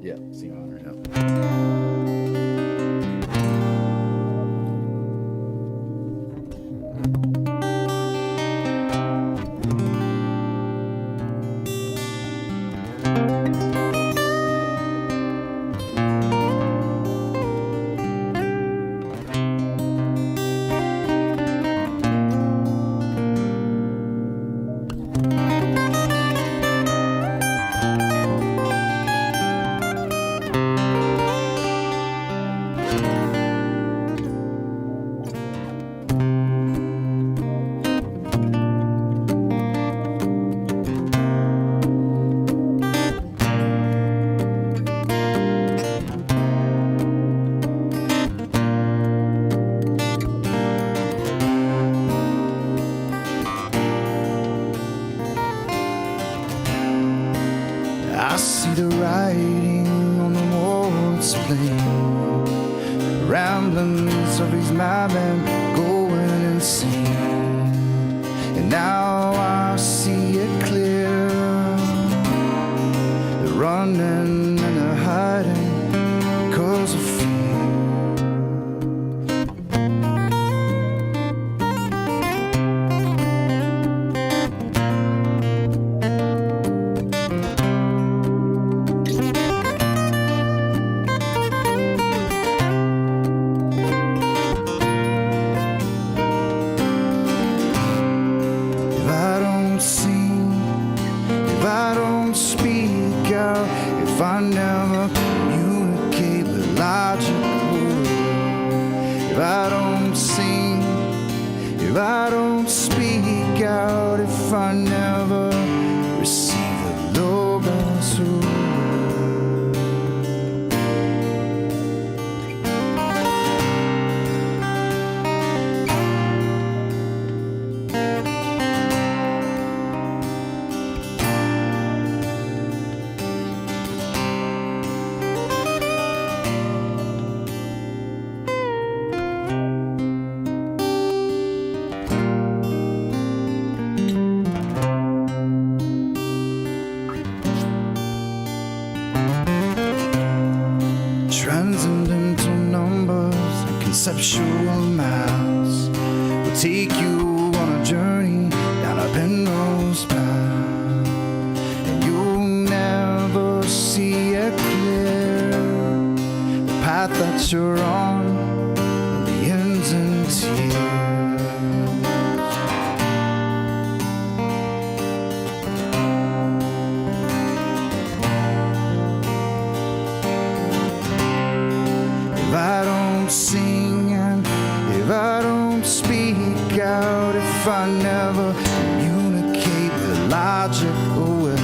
Yeah, C minor. Yeah. I see the writing on the wall, it's plain. Ramblings of these madmen going insane. And now I see it clear. They're running and they're hiding because of fear. If I never communicate with logical words, if I don't sing, if I don't speak out, if I never receive the logos of transcendental numbers and conceptual maths will take you on a journey down a Penrose path, and you'll never see it clear. The path that you're on begins in tears. If I don't sing and if I don't speak out, if I never communicate with logical will,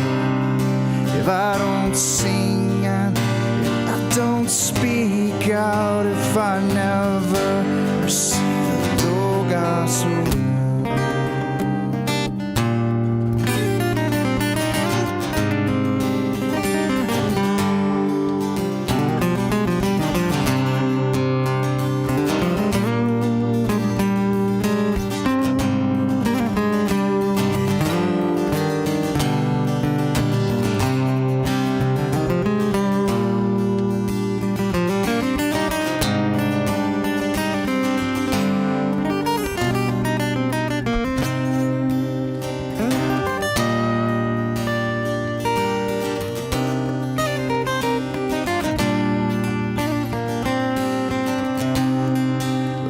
if I don't sing and if I don't speak out, if I never receive the logos of will.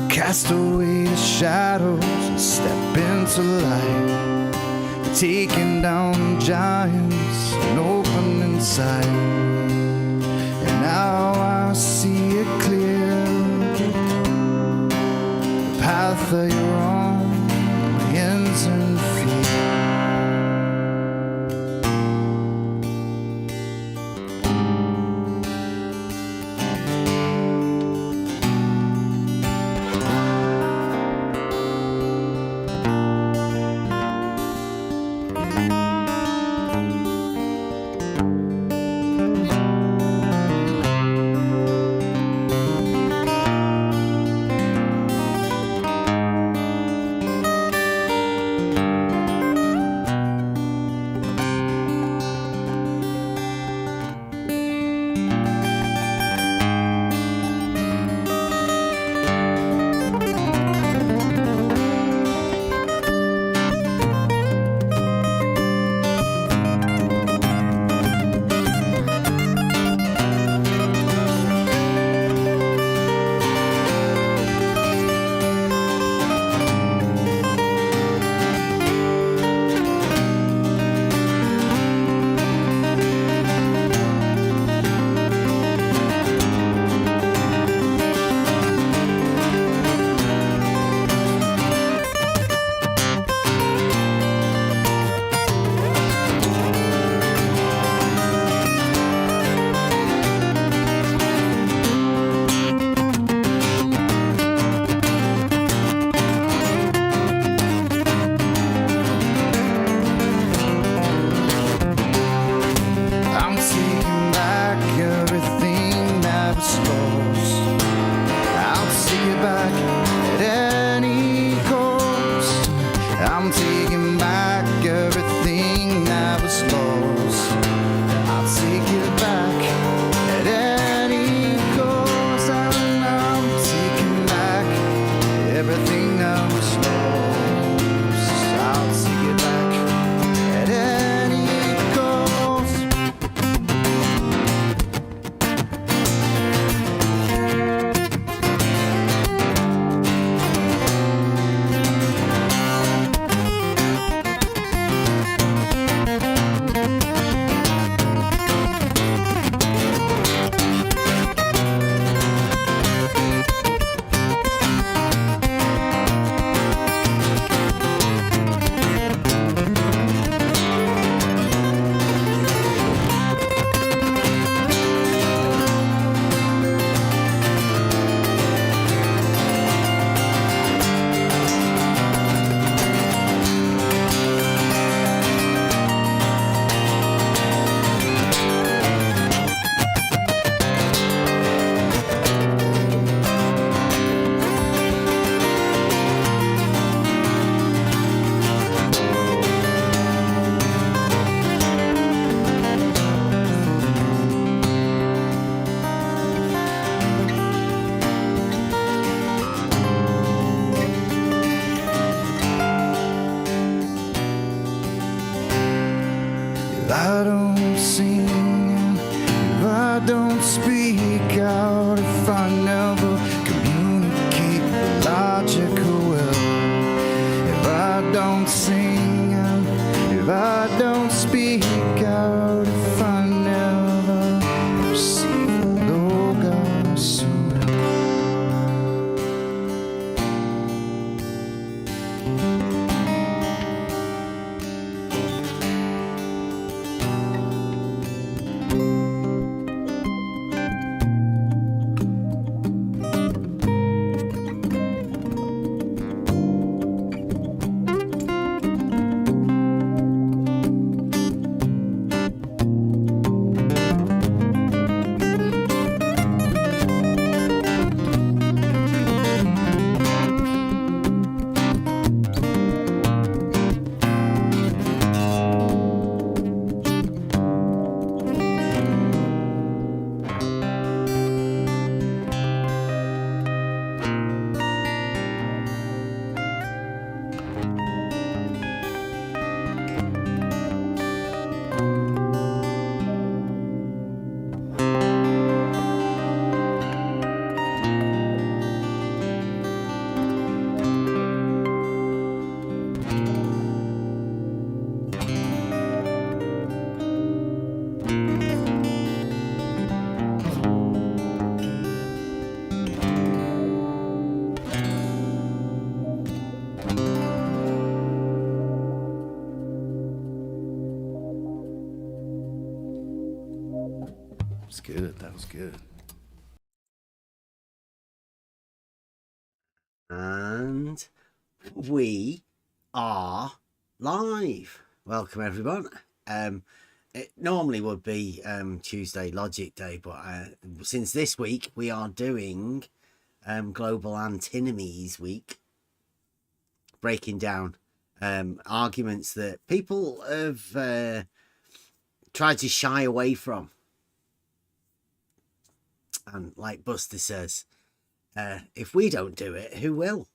Cast away the shadows and step into light. Taking down giants and opening sight. And now I see it clear. The path that you're on ends in fear. never communicate with logical will. If I don't sing and if I don't speak out, if I never receive the Logos will. That was good. That was good. And we are live. Welcome everyone. It normally would be Tuesday Logic Day, but since this week we are doing Global Antinomies Week, breaking down arguments that people have tried to shy away from. And like Buster says, if we don't do it, who will?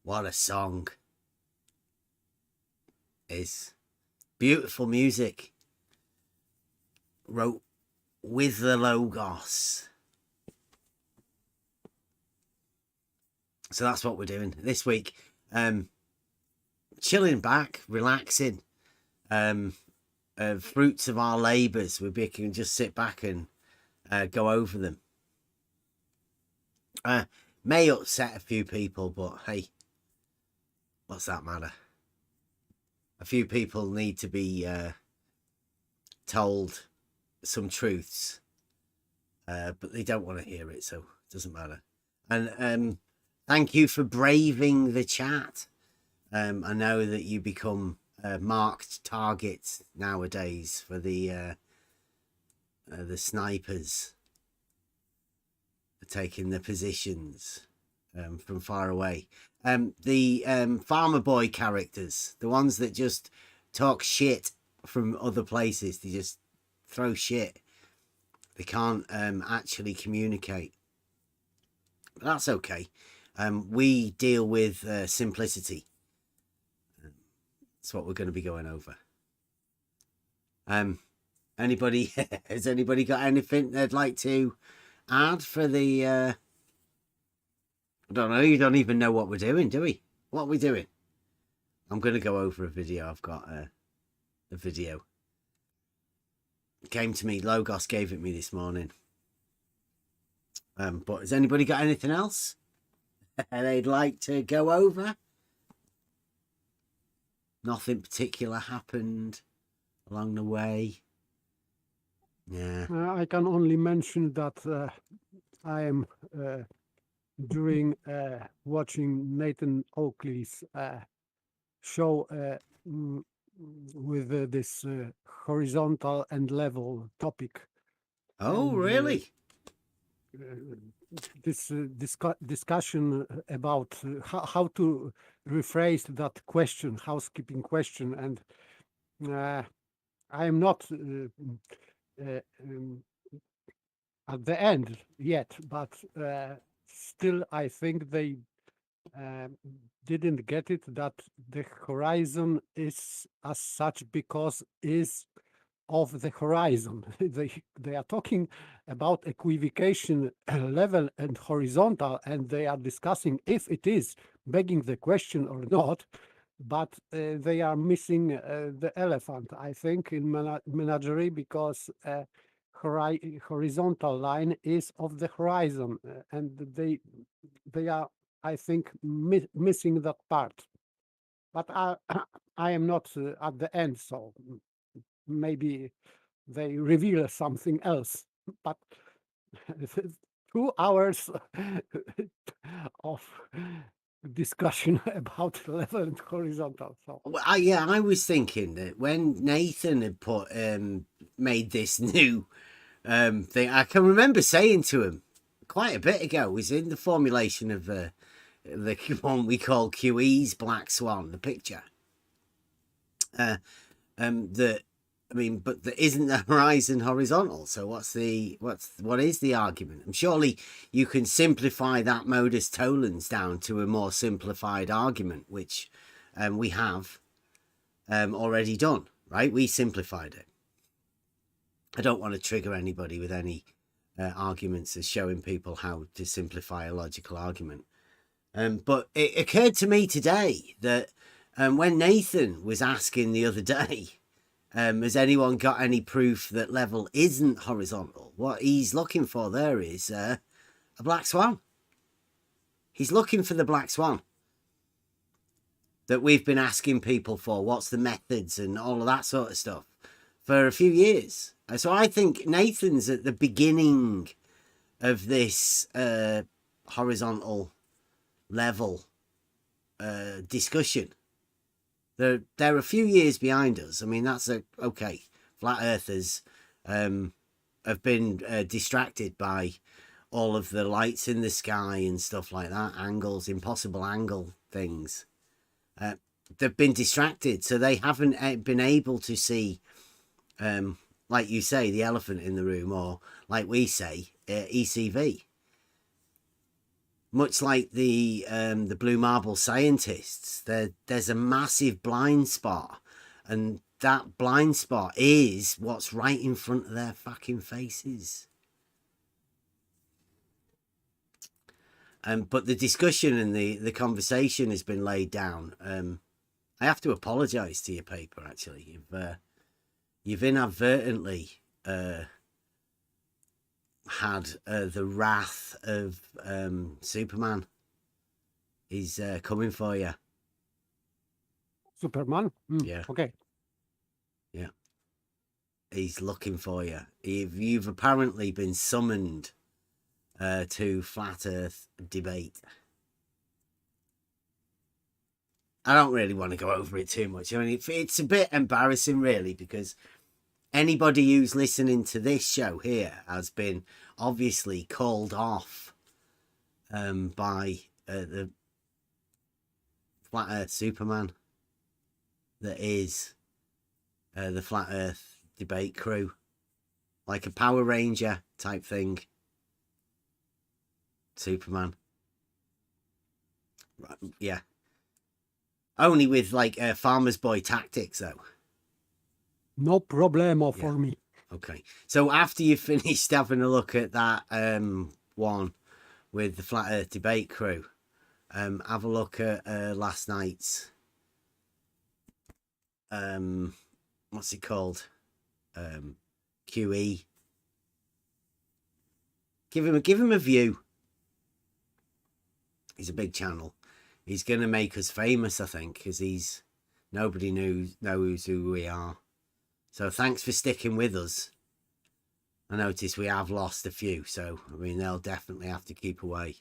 What a song. Is beautiful music wrote with the Logos. So that's what we're doing this week. Chilling back, relaxing, fruits of our labours. We can just sit back and go over them. May upset a few people, but hey, what's that matter? A few people need to be told some truths, but they don't want to hear it, so it doesn't matter. And thank you for braving the chat. I know that you become marked targets nowadays for the snipers taking the positions from far away. The farmer boy characters, the ones that just talk shit from other places, they just throw shit. They can't actually communicate. But that's okay. We deal with simplicity. That's what we're going to be going over. Anybody? Has anybody got anything they'd like to add for the? I don't know. You don't even know what we're doing, do we? What are we doing? I'm going to go over a video. I've got a video. It came to me. Logos gave it me this morning. But has anybody got anything else they'd like to go over? Nothing particular happened along the way. Yeah. I can only mention that I am during watching Nathan Oakley's show with this horizontal and level topic. Oh, and, really? This discussion about how to rephrase that question, housekeeping question, and I am not at the end yet, but still I think they didn't get it, that the horizon is as such because is of the horizon. They are talking about equivocation level and horizontal, and they are discussing if it is begging the question or not. But they are missing the elephant, I think, in menagerie, because horizontal line is of the horizon, and they are, I think, missing that part. But I am not at the end, so maybe they reveal something else. But 2 hours of discussion about level and horizontal. So Well, I was thinking that when Nathan had made this new thing, I can remember saying to him quite a bit ago, was in the formulation of the one we call QE's Black Swan, the picture. That, I mean, but there isn't the horizon horizontal. So what is the argument? And surely you can simplify that modus tollens down to a more simplified argument, which we have already done, right? We simplified it. I don't want to trigger anybody with any arguments as showing people how to simplify a logical argument. But it occurred to me today that when Nathan was asking the other day, has anyone got any proof that level isn't horizontal? What he's looking for there is a black swan. He's looking for the black swan that we've been asking people for. What's the methods and all of that sort of stuff for a few years. So I think Nathan's at the beginning of this horizontal level discussion. They're a few years behind us. I mean, that's okay. Flat earthers have been distracted by all of the lights in the sky and stuff like that, angles, impossible angle things. They've been distracted, so they haven't been able to see, like you say, the elephant in the room, or like we say, ECV. Much like the blue marble scientists, there's a massive blind spot, and that blind spot is what's right in front of their fucking faces. But the discussion and the conversation has been laid down. I have to apologise to your paper, actually. You've inadvertently had the wrath of Superman. He's coming for you. Superman? Yeah. Okay. Yeah. He's looking for you. You've apparently been summoned to Flat Earth debate. I don't really want to go over it too much. I mean, it's a bit embarrassing, really, because anybody who's listening to this show here has been obviously called off by the Flat Earth Superman that is the Flat Earth debate crew, like a Power Ranger type thing. Superman. Right, yeah. Only with like farmer's boy tactics, though. No problemo for me. Okay. So after you've finished having a look at that one with the Flat Earth debate crew, have a look at last night's what's it called? QE. Give him a view. He's a big channel. He's gonna make us famous, I think, because nobody knows who we are. So thanks for sticking with us. I notice we have lost a few, so I mean they'll definitely have to keep away.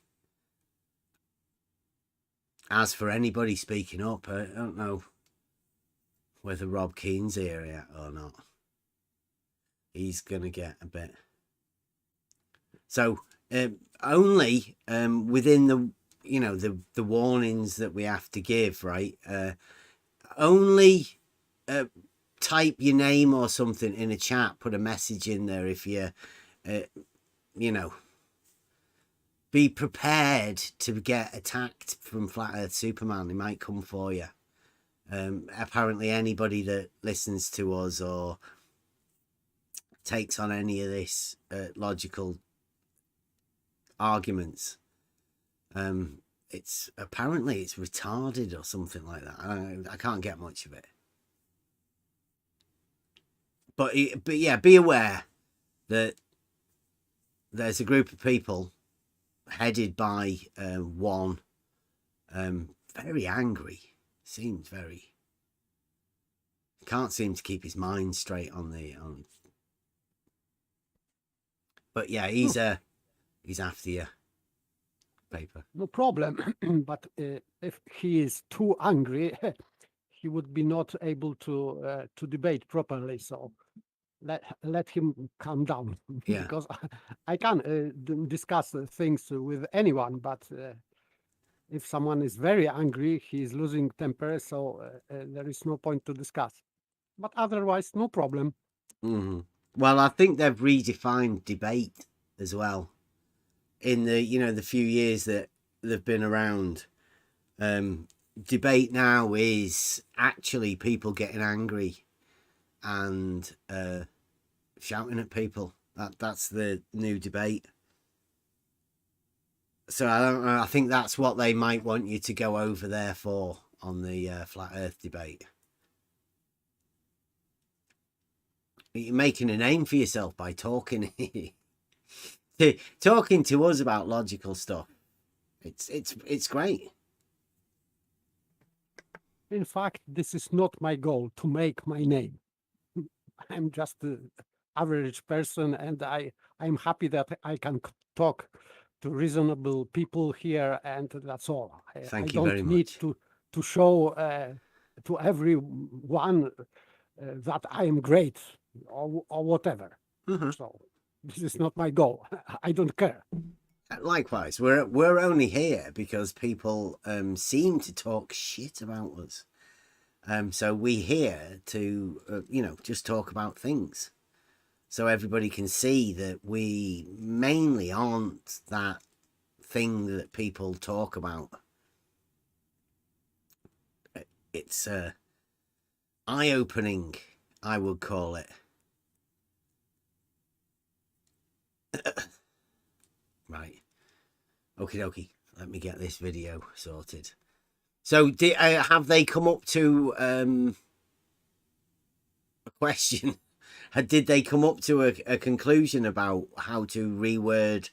As for anybody speaking up, I don't know whether Rob Keane's here yet or not. He's gonna get a bit. So only within the the warnings that we have to give, right? Only type your name or something in a chat, put a message in there if you be prepared to get attacked from Flat Earth Superman. He might come for you. Apparently anybody that listens to us or takes on any of this logical arguments. It's apparently it's retarded or something like that. I can't get much of it. But yeah, be aware that there's a group of people headed by one very angry. Seems very. Can't seem to keep his mind straight on the. But yeah, he's after you. Paper. No problem. But if he is too angry, he would be not able to debate properly. So let him calm down. Yeah. Because I can discuss things with anyone, but if someone is very angry, he is losing temper, so there is no point to discuss. But otherwise, no problem. Mm-hmm. Well, I think they've redefined debate as well. In the few years that they've been around, debate now is actually people getting angry and shouting at people. That's the new debate. So I don't know. I think that's what they might want you to go over there for on the flat Earth debate. You're making a name for yourself by talking to us about logical stuff. It's great. In fact, this is not my goal to make my name. I'm just an average person, and I'm happy that I can talk to reasonable people here, and that's all. Thank I you very don't need much. to show to everyone that I am great or whatever. Mm-hmm. So this is not my goal. I don't care. Likewise, we're only here because people seem to talk shit about us. So we're here to just talk about things, so everybody can see that we mainly aren't that thing that people talk about. It's eye-opening, I would call it. Right. Okie dokie. Let me get this video sorted. So, have they come up to a question? Did they come up to a conclusion about how to reword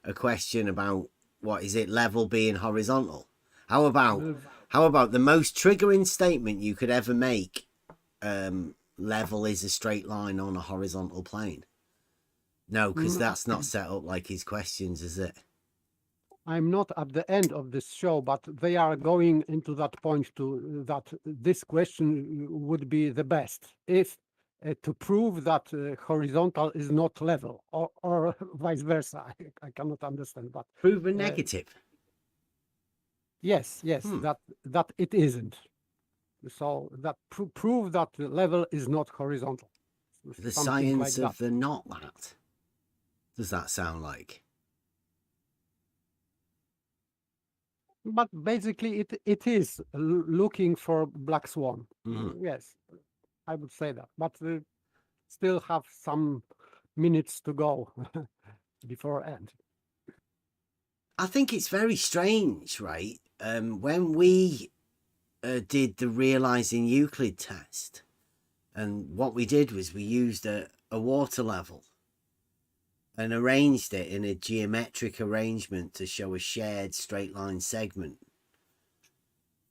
a question about what is it, level being horizontal? How about the most triggering statement you could ever make? Level is a straight line on a horizontal plane. No, because that's not set up like his questions, is it? I'm not at the end of this show, but they are going into that point to that this question would be the best if to prove that horizontal is not level or vice versa. I cannot understand, but Prove a negative. yes, that it isn't. So that prove that the level is not horizontal. The Something like science that. of the not that. Does that sound like? But basically, it is looking for black swan. Yes, I would say that. But still have some minutes to go before end. I think it's very strange, right? When we did the Realising Euclid test, and what we did was we used a water level and arranged it in a geometric arrangement to show a shared straight line segment,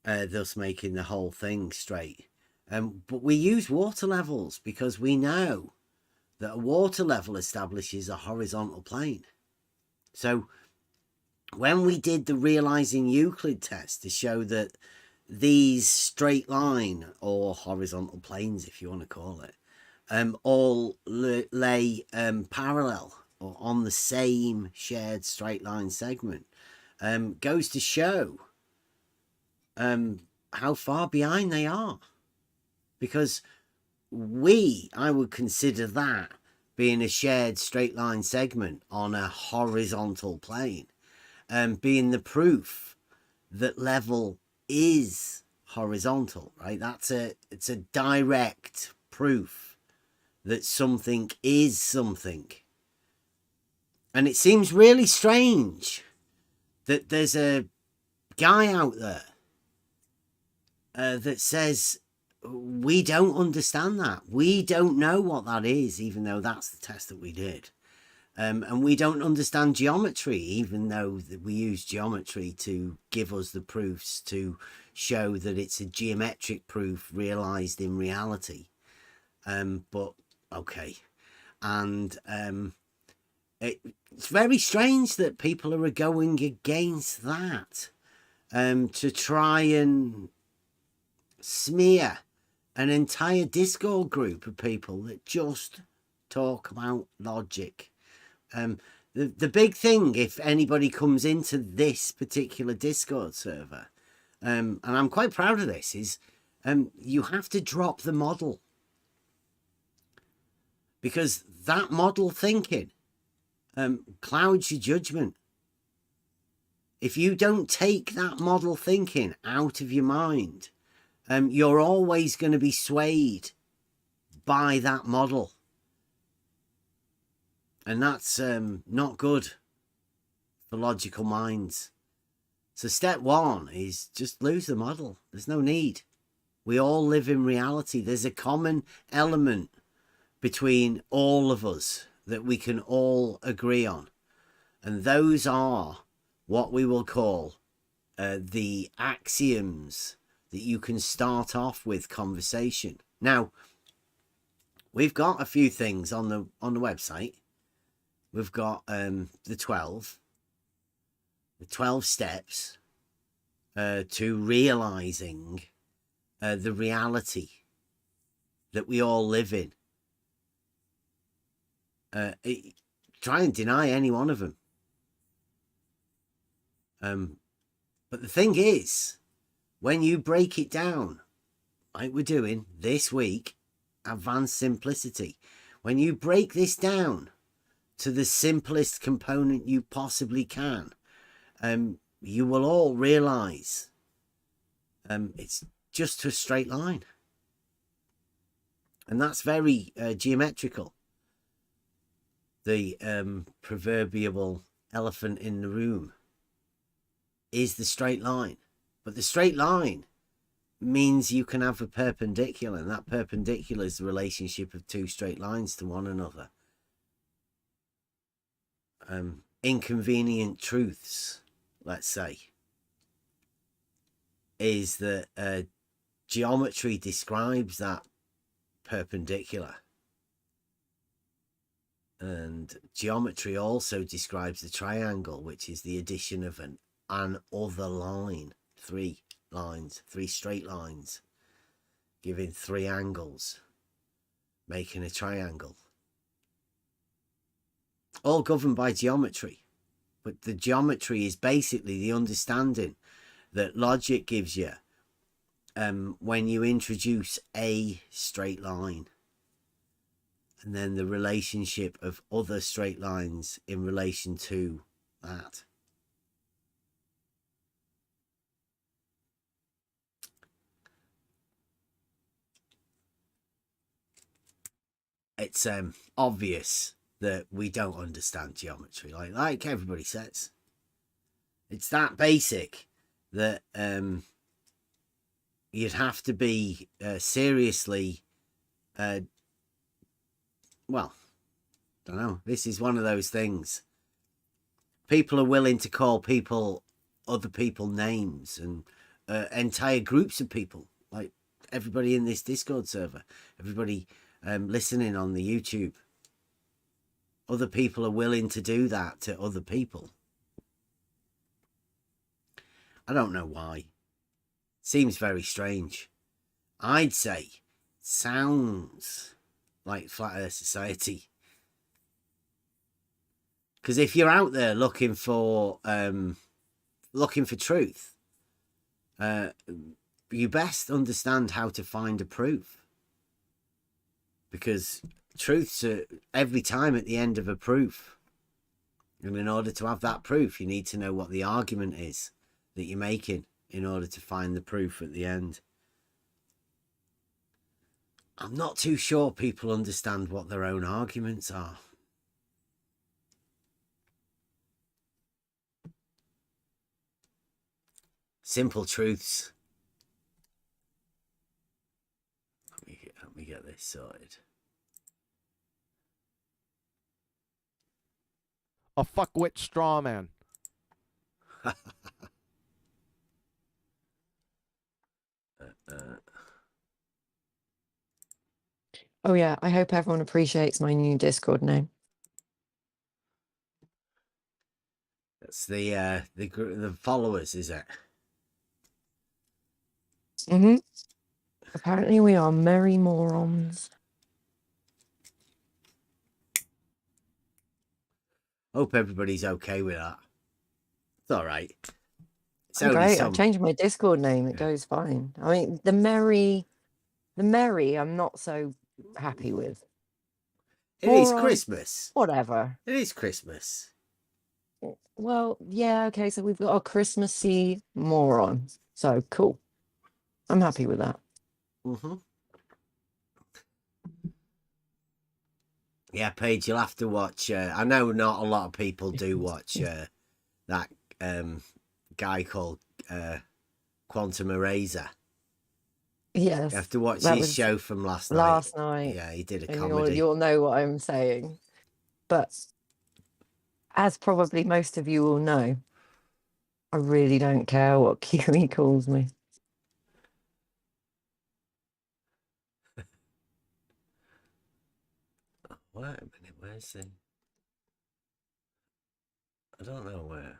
thus making the whole thing straight. But we use water levels because we know that a water level establishes a horizontal plane. So when we did the Realising Euclid test to show that these straight line or horizontal planes, if you want to call it, all lay parallel or on the same shared straight line segment, goes to show how far behind they are. Because I would consider that being a shared straight line segment on a horizontal plane, being the proof that level is horizontal, right? It's a direct proof that something is something. And it seems really strange that there's a guy out there that says, we don't understand that. We don't know what that is, even though that's the test that we did. And we don't understand geometry, even though we use geometry to give us the proofs to show that it's a geometric proof realized in reality. But okay. And it's very strange that people are going against that to try and smear an entire Discord group of people that just talk about logic. The big thing, if anybody comes into this particular Discord server, and I'm quite proud of this, is you have to drop the model. Because that model thinking clouds your judgment. If you don't take that model thinking out of your mind, you're always going to be swayed by that model. And that's not good for logical minds. So step one is just lose the model. There's no need. We all live in reality. There's a common element between all of us that we can all agree on. And those are what we will call the axioms that you can start off with conversation. Now, we've got a few things on the website. We've got the 12 steps to realizing the reality that we all live in. Try and deny any one of them. But the thing is, when you break it down, like we're doing this week, advanced simplicity, when you break this down to the simplest component you possibly can, you will all realize it's just a straight line. And that's very geometrical. The proverbial elephant in the room is the straight line. But the straight line means you can have a perpendicular, and that perpendicular is the relationship of two straight lines to one another. Inconvenient truths, let's say, is that geometry describes that perpendicular. And geometry also describes the triangle, which is the addition of an other line. Three lines, three straight lines, giving three angles, making a triangle. All governed by geometry. But the geometry is basically the understanding that logic gives you when you introduce a straight line. And then the relationship of other straight lines in relation to that. It's obvious that we don't understand geometry, like everybody says. It's that basic that you'd have to be seriously well, I don't know. This is one of those things. People are willing to call other people names, and entire groups of people, like everybody in this Discord server, everybody listening on the YouTube. Other people are willing to do that to other people. I don't know why. Seems very strange. I'd say sounds like Flat Earth Society. Because if you're out there looking for truth, you best understand how to find a proof. Because truths are every time at the end of a proof. And in order to have that proof, you need to know what the argument is that you're making in order to find the proof at the end. I'm not too sure people understand what their own arguments are. Simple truths. Let me get this sorted. A fuckwit straw man. Oh yeah, I hope everyone appreciates my new Discord name. That's the followers, is it? Mm-hmm. Apparently we are merry morons. Hope everybody's okay with that. It's all right. It's I'm only great. some. I've changed my Discord name. It Yeah. goes fine. I mean, the merry, I'm not so happy with. It is Moron, Christmas. whatever. It is Christmas. Well, yeah, okay, so we've got a Christmassy moron. So cool. I'm happy with that. Mm-hmm. Yeah, Paige, you'll have to watch. I know not a lot of people do watch that guy called Quantum Eraser. Yes. You have to watch that his was show from last night. Last night. Yeah, he did a And comedy. you'll know what I'm saying. But as probably most of you will know, I really don't care what QE calls me. Wait a minute, where's the... I don't know where.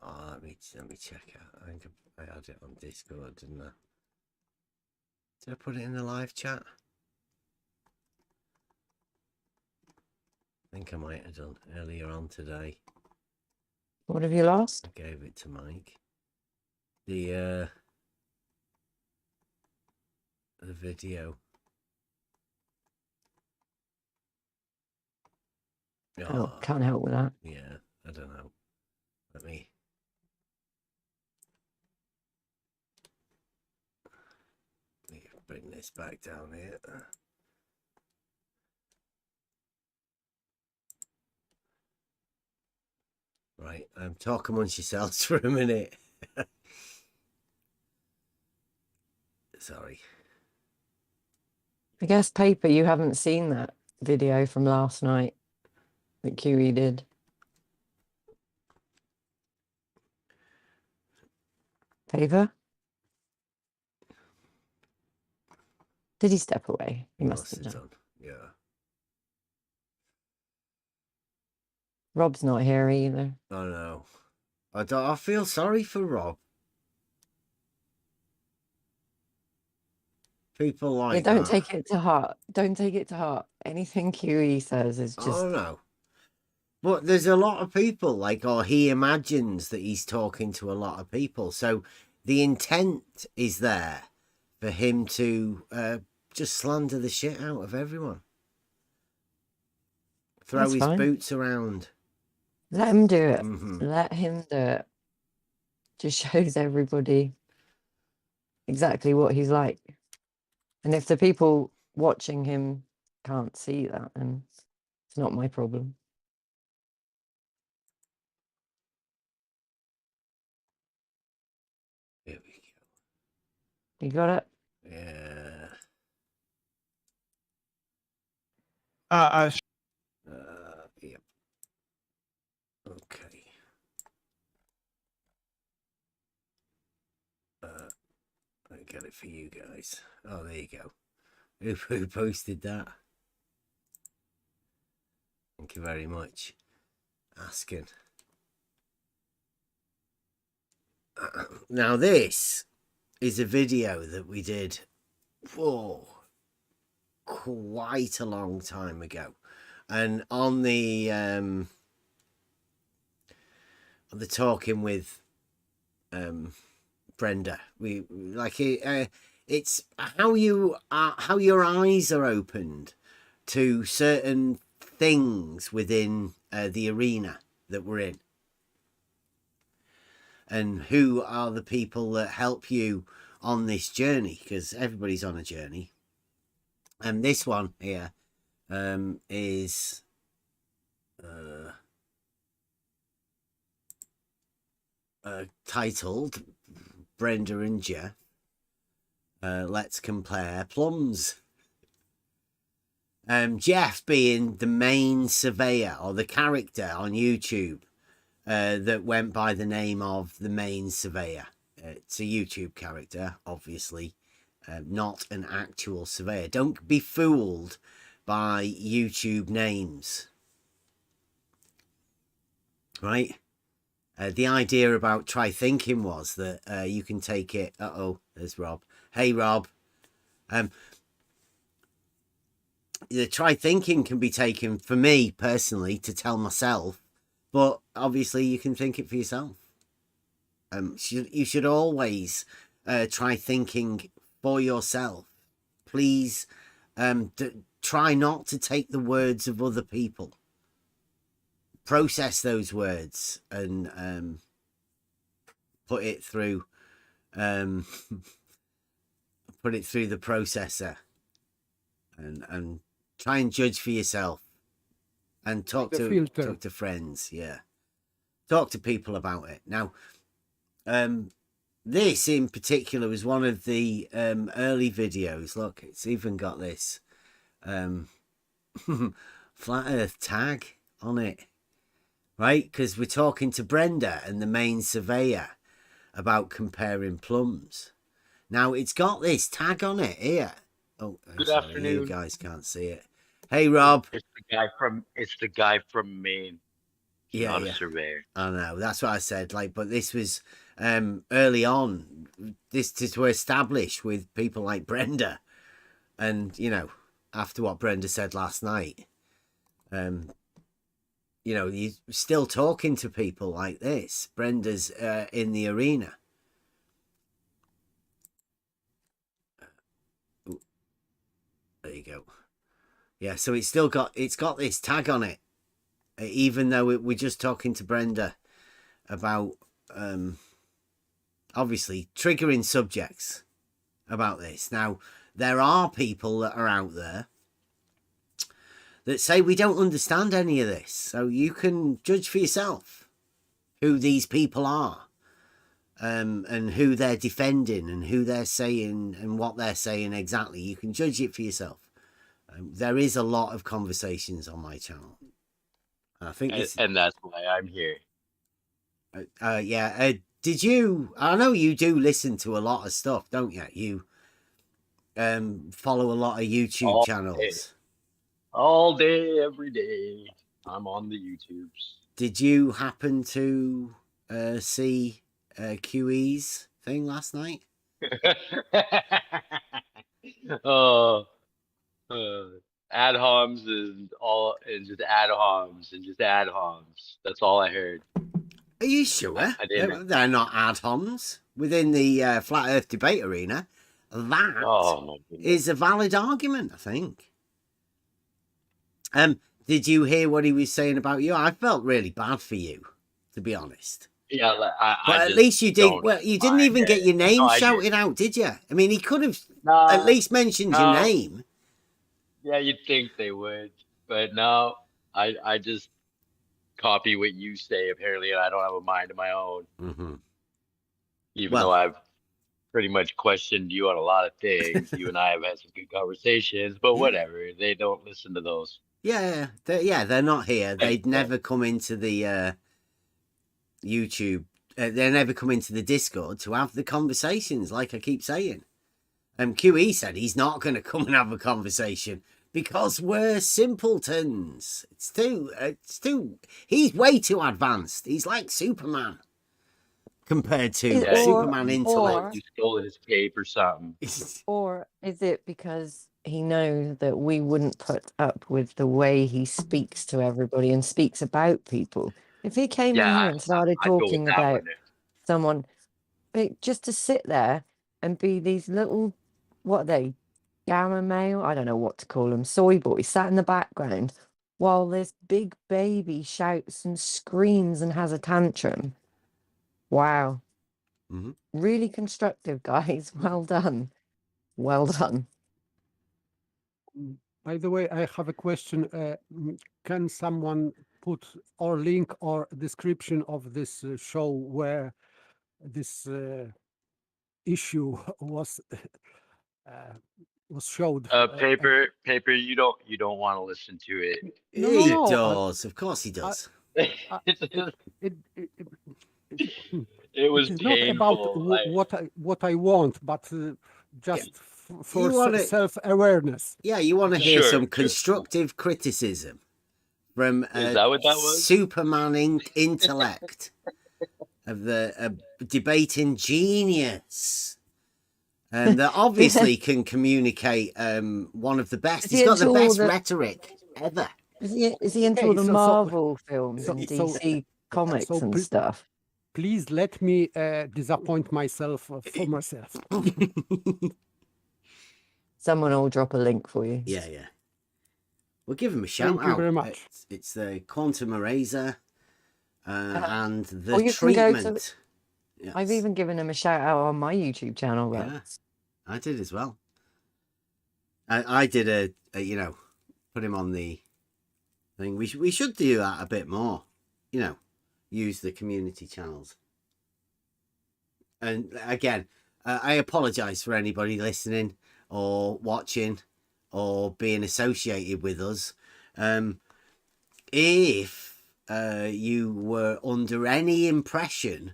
Oh, let me check out. I think I had it on Discord, didn't I? Did I put it in the live chat? I think I might have done earlier on today. What have you lost? I gave it to Mike. The video. Oh, can't help with that. Yeah, I don't know. Let me bring this back down here. Right, talk amongst yourselves for a minute. Sorry. I guess, Paper, you haven't seen that video from last night that QE did. Paper? Did he step away? He must have done. Yeah. Rob's not here either. I know. I feel sorry for Rob. People like Yeah, don't that. take it to heart. Don't take it to heart. Anything QE says is just... Oh, no. But there's a lot of people, or he imagines that he's talking to a lot of people. So the intent is there for him to just slander the shit out of everyone. Throw That's his fine. boots around. Let him do it. Mm-hmm. Let him do it. Just shows everybody exactly what he's like. And if the people watching him can't see that, then it's not my problem. Here we go. You got it? Yeah. Yep. Okay. Let me get it for you guys. Oh, there you go. Who posted that? Thank you very much. Asking. Now this is a video that we did quite a long time ago, and on the talking with Brenda, we like it. It's how your eyes are opened to certain things within the arena that we're in. and who are the people that help you on this journey, because everybody's on a journey. And this one here is titled Brenda and Jeff. Let's compare plums. Jeff being the main surveyor, or the character on YouTube that went by the name of the main surveyor. It's a YouTube character, obviously, not an actual surveyor. Don't be fooled by YouTube names. Right? The idea about try thinking was that you can take it. There's Rob. Hey, Rob. The try thinking can be taken, for me personally, to tell myself, but obviously you can think it for yourself. You should always try thinking for yourself. Please try not to take the words of other people. Process those words and put it through the processor and try and judge for yourself and talk to friends. Yeah, talk to people about it. Now this in particular was one of the early videos. Look, it's even got this flat earth tag on it. Right, because we're talking to Brenda and the main surveyor about comparing plums. Now, it's got this tag on it here. Oh, Good sorry, afternoon. you guys can't see it. Hey, Rob. It's the guy from Maine. He's not a surveyor. I know, that's what I said. But this was early on. This to establish with people like Brenda, and after what Brenda said last night. You're still talking to people like this. Brenda's in the arena. Ooh, there you go. Yeah, so it's got this tag on it, even though we're just talking to Brenda about obviously triggering subjects about this. Now, there are people that are out there that say we don't understand any of this. So you can judge for yourself who these people are, and who they're defending and who they're saying and what they're saying exactly. You can judge it for yourself. There is a lot of conversations on my channel. I think and that's why I'm here. Did you? I know you do listen to a lot of stuff, don't you? You follow a lot of YouTube channels. All day, every day, I'm on the YouTubes. Did you happen to see QE's thing last night? Ad homs and just ad homs and just ad homs. That's all I heard. Are you sure? I didn't. They're not ad homs within the flat Earth debate arena. That is a valid argument, I think. Did you hear what he was saying about you? I felt really bad for you, to be honest. Yeah, but at least you did. Well, you didn't even get your name shouted out, did you? I mean, he could have at least mentioned your name. Yeah, you'd think they would, but no. I just copy what you say. Apparently, and I don't have a mind of my own. Mm-hmm. Even though I've pretty much questioned you on a lot of things. You and I have had some good conversations, but whatever. They don't listen to those. Yeah, they're not here. They'd never come into the YouTube. They never come into the Discord to have the conversations, like I keep saying. QE said he's not going to come and have a conversation because we're simpletons. It's too. He's way too advanced. He's like Superman compared to Superman intellect. You stole his cape or something. Or is it because he knows that we wouldn't put up with the way he speaks to everybody and speaks about people? If he came in here and started talking about someone, just to sit there and be these little, what are they, gamma male? I don't know what to call them, soy boys sat in the background while this big baby shouts and screams and has a tantrum. Wow. Hmm. Really constructive, guys. Well done. Well done. By the way, I have a question. Can someone put or link or description of this show where this issue uh, was showed? Paper, you don't want to listen to it. No, no, He no. does. Of course he does. It, it, it, it, it, It was it is not about painful. what I want, but just for You wanna- self-awareness. Yeah, you want to hear Sure, some sure. constructive criticism from Is that what that was? Superman intellect of the debating genius. That obviously can communicate one of the best. Is He's he got the into all best the- rhetoric ever. Is he into Okay, all the so- Marvel films so- and so- DC comics so and pl- stuff? Please let me disappoint myself for myself. Someone will drop a link for you. Yeah, yeah. We'll give him a shout Thank you out. very much. It's the quantum eraser and the Or you can go to- treatment. Yes. I've even given him a shout out on my YouTube channel. But Yeah, I did as well. I did a you know, put him on the thing. We should do that a bit more. You know, use the community channels. And again, I apologize for anybody listening or watching or being associated with us. If you were under any impression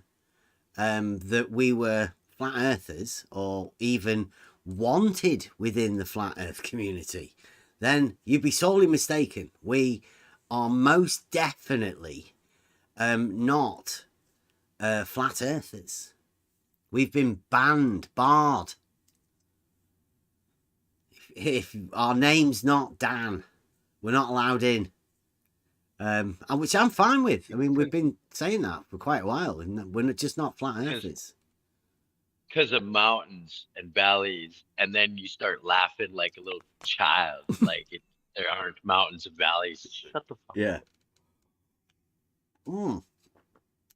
that we were flat earthers or even wanted within the flat earth community, then you'd be sorely mistaken. We are most definitely not flat earthers. We've been barred. If our name's not Dan, we're not allowed in. And which I'm fine with. I mean, we've been saying that for quite a while, and we're just not flat earthers. Because of mountains and valleys, and then you start laughing like a little child, like there aren't mountains and valleys. Shut the fuck Yeah.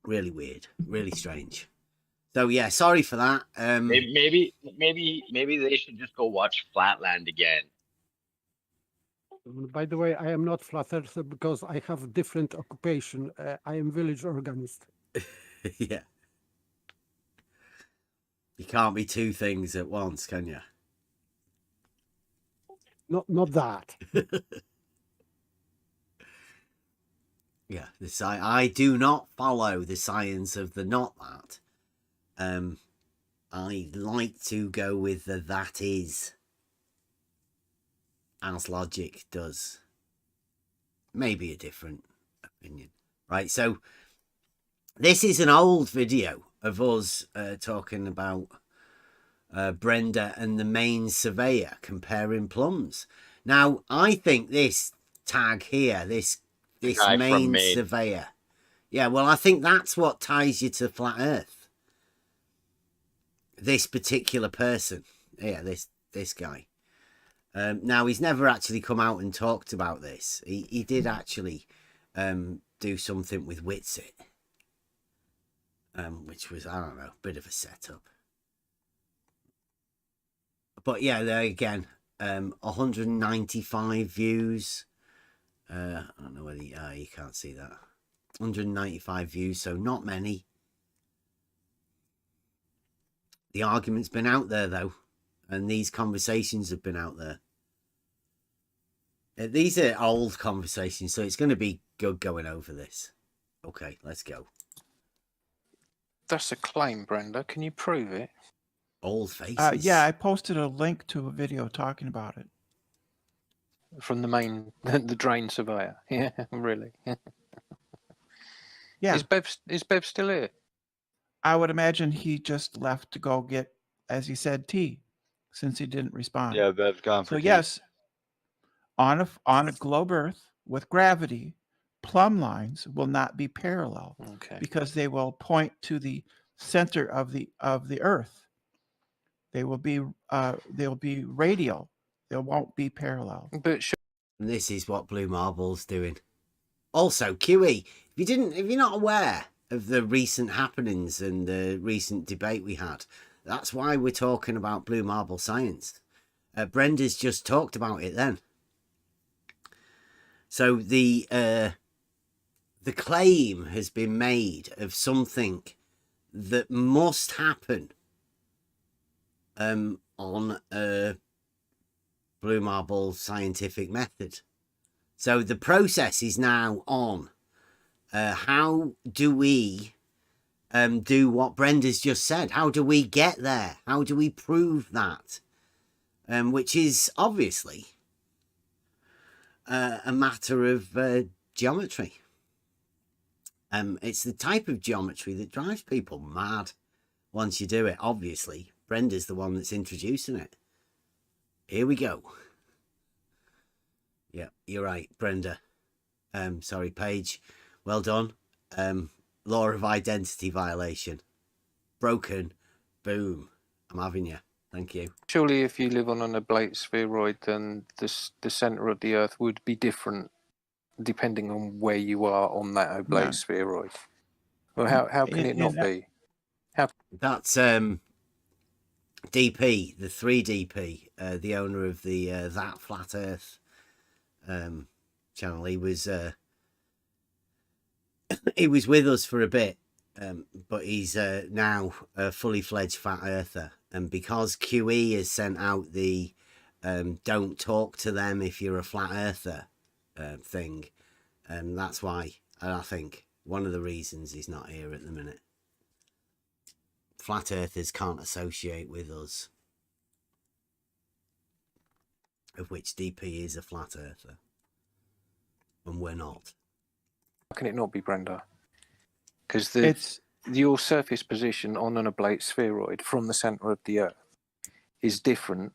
Really weird, really strange. So yeah, sorry for that. Maybe they should just go watch Flatland again. By the way, I am not flat earther because I have different occupation. I am village organist. Yeah. You can't be two things at once, can you? Not that. Yeah, I do not follow the science of the not that. I like to go with the that is, as logic does. Maybe a different opinion. Right, so this is an old video of us talking about Brenda and the main surveyor comparing plums. Now, I think this tag here, this guy from main Maine. surveyor. Yeah, well, I think that's what ties you to flat Earth. This particular person. Yeah, this guy. Now, he's never actually come out and talked about this. He did actually do something with Witsit. Which was, I don't know, a bit of a setup. But yeah, there again, 195 views. I don't know whether you can't see that. 195 views, so not many. The argument's been out there though, and these conversations have been out there. These are old conversations, so it's going to be good going over this. Okay, let's go. That's a claim, Brenda. Can you prove it? Old faces. Yeah, I posted a link to a video talking about it. From the main, the drain surveyor. Yeah, really. Yeah, Is Bev still here? I would imagine he just left to go get, as he said, tea, since he didn't respond. Yeah, Bev's gone for So tea. yes, on a globe Earth with gravity, plumb lines will not be parallel Okay. because they will point to the center of the Earth. They will be radial. They won't be parallel. But And this is what Blue Marble's doing. Also, QE, if you're not aware, of the recent happenings and the recent debate we had. That's why we're talking about blue marble science. Brenda's just talked about it then. So the claim has been made of something that must happen on a blue marble scientific method. So the process is now on. How do we do what Brenda's just said? How do we get there? How do we prove that? Which is obviously a matter of geometry. It's the type of geometry that drives people mad once you do it. Obviously, Brenda's the one that's introducing it. Here we go. Yeah, you're right, Brenda. Sorry, Paige. Well done. Law of identity violation. Broken. Boom. I'm having you. Thank you. Surely, if you live on an oblate spheroid, then the center of the Earth would be different depending on where you are on that oblate No. spheroid. Well, how can it not be? That's DP, the 3DP, the owner of the That Flat Earth channel. He was with us for a bit, but he's now a fully fledged flat earther. And because QE has sent out the don't talk to them if you're a flat earther thing, and that's why, and I think one of the reasons he's not here at the minute. Flat earthers can't associate with us, of which DP is a flat earther, and we're not. How can it not be, Brenda? Because your surface position on an oblate spheroid from the center of the Earth is different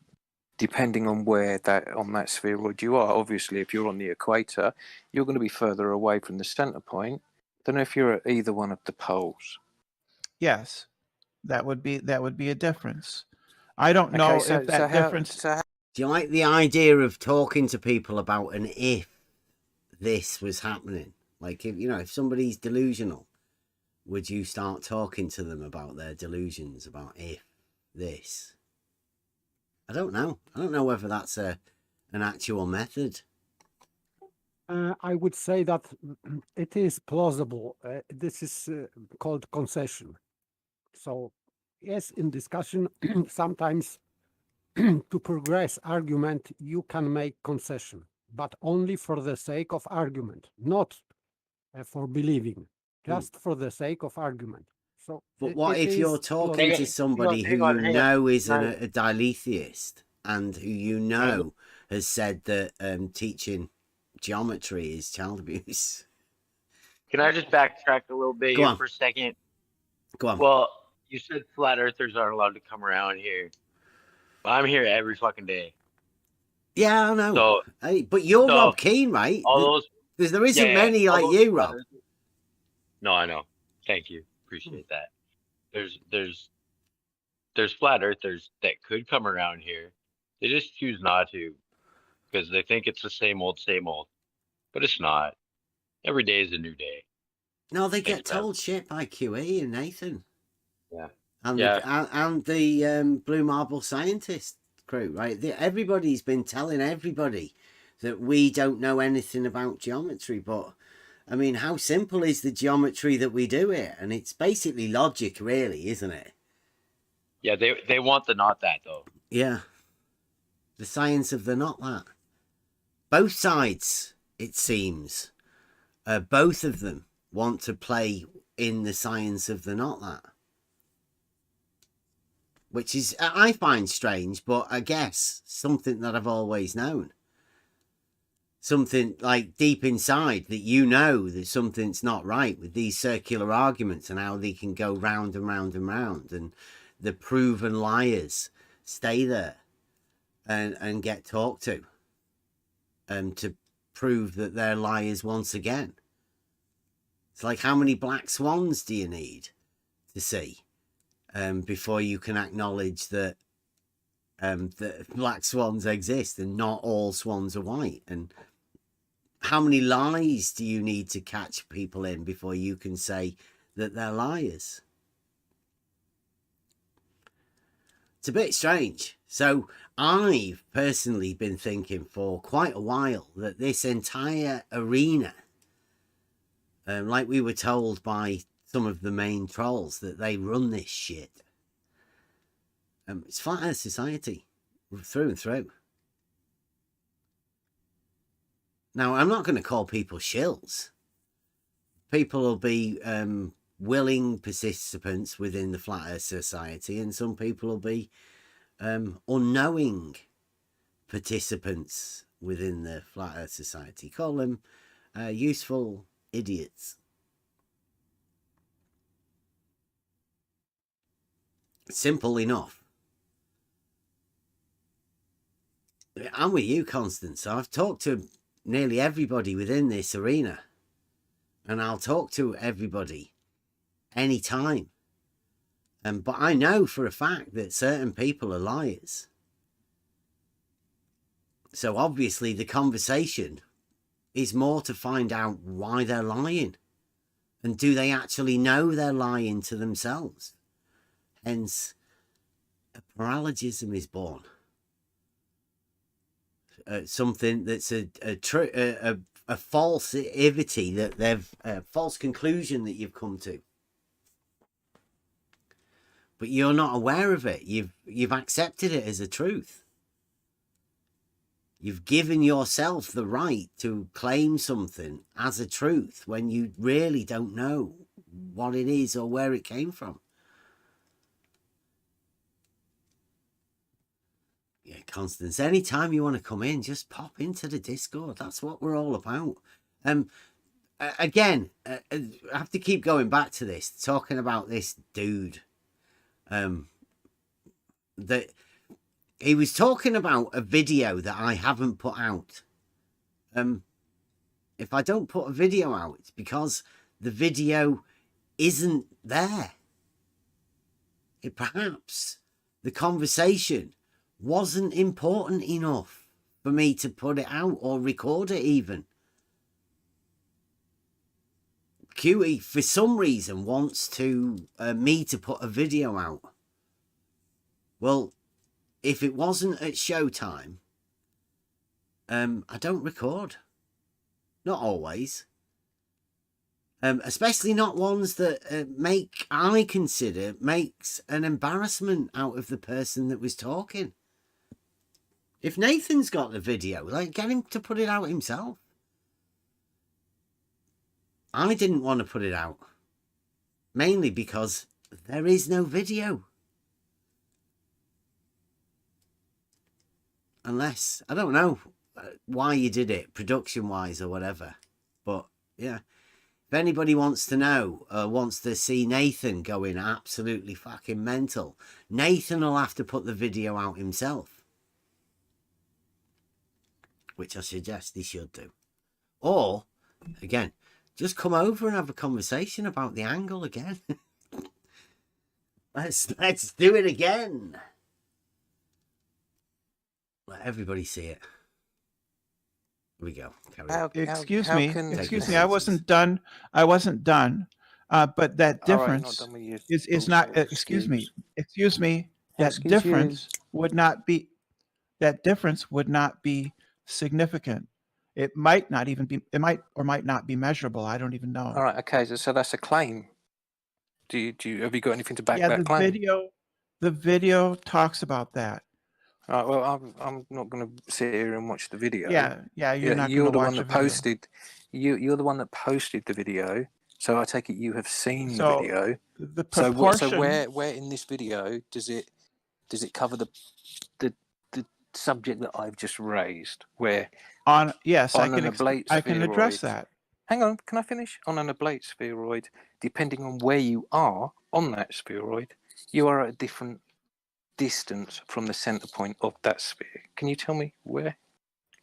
depending on where on that spheroid you are. Obviously, if you're on the equator, you're going to be further away from the center point than if you're at either one of the poles. Yes, that would be a difference. I don't know if that difference. Do you like the idea of talking to people about an if this was happening? Like, if somebody's delusional, would you start talking to them about their delusions, about if this? I don't know. I don't know whether that's an actual method. I would say that it is plausible. This is called concession. So, yes, in discussion, sometimes to progress argument, you can make concession, but only for the sake of argument, not for believing, just for the sake of argument. So, but what if you're talking to somebody who you know is a diletheist and who you know has said that here geometry is child abuse? Can I just backtrack a little bit here for a second? Go on. Well, you said flat earthers aren't allowed to come around here. But I'm here every fucking day. Yeah, I know. But you're Rob Keane, right? There isn't many like you, Rob. No, I know. Thank you. Appreciate that. There's flat earthers that could come around here. They just choose not to because they think it's the same old, but it's not. Every day is a new day. No, they get told shit by QE and Nathan. Yeah. And the Blue Marble Scientist crew, right? Everybody's been telling everybody that we don't know anything about geometry, but I mean, how simple is the geometry that we do it? And it's basically logic, really, isn't it? Yeah, they want the not that, though. Yeah. The science of the not that. Both sides, it seems, both of them want to play in the science of the not that. Which is, I find strange, but I guess something that I've always known. Something like deep inside that that something's not right with these circular arguments and how they can go round and round and round, and the proven liars stay there and get talked to prove that they're liars once again. It's like, how many black swans do you need to see before you can acknowledge that black swans exist and not all swans are white? And how many lies do you need to catch people in before you can say that they're liars. It's a bit strange. So I've personally been thinking for quite a while that this entire arena, like we were told by some of the main trolls, that they run this shit. It's Flat Earth Society through and through. Now, I'm not going to call people shills. People will be willing participants within the Flat Earth Society, and some people will be unknowing participants within the Flat Earth Society. Call them useful idiots. Simple enough. I'm with you, Constance. I've talked to nearly everybody within this arena, and I'll talk to everybody anytime. But I know for a fact that certain people are liars. So obviously the conversation is more to find out why they're lying, and do they actually know they're lying to themselves. Hence, a paralogism is born. Something that's a falsity that they've a false conclusion that you've come to, but you're not aware of it. You've accepted it as a truth. You've given yourself the right to claim something as a truth when you really don't know what it is or where it came from. Yeah, Constance, anytime you want to come in, just pop into the Discord. That's what we're all about. Again, I have to keep going back to this, talking about this dude. That he was talking about a video that I haven't put out. If I don't put a video out, it's because the video isn't there. Perhaps the conversation wasn't important enough for me to put it out or record it even. QE, for some reason, wants to me to put a video out. Well, if it wasn't at showtime, I don't record. Not always. Especially not ones that I consider makes an embarrassment out of the person that was talking. If Nathan's got the video, like, get him to put it out himself. I didn't want to put it out. Mainly because there is no video. Unless, I don't know why you did it, production-wise or whatever. But, yeah. If anybody wants to know, wants to see Nathan going absolutely fucking mental, Nathan will have to put the video out himself. Which I suggest he should do. Or, again, just come over and have a conversation about the angle again. Let's do it again. Let everybody see it. Here we go. Excuse me. I wasn't done. But that difference is not. Excuse me. That difference would not be. That difference would not be significant. It might not even be. It might or might not be measurable. I don't even know. All right. Okay. So that's a claim. Have you got anything to back that claim? The video talks about that. All right. Well, I'm not going to sit here and watch the video. Yeah. You're the one that posted. You're the one that posted the video. So I take it you have seen the video. The proportion. So where in this video does it cover the subject that I've just raised? Where I can address that. Hang on, can I finish? On an oblate spheroid, depending on where you are on that spheroid, you are at a different distance from the center point of that sphere. Can you tell me where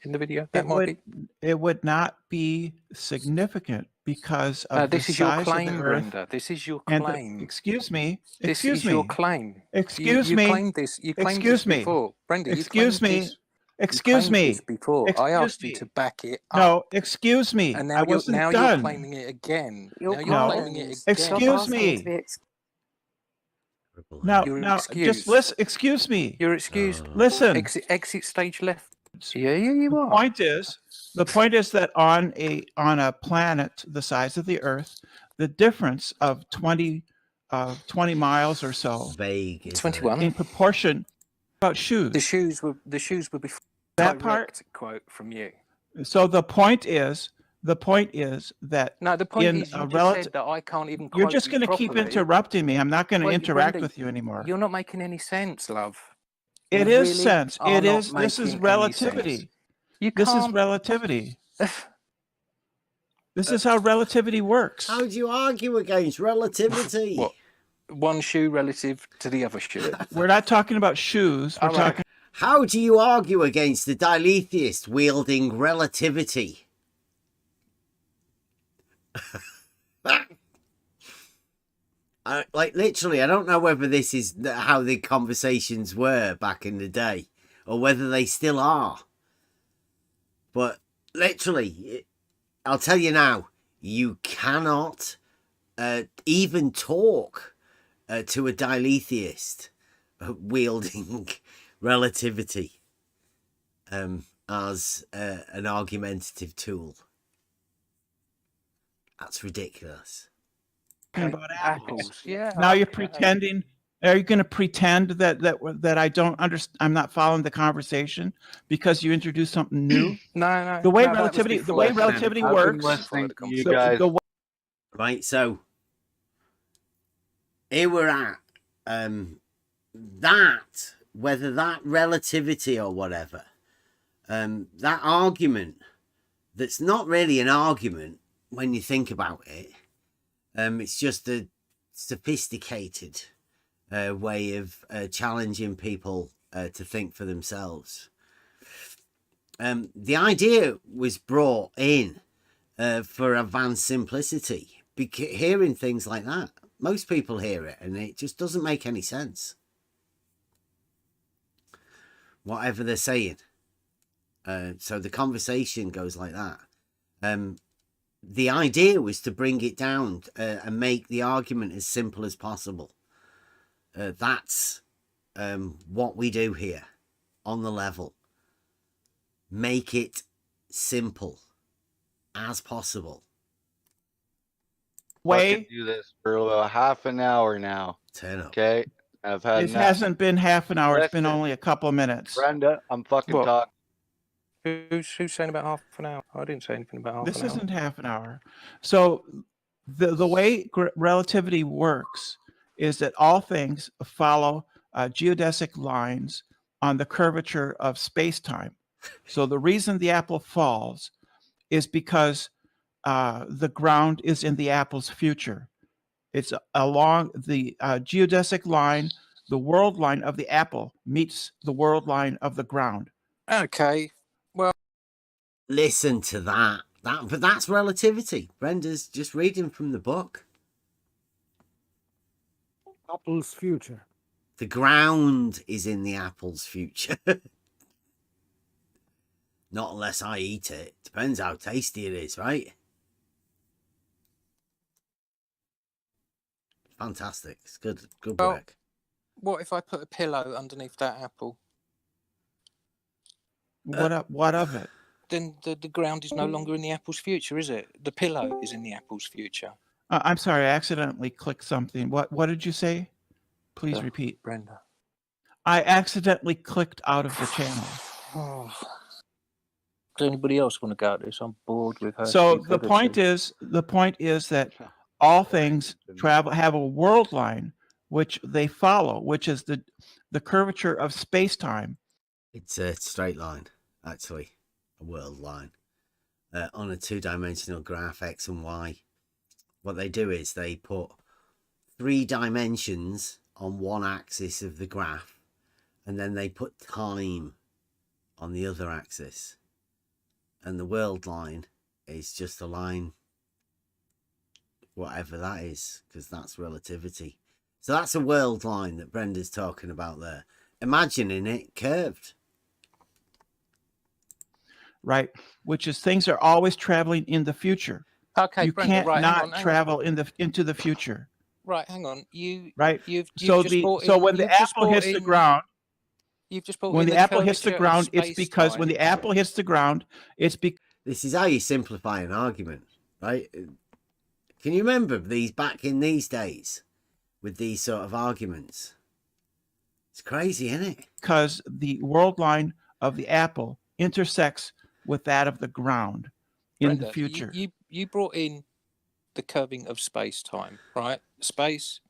in the video that might be? It would not be significant because of this the is your size claim, of the Earth. Brenda. This is your claim. Excuse me. This is your claim. Excuse you me. Claimed this. You claimed Excuse this me. before, Brenda. Excuse me. Excuse claimed me. this before. I Excuse asked you me. to back it up. No, excuse me. And I now wasn't you're done. claiming it again. Your Now you're claiming it questions. again. Stop Excuse asking me. to be Now, You're now, just excused. listen. Excuse me. You're excused. Listen. Exit stage left. Yeah, you The are. point is that on a planet the size of the Earth, the difference of 20 miles or so Vague. isn't it? 21. in proportion about shoes. The shoes were before. That Direct part. quote from you. So the point is that No, the point in is you a just said that I can't even quote you're just going to keep properly. interrupting me. I'm not going to Wait, interact Brenda, with you anymore. You're not making any sense, love. It You is really sense. are It not is. This is making any relativity. sense. You This is can't. relativity. This is how relativity works. How do you argue against relativity? What? One shoe relative to the other shoe. We're not talking about shoes. We're All right. talking. How do you argue against the diletheist wielding relativity? Like literally, I don't know whether this is how the conversations were back in the day or whether they still are. But literally, I'll tell you now, you cannot even talk to a diletheist wielding relativity as an argumentative tool. That's ridiculous. About apples. Yeah. Now you're pretending. Are you going to pretend that I don't understand? I'm not following the conversation because you introduced something new. No. The way no, that was relativity before. relativity I've been works. listening to you So guys. the way- Right, so here we're at that, whether that relativity or whatever, that argument that's not really an argument when you think about it. It's just a sophisticated way of challenging people to think for themselves. The idea was brought in for advanced simplicity. Hearing things like that, most people hear it and it just doesn't make any sense. Whatever they're saying. So the conversation goes like that. The idea was to bring it down and make the argument as simple as possible. That's what we do here on the level. Make it simple as possible. Fucking do this for about half an hour now. Turn up. Okay, I've had It enough. hasn't been half an hour. It's been Listen. only a couple of minutes. Brenda, I'm fucking What? talking. Who's saying about half an hour? I didn't say anything about half This an hour. isn't half an hour. So the way relativity works is that all things follow geodesic lines on the curvature of space-time. So the reason the apple falls is because the ground is in the apple's future. It's along the geodesic line, the world line of the apple meets the world line of the ground. Okay. Listen to that. But that's relativity. Brenda's just reading from the book. Apple's future. The ground is in the apple's future. Not unless I eat it. Depends how tasty it is, right? Fantastic. It's good Well, work. What if I put a pillow underneath that apple? What of it? Then the ground is no longer in the apple's future, is it? The pillow is in the apple's future. I'm sorry, I accidentally clicked something. What did you say? Please Oh, repeat. Brenda. I accidentally clicked out of the channel. Oh. Does anybody else want to go at this? I'm bored with her. So the stupidity. point is that all things have a world line which they follow, which is the curvature of space-time. It's a straight line, actually. A world line. On a two-dimensional graph, X and Y. What they do is they put 3 dimensions on one axis of the graph, and then they put time on the other axis. And the world line is just a line, whatever that is, because that's relativity. So that's a world line that Brenda's talking about there. Imagining it curved. right? Which is things are always traveling in the future. Okay, You Brenda, can't right, not hang on. travel into the future, Right, hang on. right? You've So just brought in. when the You've just apple brought hits the in. ground, You've just brought when in the the apple hits the curvature of ground, it's because when space-time. the apple hits the ground, it's because This is how you simplify an argument, right? Can you remember these back in these days with these sort of arguments? It's crazy, isn't it? because the world line of the apple intersects with that of the ground in Brenda, the future. you brought in the curving of space-time, right? Space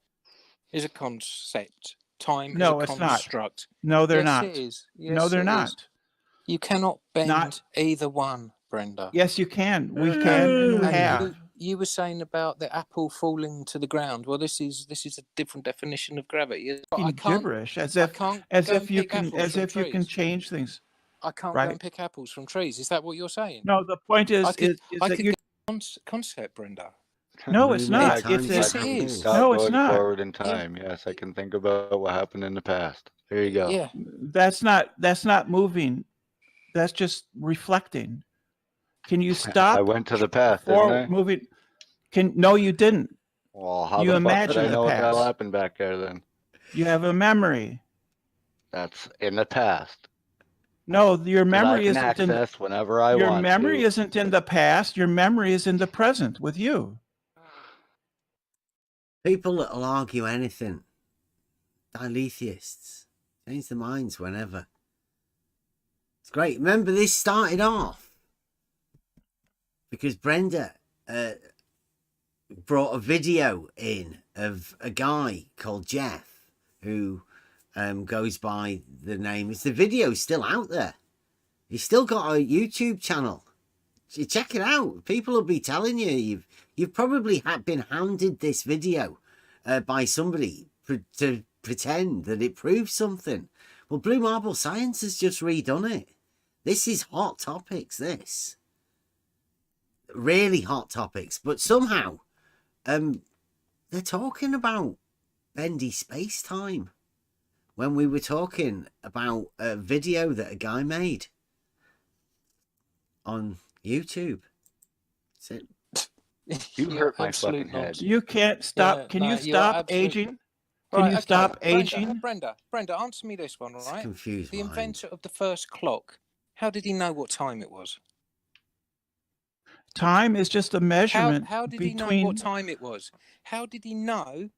is a concept. Time No, is a it's not. construct. No, they're Yes, not. it is. Yes, No, they're it not. is. You cannot bend Not- either one, Brenda. Yes, you can. We can, and you And have. you were saying about the apple falling to the ground. Well, this is a different definition of gravity. I can't Gibberish, as I if can't as go if and you pick can apples as from if you can trees. change things. I can't right? go and pick apples from trees. Is that what you're saying? No, the point is I could that you. get concept, Brenda. No, it's Many not. times Yes, like it is. apples. Stop No, it's going not. forward in time. Yes, I can think about what happened in the past. There you go. Yeah. That's not moving. That's just reflecting. Can you stop? I went to the past, didn't I? moving. No, you didn't. Well, how You the fuck did imagine I the know what the hell past. happened back there then? You have a memory. That's in the past. No, your That I memory can isn't in. access whenever I Your want memory to. isn't in the past. Your memory is in the present with you. People that'll argue anything, diletheists, change their minds whenever. It's great. Remember, this started off because Brenda brought a video in of a guy called Jeff who goes by the name. The video's still out there. He's still got a YouTube channel. So check it out. People will be telling you you've probably been handed this video by somebody to pretend that it proves something. Well, Blue Marble Science has just redone it. This is hot topics. This really hot topics, but somehow they're talking about bendy space time when we were talking about a video that a guy made on YouTube. That's it. You hurt my absolute fucking head. nonsense. You can't stop. Yeah, Can no, you you're stop absolute- aging? Can Right, you okay. stop Brenda, aging? Brenda, answer me this one, It's right? confused The mind. inventor of the first clock, how did he know what time it was? Time is just a measurement How did he know between. what time it was? How did he know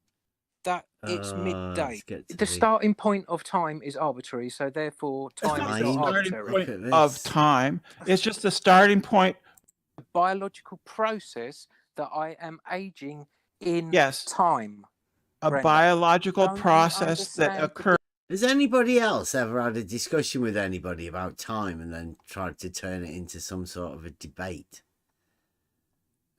that it's midday? let's get to The starting point of time is arbitrary, so therefore It's time not is the not Fine. starting arbitrary. point Look at of this. time. It's just the starting point. A biological process that I am aging in Yes. time. A Brenda, biological don't you process that understand the occurs. Has anybody else ever had a discussion with anybody about time and then tried to turn it into some sort of a debate?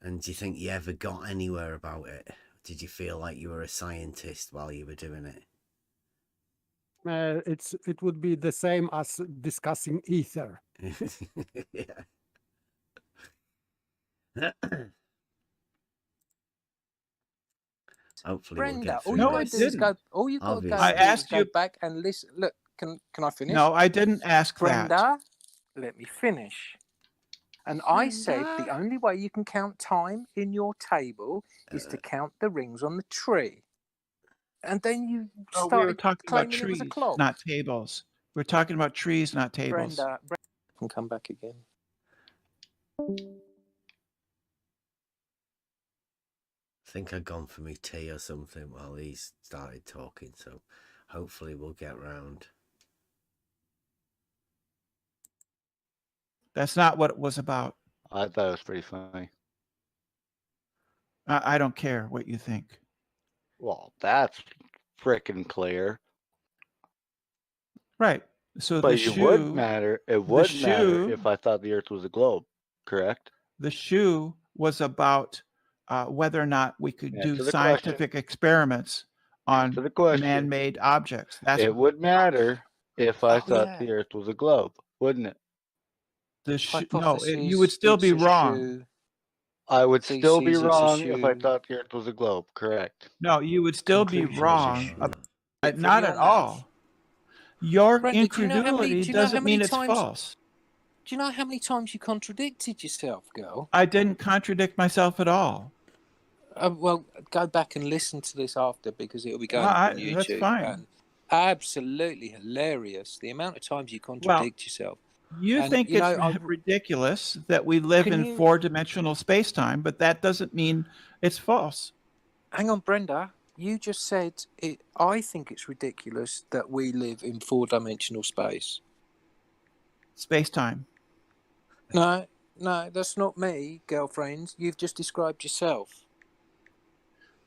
And do you think you ever got anywhere about it? Did you feel like you were a scientist while you were doing it? It would be the same as discussing ether. Yeah. Hopefully we'll Brenda, get all through you No, gotta I this. do is didn't. all you gotta Obviously. go I do is asked go you- back and listen. Look, can I finish? No, I didn't ask that. Brenda, let me finish. And I said the only way you can count time in your table is to count the rings on the tree. And then you Oh, started we were talking about claiming it was a trees, clock. not tables. We're talking about trees, not tables. Brenda can come back again. I think I'd gone for me tea or something while he's started talking, so hopefully we'll get round. That's not what it was about. I thought it was pretty funny. I don't care what you think. Well, that's freaking clear. Right. So But the it shoe, would matter. It would matter shoe- if I thought the Earth was a globe. Correct. the shoe was about whether or not we could Answer do the scientific experiments on Answer the question. man-made objects. That's It would matter if I Oh, thought yeah. the Earth was a globe, wouldn't it? the shoe. No, you would Hypothesis, still it's be a wrong. shoe. I would still be Theses, it's a wrong if I shoe. thought the Earth was a globe. Correct. No, you would still be Conclusion is a wrong. shoe. Not From at your all. mouth. Your Brenda, do you know how many- incredulity do you know how doesn't many mean it's times- false. Do you know how many times you contradicted yourself, girl? I didn't contradict myself at all. Well, go back and listen to this after, because it'll be going Well, up on that's YouTube. fine. And absolutely hilarious, the amount of times you contradict yourself. You And, think you it's know, ridiculous that we live Can in you- four-dimensional space-time, but that doesn't mean it's false. Hang on, Brenda. You just said it. I think it's ridiculous that we live in four-dimensional space. Space-time. No, that's not me, girlfriend. You've just described yourself.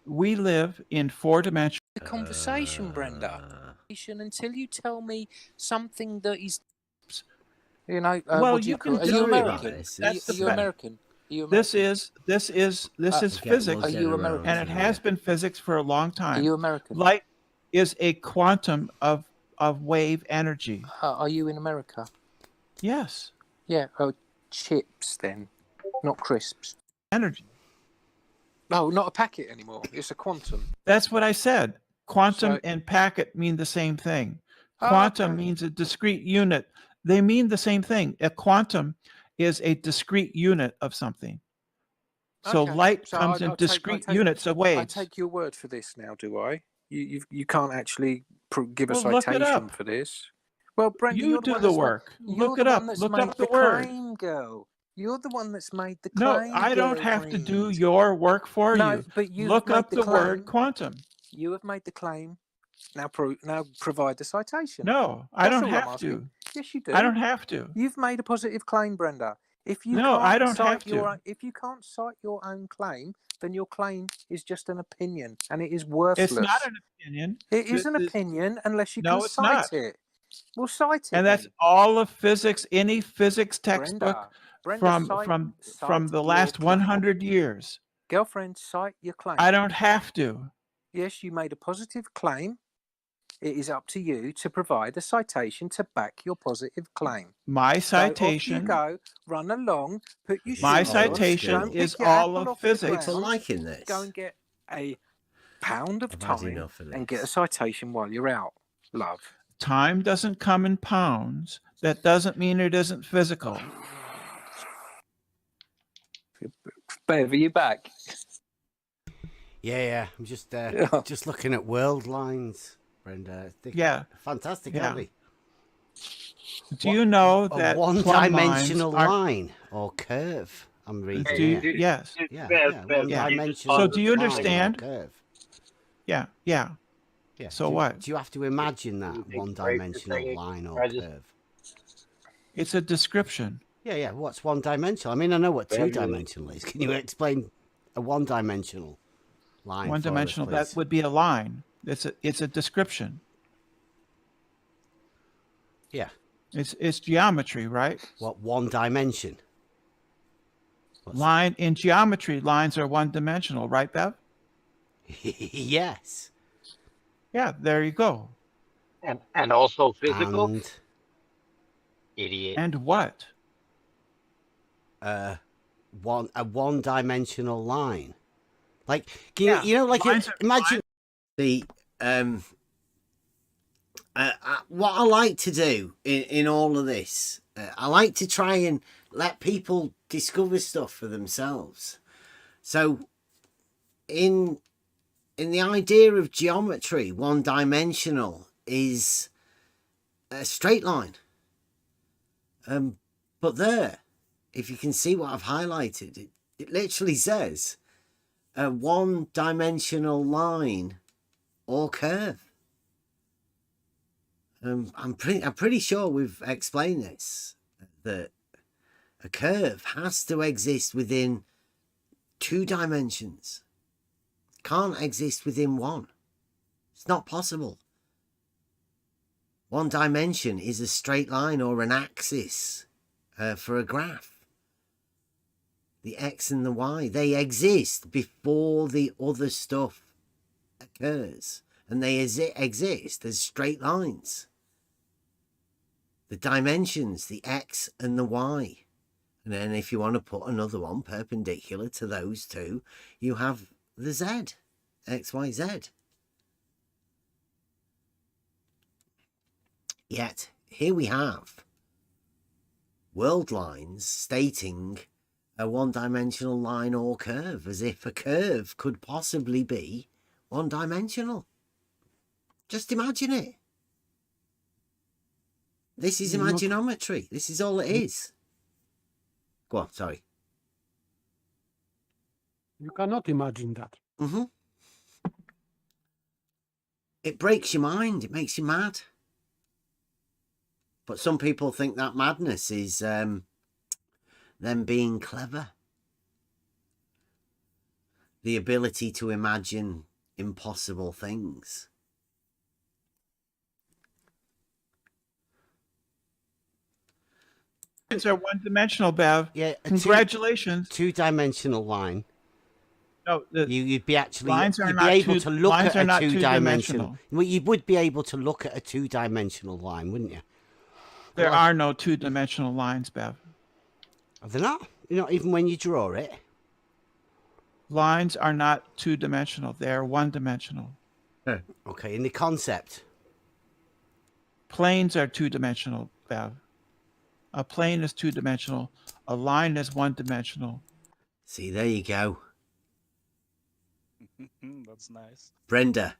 We live in four-dimensional. The conversation, Brenda. Until you tell me something that is, you know. Well, what do you call can it? Are you disagree about American? this. Are you It's- American? Are you This American? is Okay, physics, we'll Are get you around American? and it to has been physics for a long Are time. you American? Light is a quantum of wave energy. Are you in America? Yes, Yeah. Oh, chips then, not crisps. energy. No, not a packet anymore. It's a quantum. That's what I said. Quantum So- and packet mean the same thing. Oh, Quantum okay. means a discrete unit. They mean the same thing. A quantum is a discrete unit of something. So Okay. light So comes I in take- discrete I take- units of I waves. take your word for this now, do I? You can't actually give a Well, look it citation up. for this. Well, Brenda, You you're do one the that's work. You're Look the it one up. that's Look made up the the word. claim, girl. You're the one that's made the No, claim. I don't have to do girlfriend. your work for No, you. but you Look have made up the the claim. word quantum. You have made the claim. Now provide the citation. No, I That's don't all I'm have asking. to. Yes, you do. I don't have to. You've made a positive claim, Brenda. If you No, can't I don't cite have your to. own, if you can't cite your own claim, then your claim is just an opinion, and it is worthless. It's not an opinion. It is This an opinion unless you No, can it's cite not. it. Well, cite it. And that's then. all of physics, any physics textbook Brenda, from cite the your last claim. 100 years. Girlfriend, cite your claim. I don't have to. Yes, you made a positive claim. It is up to you to provide a citation to back your positive claim. My So off you citation, go, run along, put your my shoes on, citation go and is pick your all apple of off the physics. People ground, liking this. Go and get a pound of I've had time enough of and get a this. citation while you're out, love. Time doesn't come in pounds. That doesn't mean it isn't physical. Bev, are you back? Yeah. I'm just looking at world lines, Brenda. Yeah. Fantastic, Yeah. aren't they? Do you know A that one-dimensional plumb lines line or curve. I'm reading. Do you, here. yes. Yeah, Bev, one-dimensional. So do you line or understand? Curve. Yeah. Yeah. So do, what? Do you have to imagine that one-dimensional line or curve? It's a description. Yeah. What's one-dimensional? I mean, I know what two-dimensional is. Can you explain a one-dimensional line? One-dimensional. For us, That would be a line. It's a description. yeah. It's geometry, right? What one dimension? Line in geometry, lines are one-dimensional, right, Bev? Yes. Yeah. There you go. And also physical. And Idiot. And what? a one-dimensional line. Like, can Yeah, you know, like lines are- imagine the what I like to do in all of this. I like to try and let people discover stuff for themselves. So, in the idea of geometry, one-dimensional is a straight line. But there, if you can see what I've highlighted, it literally says a one-dimensional line or curve. I'm pretty sure we've explained this, that a curve has to exist within 2 dimensions. Can't exist within 1. It's not possible. 1 dimension is a straight line or an axis for a graph. The X and the Y, they exist before the other stuff occurs. And they exist as straight lines. The dimensions, the X and the Y. And then if you want to put another one perpendicular to those two, you have the Z, X, Y, Z. Yet, here we have world lines stating a one-dimensional line or curve, as if a curve could possibly be one-dimensional. Just imagine it. This is Not- imaginometry. This is all it is. Go on, sorry. You cannot imagine that. Mm-hmm. It breaks your mind. It makes you mad. But some people think that madness is them being clever. The ability to imagine impossible things. Lines are one-dimensional, Bev. Yeah, Congratulations. two-dimensional line. No, You'd be actually lines are you'd not be able two- to look lines at are a not two-dimensional. two-dimensional. Well, you would be able to look at a two-dimensional line, wouldn't you? there are no two-dimensional lines, Bev. Are they not? Not even when you draw it. Lines are not two-dimensional. They are one-dimensional. Okay, in the concept. Planes are two-dimensional, Bev. A plane is two-dimensional. A line is one-dimensional. See, there you go. That's nice. Brenda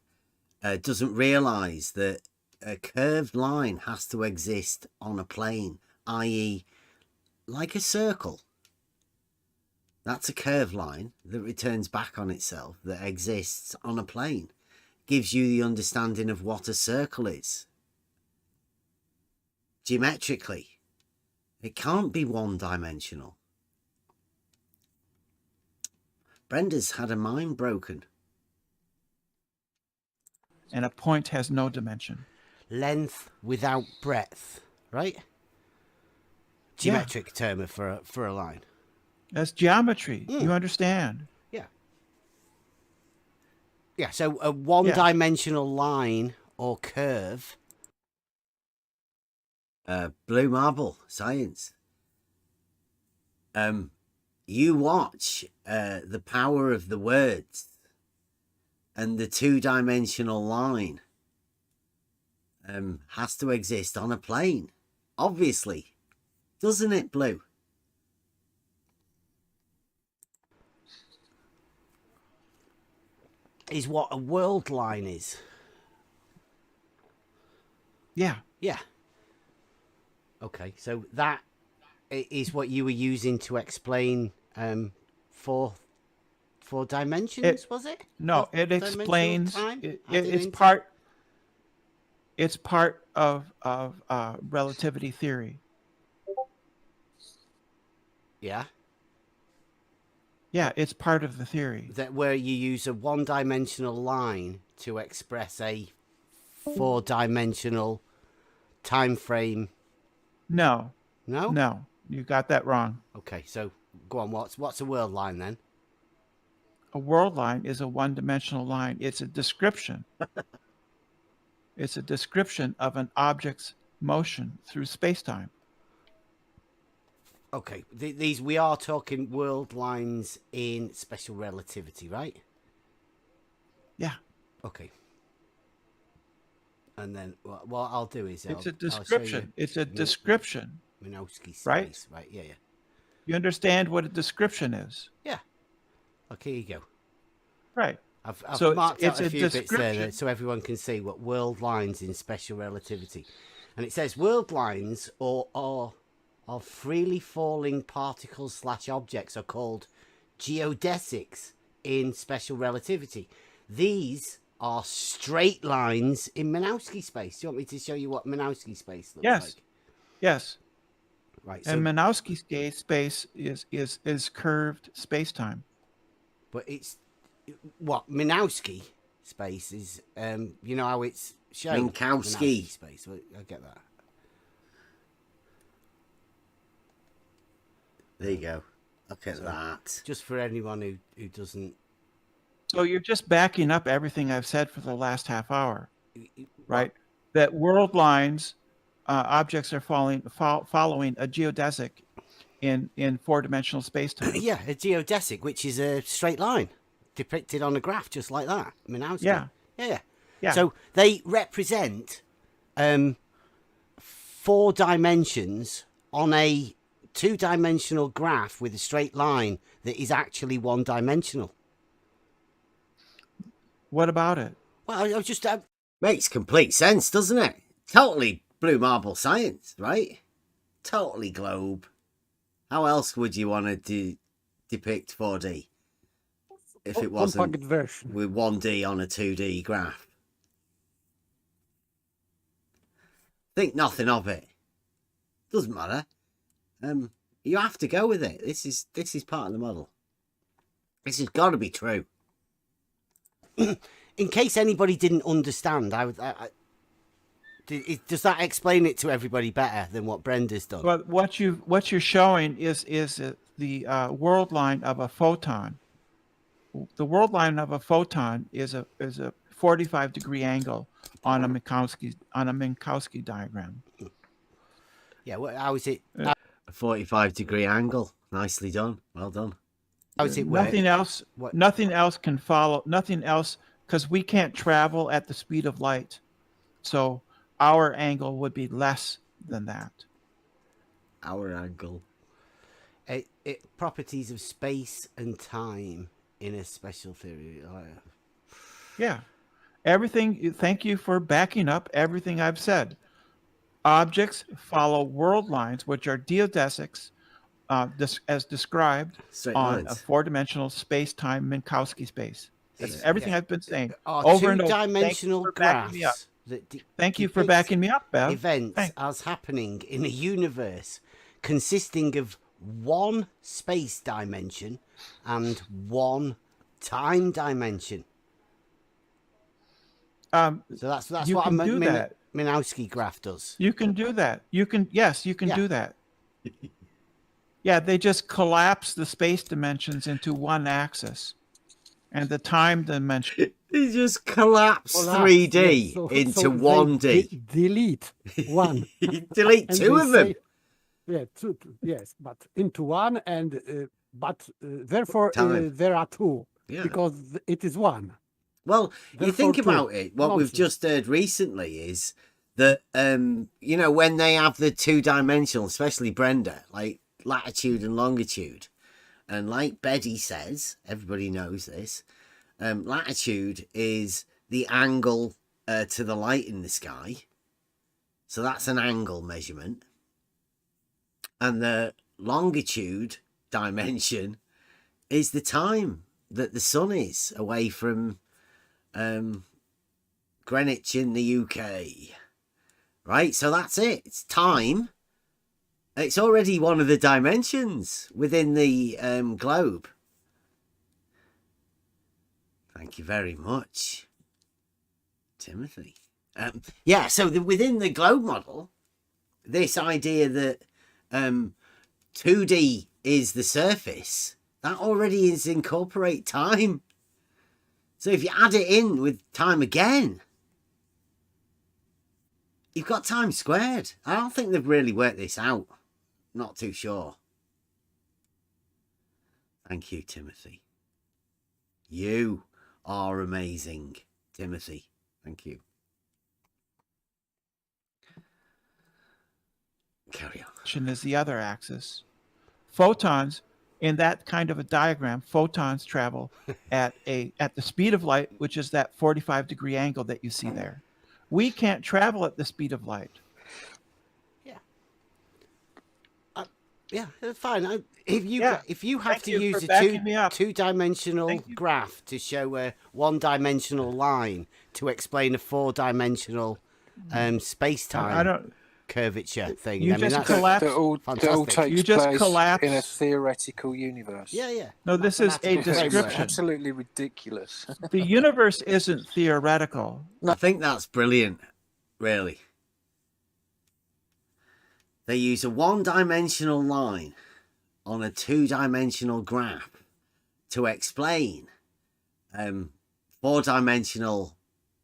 doesn't realise that a curved line has to exist on a plane, i.e. like a circle. That's a curved line that returns back on itself, that exists on a plane. Gives you the understanding of what a circle is. Geometrically, it can't be one-dimensional. Brenda's had her mind broken. And a point has no dimension. Length without breadth, right? Geometric term for a line. That's geometry. You understand? Yeah. Yeah, so a one-dimensional line or curve. Blue marble, science. You watch The Power of the Words and the two-dimensional line has to exist on a plane. Obviously. Doesn't it, Blue? Is what a world line is. Yeah. Yeah. Okay, so that is what you were using to explain four dimensions, was it? No, it Fourth-dimensional explains. time? It's Added into- part. It's part of relativity theory. Yeah. Yeah, it's part of the theory. That where you use a one-dimensional line to express a four-dimensional time frame. No, No? no, you got that wrong. Okay, so go on. What's a world line then? A world line is a one-dimensional line. It's a description. It's a description of an object's motion through space-time. Okay, these we are talking world lines in special relativity, right? Yeah. Okay. And then what I'll do is It's a I'll show description. you It's a description. Minkowski space, Right? Right. Yeah. You understand what a description is? Yeah. Okay, here you go. Right. I've So marked it's out a a few bits there description. so everyone can see what world lines in special relativity. And it says world lines or freely falling particles / objects are called geodesics in special relativity. These are straight lines in Minkowski space. Do you want me to show you what Minkowski space looks Yes. like? Yes. Right. So, And Minkowski space is curved space-time. but it's what Minkowski space is. You know how it's shown. Minkowski. space. I get that. There you go. Look at that. Just for anyone who doesn't. So you're just backing up everything I've said for the last half hour, right? That world lines, objects are following a geodesic in four-dimensional space-time. Yeah, a geodesic, which is a straight line depicted on a graph, just like that. Minkowski. Yeah. Yeah. So they represent 4 dimensions on a two-dimensional graph with a straight line that is actually one-dimensional. What about it? Well, I was just Makes complete sense, doesn't it? Totally blue marble science, right? Totally globe. How else would you want to depict 4D if it wasn't compact version. with 1D on a 2D graph? Think nothing of it. Doesn't matter. You have to go with it. This is part of the model. This has got to be true. in case anybody didn't understand, does that explain it to everybody better than what Brenda's done? But what you're showing is the world line of a photon. The world line of a photon is a 45-degree angle on a Minkowski diagram. Yeah, how is it? A 45-degree angle. Nicely done. Well done. How is it? Nothing else. Nothing else can follow. Nothing else, because we can't travel at the speed of light. So our angle would be less than that. Our angle. Properties of space and time in a special theory. Yeah. Everything. Thank you for backing up everything I've said. Objects follow world lines, which are geodesics, as described Straight on lines. a four-dimensional space-time Minkowski space. That's everything I've been saying Are over and over. two-dimensional graphs Thank you for backing me up, Bev. Events as happening in a universe consisting of one space dimension and one time dimension. So that's you what can do a that. Minkowski graph does. You can do that. You can do that. Yeah, they just collapse the space dimensions into one axis, and the time dimension. You just collapse 3D into 1D. Delete one. Delete two of them. Two, yes, but into one, and therefore there are two, because it is one. Well, Therefore you think two. about it, what we've just heard recently is that, when they have the two-dimensional, especially Brenda, like latitude and longitude, and like Betty says, everybody knows this, latitude is the angle to the light in the sky. So that's an angle measurement. And the longitude dimension is the time that the sun is away from Greenwich in the UK. Right? So that's it. It's time. It's already one of the dimensions within the globe. Thank you very much, Timothy. So within the globe model, this idea that 2D is the surface, that already is incorporate time. So if you add it in with time again, you've got time squared. I don't think they've really worked this out. Not too sure. Thank you, Timothy. You are amazing, Timothy. Thank you. Carry on. Is the other axis. Photons, in that kind of a diagram, photons travel at the speed of light, which is that 45-degree angle that you see there. We can't travel at the speed of light. Yeah, fine. If you have to use a two-dimensional graph to show a one-dimensional line to explain a four-dimensional space-time curvature thing, You just collapse. That all takes place in a theoretical universe. Yeah. No, this is a description. Absolutely ridiculous. The universe isn't theoretical. I think that's brilliant, really. They use a one-dimensional line on a two-dimensional graph to explain four-dimensional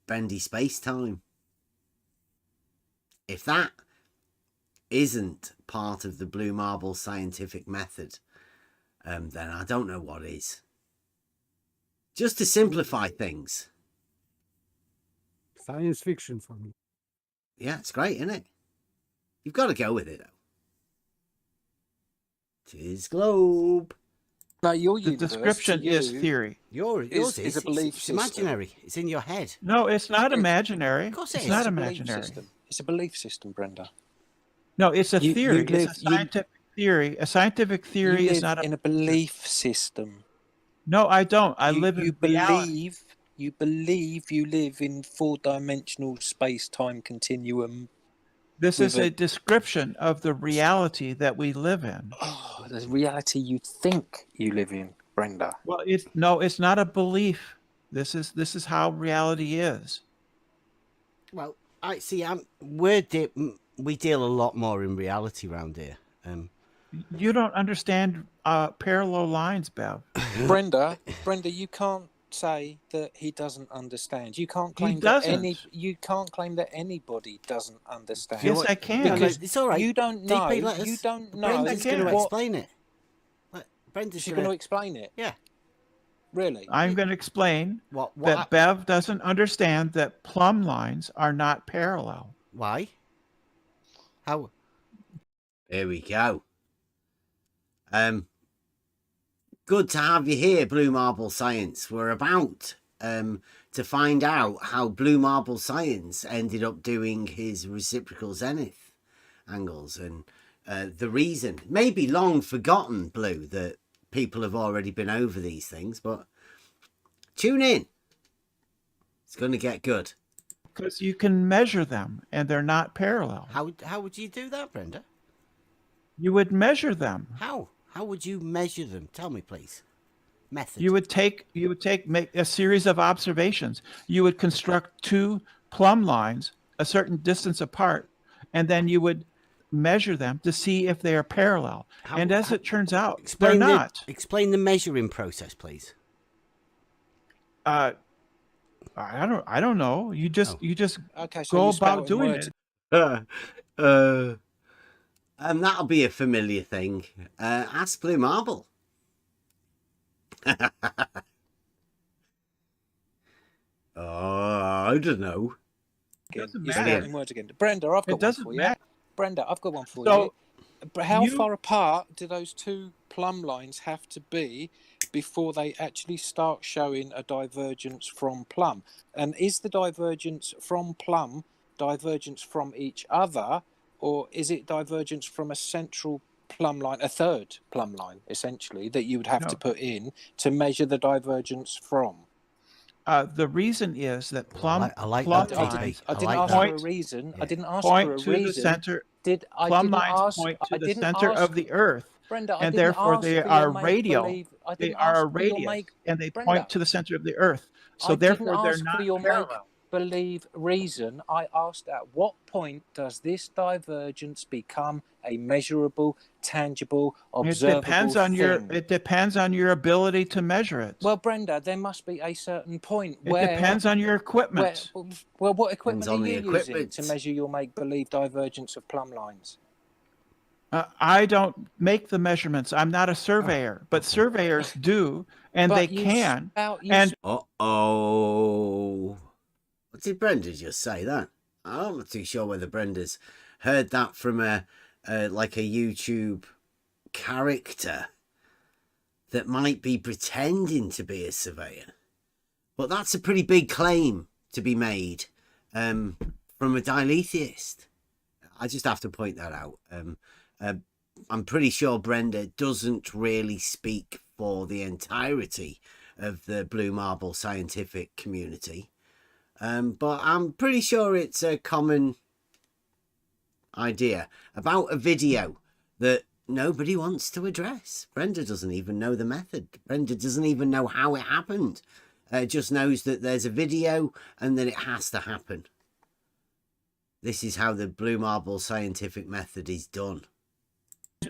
bendy space-time. If that isn't part of the blue marble scientific method, then I don't know what is. Just to simplify things. Science fiction for me. Yeah, it's great, isn't it? You've got to go with it, though. 'Tis globe. No, your The universe description to is you theory. Yours is a belief it's system. imaginary. It's in your head. No, it's not It's- imaginary. Of course It's it not is. a belief imaginary. system. It's a belief system, Brenda. No, it's a You theory. live- It's a scientific theory. A scientific theory you is live not a in a belief system. No, I don't. I you, live you in reality. believe you live in 4-dimensional space-time continuum. This with is a description of the reality that we live in. Oh, the reality you think you live in, Brenda. Well, it's not a belief. This is how reality is. Well, I see. We deal a lot more in reality around here. You don't understand parallel lines, Bev. Brenda, you can't say that he doesn't understand. You can't claim you can't claim that anybody doesn't understand. Yes, I can. Because it's all right. you don't know. DP, let us- You don't know. Brenda's going to explain it. Brenda's She's going to explain it. Yeah. Really? I'm going to explain What that Bev doesn't understand that plumb lines are not parallel. Why? How? There we go. Good to have you here, Blue Marble Science. We're about to find out how Blue Marble Science ended up doing his reciprocal zenith angles, and the reason, maybe long forgotten, Blue, that people have already been over these things, but tune in. It's going to get good. Because you can measure them, and they're not parallel. How would you do that, Brenda? You would measure them. How? How would you measure them? Tell me, please. Method. You would make a series of observations. You would construct two plumb lines a certain distance apart, and then you would measure them to see if they are parallel. And as it turns out, they're not. Explain the measuring process, please. I don't know. You just Okay, so go you're about spouting doing words. it. That'll be a familiar thing. Ask Blue Marble. I don't know. You're matter. spouting words again. Brenda, I've got It one doesn't for you. matter. Brenda, I've got one for So, you. But how you- far apart do those two plumb lines have to be before they actually start showing a divergence from plumb? And is the divergence from plumb divergence from each other, or is it divergence from a central plumb line, a third plumb line, essentially, that you would have to No. put in to measure the divergence from? The reason is that plumb I like plumb that, lines DP. I didn't like ask that. for a reason. I didn't ask for point a to reason. the center. I Plumb didn't lines ask, point I to the didn't center ask, of the Earth, Brenda, I and didn't therefore ask they for your are radial. make-believe. I They didn't are ask for your radius, and they Brenda, point to the center of the Earth. So I therefore, didn't they're ask not for your parallel. make-believe reason. I asked at what point does this divergence become a measurable, tangible, observable thing? It depends on your ability to measure it. Well, Brenda, there must be a certain point It where... depends on your equipment. Well, what equipment Depends are on the you using equipment. to measure your make-believe divergence of plumb lines? I don't make the measurements. I'm not a surveyor, but surveyors do, and But they you can. spout- you And Uh-oh. What did Brenda just say that? I'm not too sure whether Brenda's heard that from a YouTube character that might be pretending to be a surveyor. But that's a pretty big claim to be made from a diletheist. I just have to point that out. I'm pretty sure Brenda doesn't really speak for the entirety of the Blue Marble scientific community. But I'm pretty sure it's a common idea about a video that nobody wants to address. Brenda doesn't even know the method. Brenda doesn't even know how it happened. Just knows that there's a video and that it has to happen. This is how the Blue Marble scientific method is done.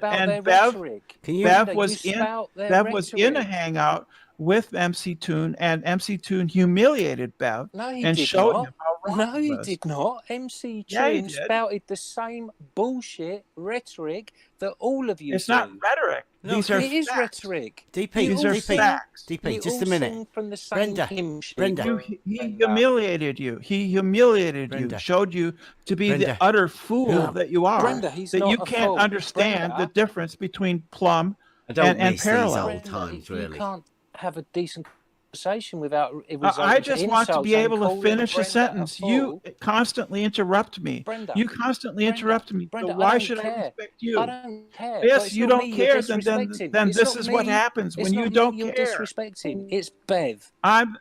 And Bev Bev was in a hangout with MC Toon, and MC Toon humiliated Bev and showed him how wrong No, he he was. did not. MC Yeah, he Toon did. spouted the same bullshit rhetoric that all of you It's do. not rhetoric. These are It is facts. rhetoric. DP, These are DP, facts. DP, You just a all minute. sing from the same Brenda, hymn sheet, Brenda. He Brenda. humiliated you. He humiliated you. Brenda. Showed you to be Brenda. the utter fool Who? that you are. Brenda, he's that not you a can't fool. understand Brenda. the difference between plumb I don't and miss parallel. these old times, You really. can't have a decent conversation without it I resulting just in want to insults be and able to calling finish a Brenda sentence. You fool. constantly interrupt me. Brenda, You constantly Brenda, interrupt me. Brenda, So I why don't should I care. respect you? I don't care. But Yes, it's you not don't me you're care. disrespecting. Then It's this not is what me. happens when It's you not don't me you're care. disrespecting. It's Bev. I'm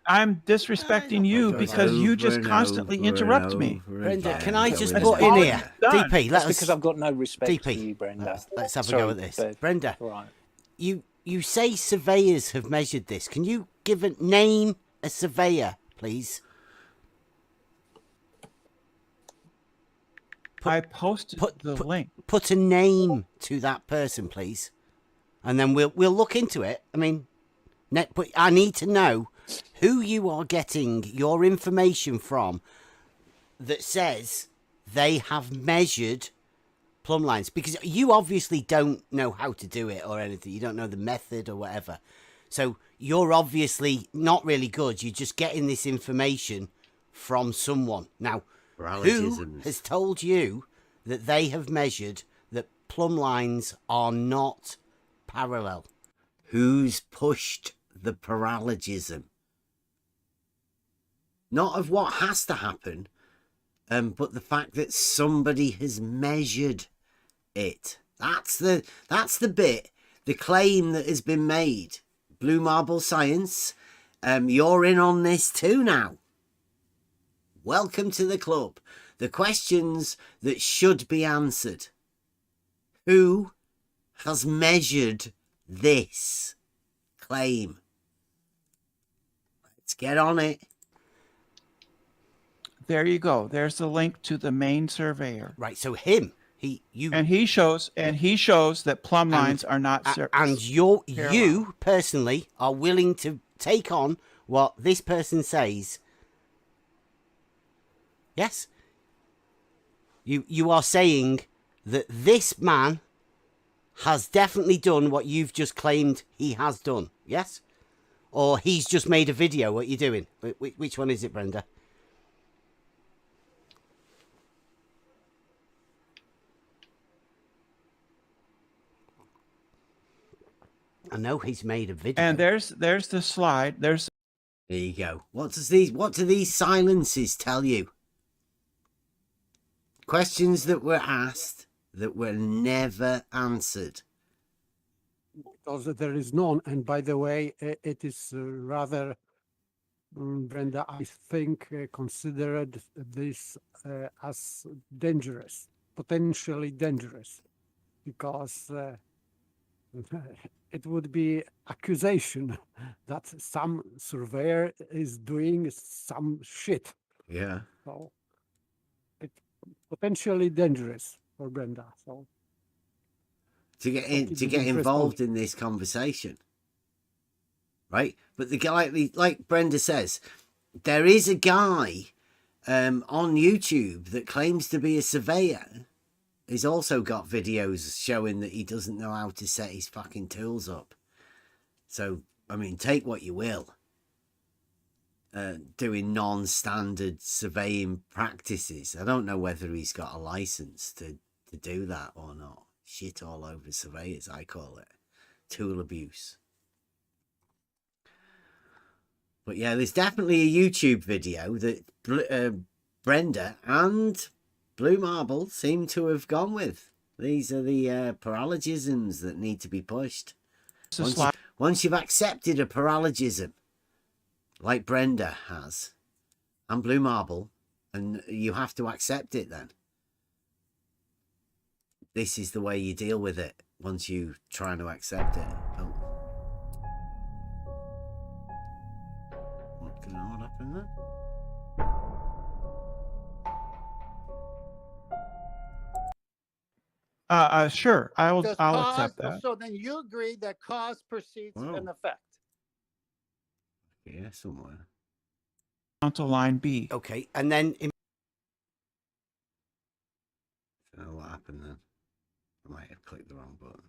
disrespecting you Goes because you over just and constantly over and interrupt me. over Brenda, again. can I So just it's put in all here? done. DP, That's let us. because I've got no respect for DP, you, Brenda. let's have a Sorry, go at this. Bev. Brenda, Right. you say surveyors have measured this. Can you give a name a surveyor, please? I posted the link. Put a name to that person, please, and then we'll look into it. I mean, but I need to know who you are getting your information from that says they have measured plumb lines, because you obviously don't know how to do it or anything. You don't know the method or whatever. So you're obviously not really good. You're just getting this information from someone. Now, who has told you that they have measured that plumb lines are not parallel? Who's pushed the paralogism? Not of what has to happen, but the fact that somebody has measured it. That's the bit, the claim that has been made. Blue Marble Science, you're in on this too now. Welcome to the club. The questions that should be answered. Who has measured this claim? Let's get on it. There you go. There's the link to the main surveyor. Right. So him, he shows that plumb lines are not and you personally are willing to take on what this person says. Yes. You are saying that this man has definitely done what you've just claimed he has done. Yes. Or he's just made a video. What you doing? Which one is it, Brenda? I know he's made a video. And there's the slide. There you go. What do these silences tell you? Questions that were asked that were never answered. Because there is none. And by the way, it is rather, Brenda, I think, considered this as dangerous, potentially dangerous, because it would be accusation that some surveyor is doing some shit. Yeah. So it's potentially dangerous for Brenda. So to get involved in this conversation, right? But the guy, like Brenda says, there is a guy on YouTube that claims to be a surveyor. He's also got videos showing that he doesn't know how to set his fucking tools up. So, I mean, take what you will. Doing non-standard surveying practices. I don't know whether he's got a license to do that or not. Shit all over surveyors, I call it. Tool abuse. But yeah, there's definitely a YouTube video that Brenda and Blue Marble seem to have gone with. These are the paralogisms that need to be pushed. Once you've accepted a paralogism, like Brenda has, and Blue Marble, and you have to accept it then. This is the way you deal with it once you try to accept it. Oh. What happened there? Sure, I'll Cause, accept that. so then you agree that cause precedes an effect. Yeah, somewhere. Onto line B. Okay, and then So what happened then? I might have clicked the wrong button.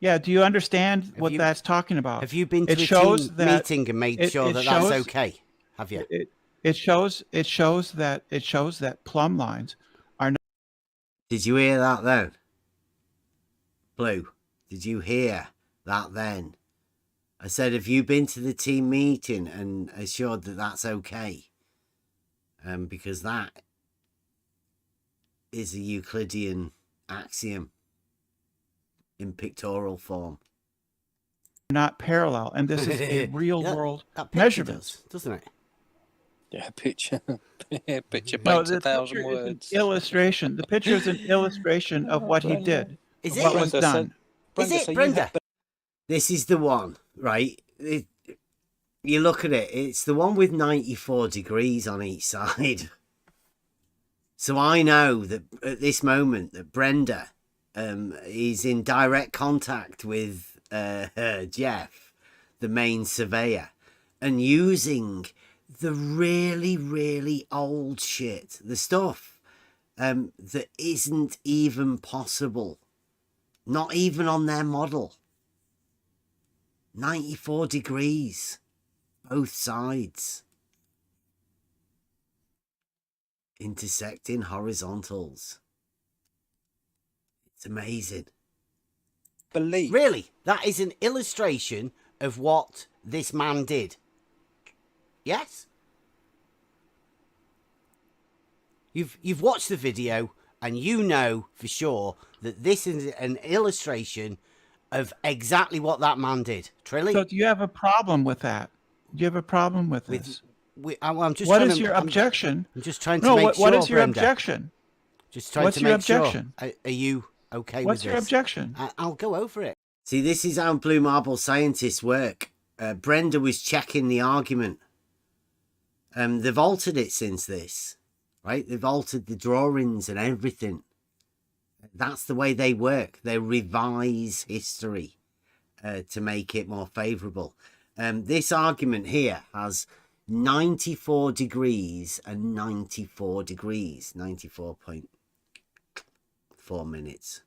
Yeah. Do you understand what you- that's talking about? Have you been to It a shows team that meeting and made it- sure it that shows- that's okay? Have you? It shows that plumb lines are not. Did you hear that then? Blue, did you hear that then? I said, have you been to the team meeting and assured that that's okay? Because that is a Euclidean axiom in pictorial form. Not parallel, and this is a real Yeah, world that picture measurement, does, doesn't it? Yeah, picture. Yeah, picture No, paints the 1,000 picture is words. an illustration. The picture is an illustration of what he Brenda. did, Is of it? what was Brenda said- done. Brenda, Is it, so you Brenda? have- This is the one, right? You look at it, it's the one with 94 degrees on each side. So I know that at this moment that Brenda is in direct contact with Jeff, the main surveyor, and using the really, really old shit, the stuff that isn't even possible, not even on their model. 94 degrees, both sides. Intersecting horizontals. It's amazing. Believe. Really? That is an illustration of what this man did. Yes? You've watched the video and you know for sure that this is an illustration of exactly what that man did. Trilly? So, do you have a problem with that? Do you have a problem with this? I'm just What trying is to, your objection? I'm just trying to No, make sure, what is your Brenda. objection? Just trying What's to your make sure. objection? Are you okay with What's this? your objection? I'll go over it. See, this is how Blue Marble scientists work. Brenda was checking the argument. They've altered it since this, right? They've altered the drawings and everything. That's the way they work. They revise history to make it more favourable. This argument here has 94 degrees and 94 degrees. 94.4 minutes.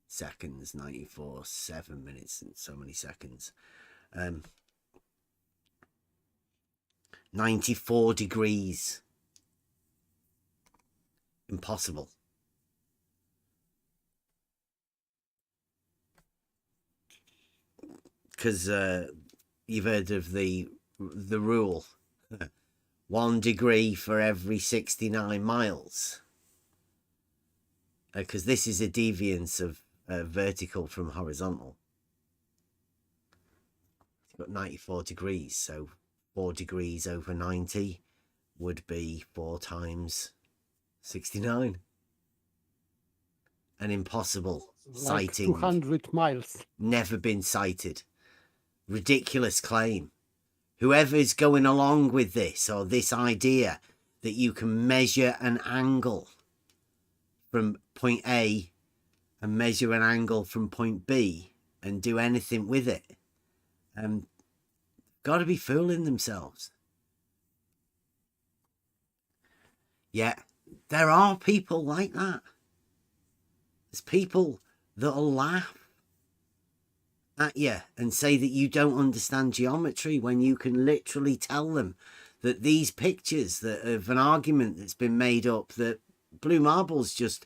Seconds, 94, 7 minutes and so many seconds. 94 degrees. Impossible. Because you've heard of the rule. 1 degree for every 69 miles. Because this is a deviance of vertical from horizontal. It's got 94 degrees, so 4 degrees over 90 would be 4 times 69. An impossible Like sighting. 200 miles. Never been cited. Ridiculous claim. Whoever's going along with this, or this idea that you can measure an angle from point A and measure an angle from point B and do anything with it, got to be fooling themselves. Yeah, there are people like that. There's people that'll laugh at you and say that you don't understand geometry when you can literally tell them that these pictures that of an argument that's been made up that Blue Marble's just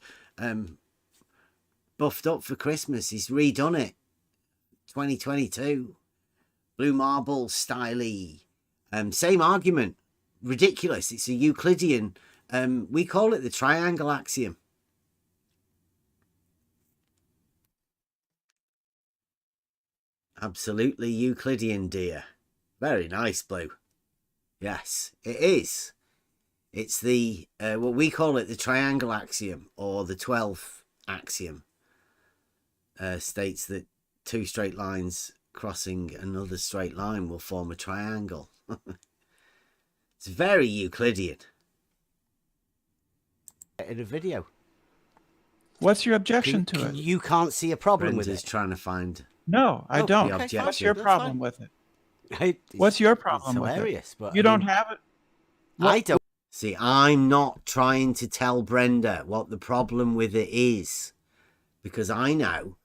buffed up for Christmas. He's redone it. 2022. Blue Marble styly. Same argument. Ridiculous. It's a Euclidean. We call it the triangle axiom. Absolutely Euclidean, dear. Very nice, Blue. Yes, it is. It's the what we call it the triangle axiom, or the 12th axiom. States that 2 straight lines crossing another straight line will form a triangle. It's very Euclidean. In a video. What's your objection to it? You can't see a problem with Brenda's it. trying to find. No, I don't. okay, What's your that's problem fine. with it? It's- What's your it's problem with hilarious, it? but You I don't mean, have it. I don't. See, I'm not trying to tell Brenda what the problem with it is, because I know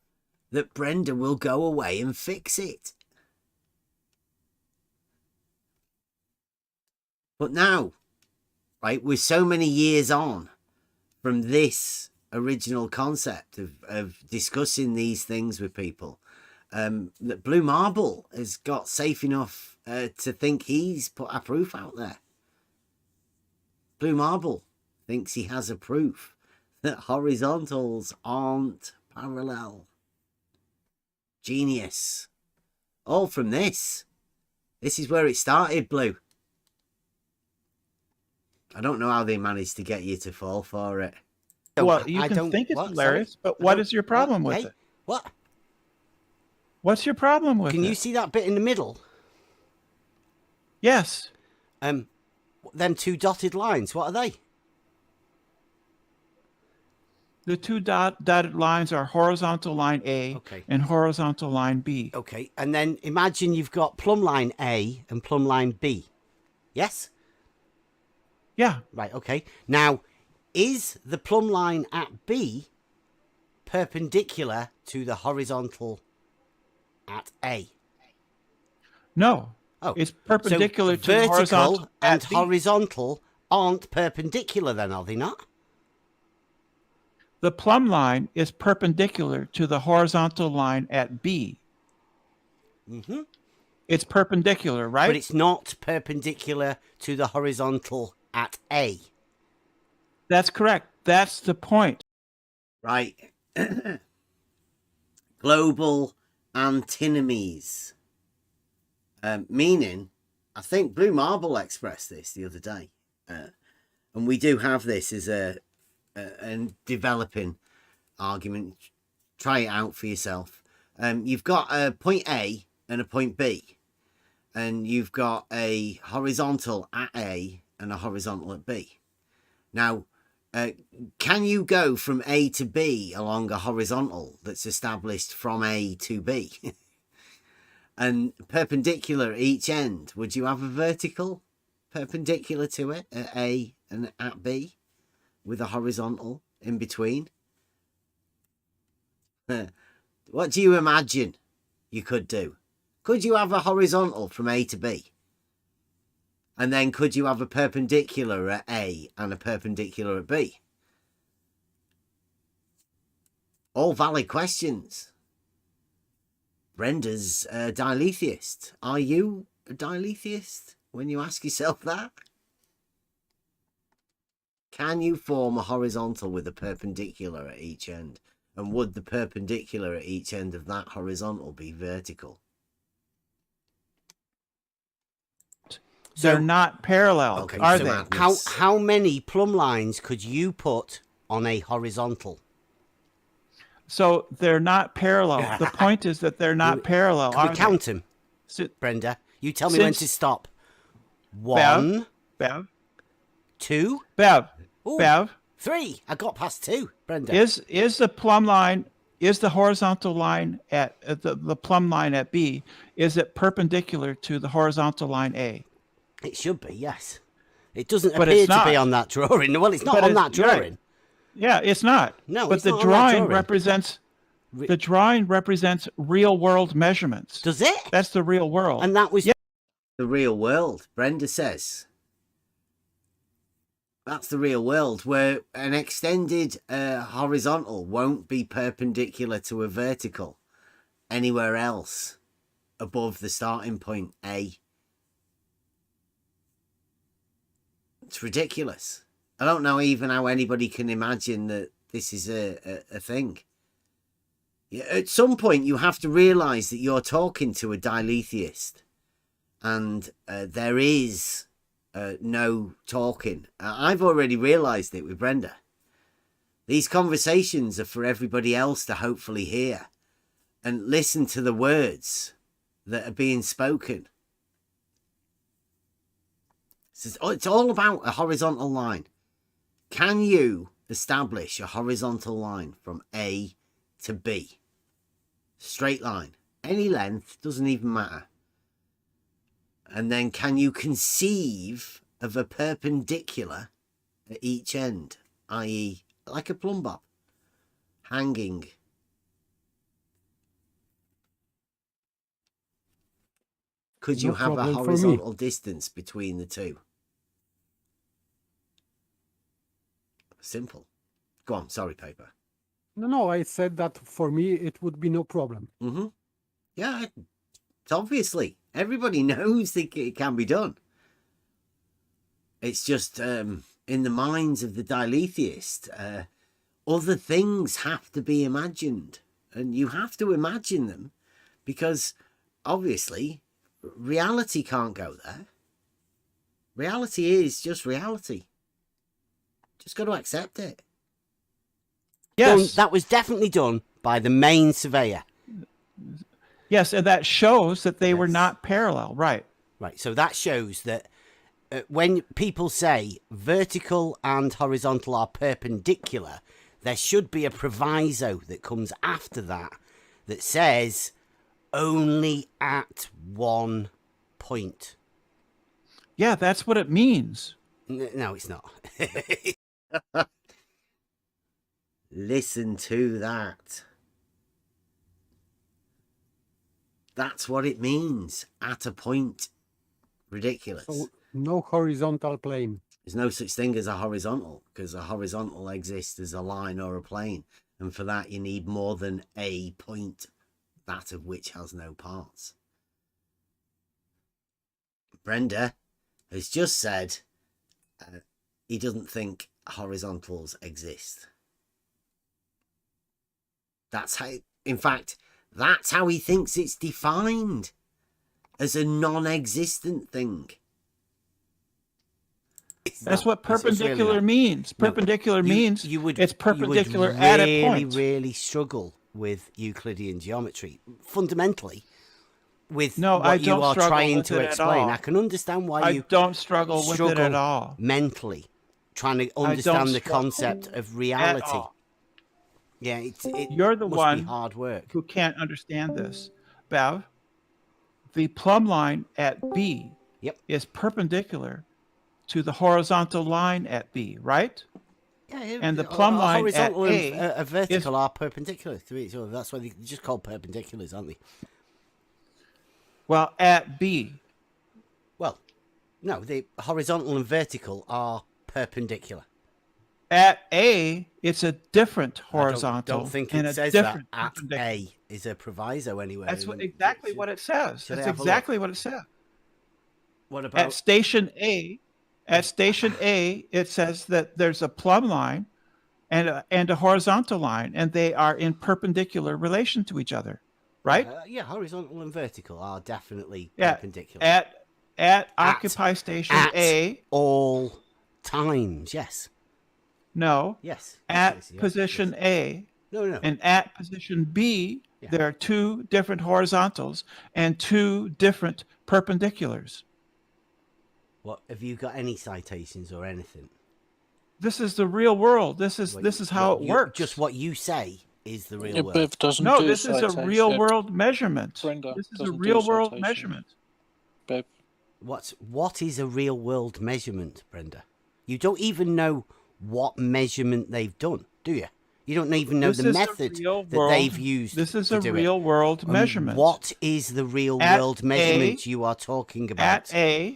that Brenda will go away and fix it. But now, right, we're so many years on from this original concept of discussing these things with people, that Blue Marble has got safe enough to think he's put a proof out there. Blue Marble thinks he has a proof that horizontals aren't parallel. Genius. All from this. This is where it started, Blue. I don't know how they managed to get you to fall for it. Well, you can think it's hilarious, but what is your problem with it? What? What's your problem with it? Can you see that bit in the middle? Yes. Them two dotted lines, what are they? The two dotted lines are horizontal line A and horizontal line B. Okay, and then imagine you've got plumb line A and plumb line B. Yes? Yeah. Right, okay. Now, is the plumb line at B perpendicular to the horizontal at A? No. Oh, it's perpendicular so to the horizontal vertical and horizontal aren't perpendicular then, are they not? The plumb line is perpendicular to the horizontal line at B. Mm-hmm. It's perpendicular, right? But it's not perpendicular to the horizontal at A. That's correct. That's the point. Right. Global antinomies. Meaning, I think Blue Marble expressed this the other day. And we do have this as a developing argument. Try it out for yourself. You've got a point A and a point B. And you've got a horizontal at A and a horizontal at B. Now, can you go from A to B along a horizontal that's established from A to B? And perpendicular at each end, would you have a vertical perpendicular to it at A and at B with a horizontal in between? What do you imagine you could do? Could you have a horizontal from A to B? And then could you have a perpendicular at A and a perpendicular at B? All valid questions. Brenda's a diletheist. Are you a diletheist when you ask yourself that? Can you form a horizontal with a perpendicular at each end? And would the perpendicular at each end of that horizontal be vertical? They're not parallel, Okay, are so they? How many plumb lines could you put on a horizontal? So they're not parallel. The point is that they're not parallel. Can we count them, Brenda? You tell me when to stop. One. Bev. Two. Bev. Ooh, Bev. Three. I got past two, Brenda. Is the plumb line, is the horizontal line at the plumb line at B, is it perpendicular to the horizontal line A? It should be, yes. It doesn't But appear it's to not. be on that drawing. Well, it's not on that drawing. Right. Yeah, it's not. No, but it's the not on that drawing drawing. represents real world measurements. Does it? That's the real world. And that was The real world, Brenda says. That's the real world, where an extended horizontal won't be perpendicular to a vertical anywhere else above the starting point A. It's ridiculous. I don't know even how anybody can imagine that this is a thing. Yeah, at some point, you have to realise that you're talking to a diletheist, and there is no talking. I've already realised it with Brenda. These conversations are for everybody else to hopefully hear and listen to the words that are being spoken. It's all about a horizontal line. Can you establish a horizontal line from A to B? Straight line. Any length, doesn't even matter. And then can you conceive of a perpendicular at each end, i.e. like a plumb bob, hanging Could you No have a problem for me. horizontal distance between the two? Simple. Go on, sorry, Paper. No, I said that for me it would be no problem. Mm-hmm. Yeah, it's obviously. Everybody knows that it can be done. It's just in the minds of the diletheist, other things have to be imagined. And you have to imagine them because, obviously, reality can't go there. Reality is just reality. Just got to accept it. Yes. That was definitely done by the main surveyor. Yes, and that shows that they were Yes. not parallel, right? Right, so that shows that when people say vertical and horizontal are perpendicular, there should be a proviso that comes after that that says only at one point. Yeah, that's what it means. No, it's not. Listen to that. That's what it means. At a point. Ridiculous. So no horizontal plane. There's no such thing as a horizontal, because a horizontal exists as a line or a plane. And for that, you need more than a point, that of which has no parts. Brenda has just said he doesn't think horizontals exist. That's how, in fact, that's how he thinks it's defined, as a non-existent thing. That's what perpendicular really not. means. No, Perpendicular means it's perpendicular you would at a point. really struggle with Euclidean geometry. Fundamentally, with No, what I you don't are struggle trying with to it at explain. all. I can understand why I you don't struggle with it at all. mentally, trying to I don't understand the struggle concept of at reality. all. Yeah, it You're the must one be hard work. who can't understand this. Bev, the plumb line at B is perpendicular to the horizontal line at B, right? Yeah, And the plumb line horizontal at and A vertical are perpendicular to each other. That's why they're just called perpendiculars, aren't they? Well, at B. Well, no, the horizontal and vertical are perpendicular. At A, it's a different horizontal. I don't think and it a says that different at perpendicular. A is a proviso anywhere. That's exactly what it says. Should I That's have a exactly look? what it says. What At about station A, it says that there's a plumb line and a horizontal line, and they are in perpendicular relation to each other, right? yeah, horizontal and vertical are definitely Yeah. perpendicular. At occupy station at A. all times, yes. No. Yes. At yes, position A. No. And at position B, there are two different horizontals and two different perpendiculars. What have you got? Any citations or anything? This is the real world. This is how it works. Just what you say is the real world. Bev doesn't No, do this is a citation. real world measurement. Brenda This is a doesn't do real world citation. measurement. Bev. What is a real world measurement, Brenda? You don't even know what measurement they've done, do you? You don't even know the method that they've used. This is to a do real it. world measurement. What is the real world measurement you are talking about? At A.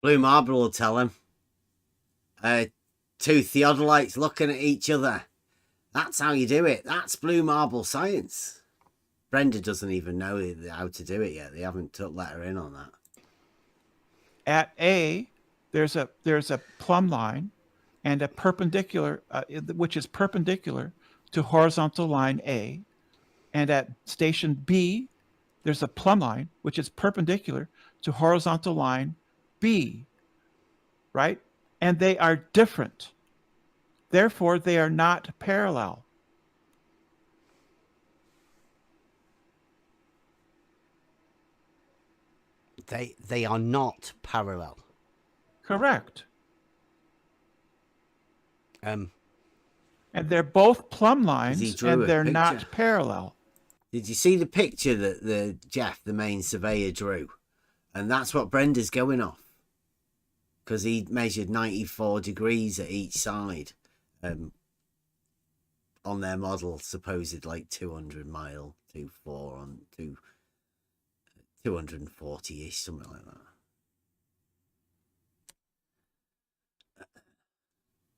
Blue Marble will tell him. Two theodolites looking at each other. That's how you do it. That's Blue Marble science. Brenda doesn't even know how to do it yet. They haven't let her in on that. At A, there's a plumb line and a perpendicular, which is perpendicular to horizontal line A. And at station B, there's a plumb line, which is perpendicular to horizontal line B, right? And they are different. Therefore, they are not parallel. They are not parallel. Correct. Um, And they're both plumb lines, he drew and a they're picture. not parallel. Did you see the picture that Jeff, the main surveyor, drew? And that's what Brenda's going off. Because he measured 94 degrees at each side on their model, supposed like 200 mile, 24 on 2 240-ish, something like that.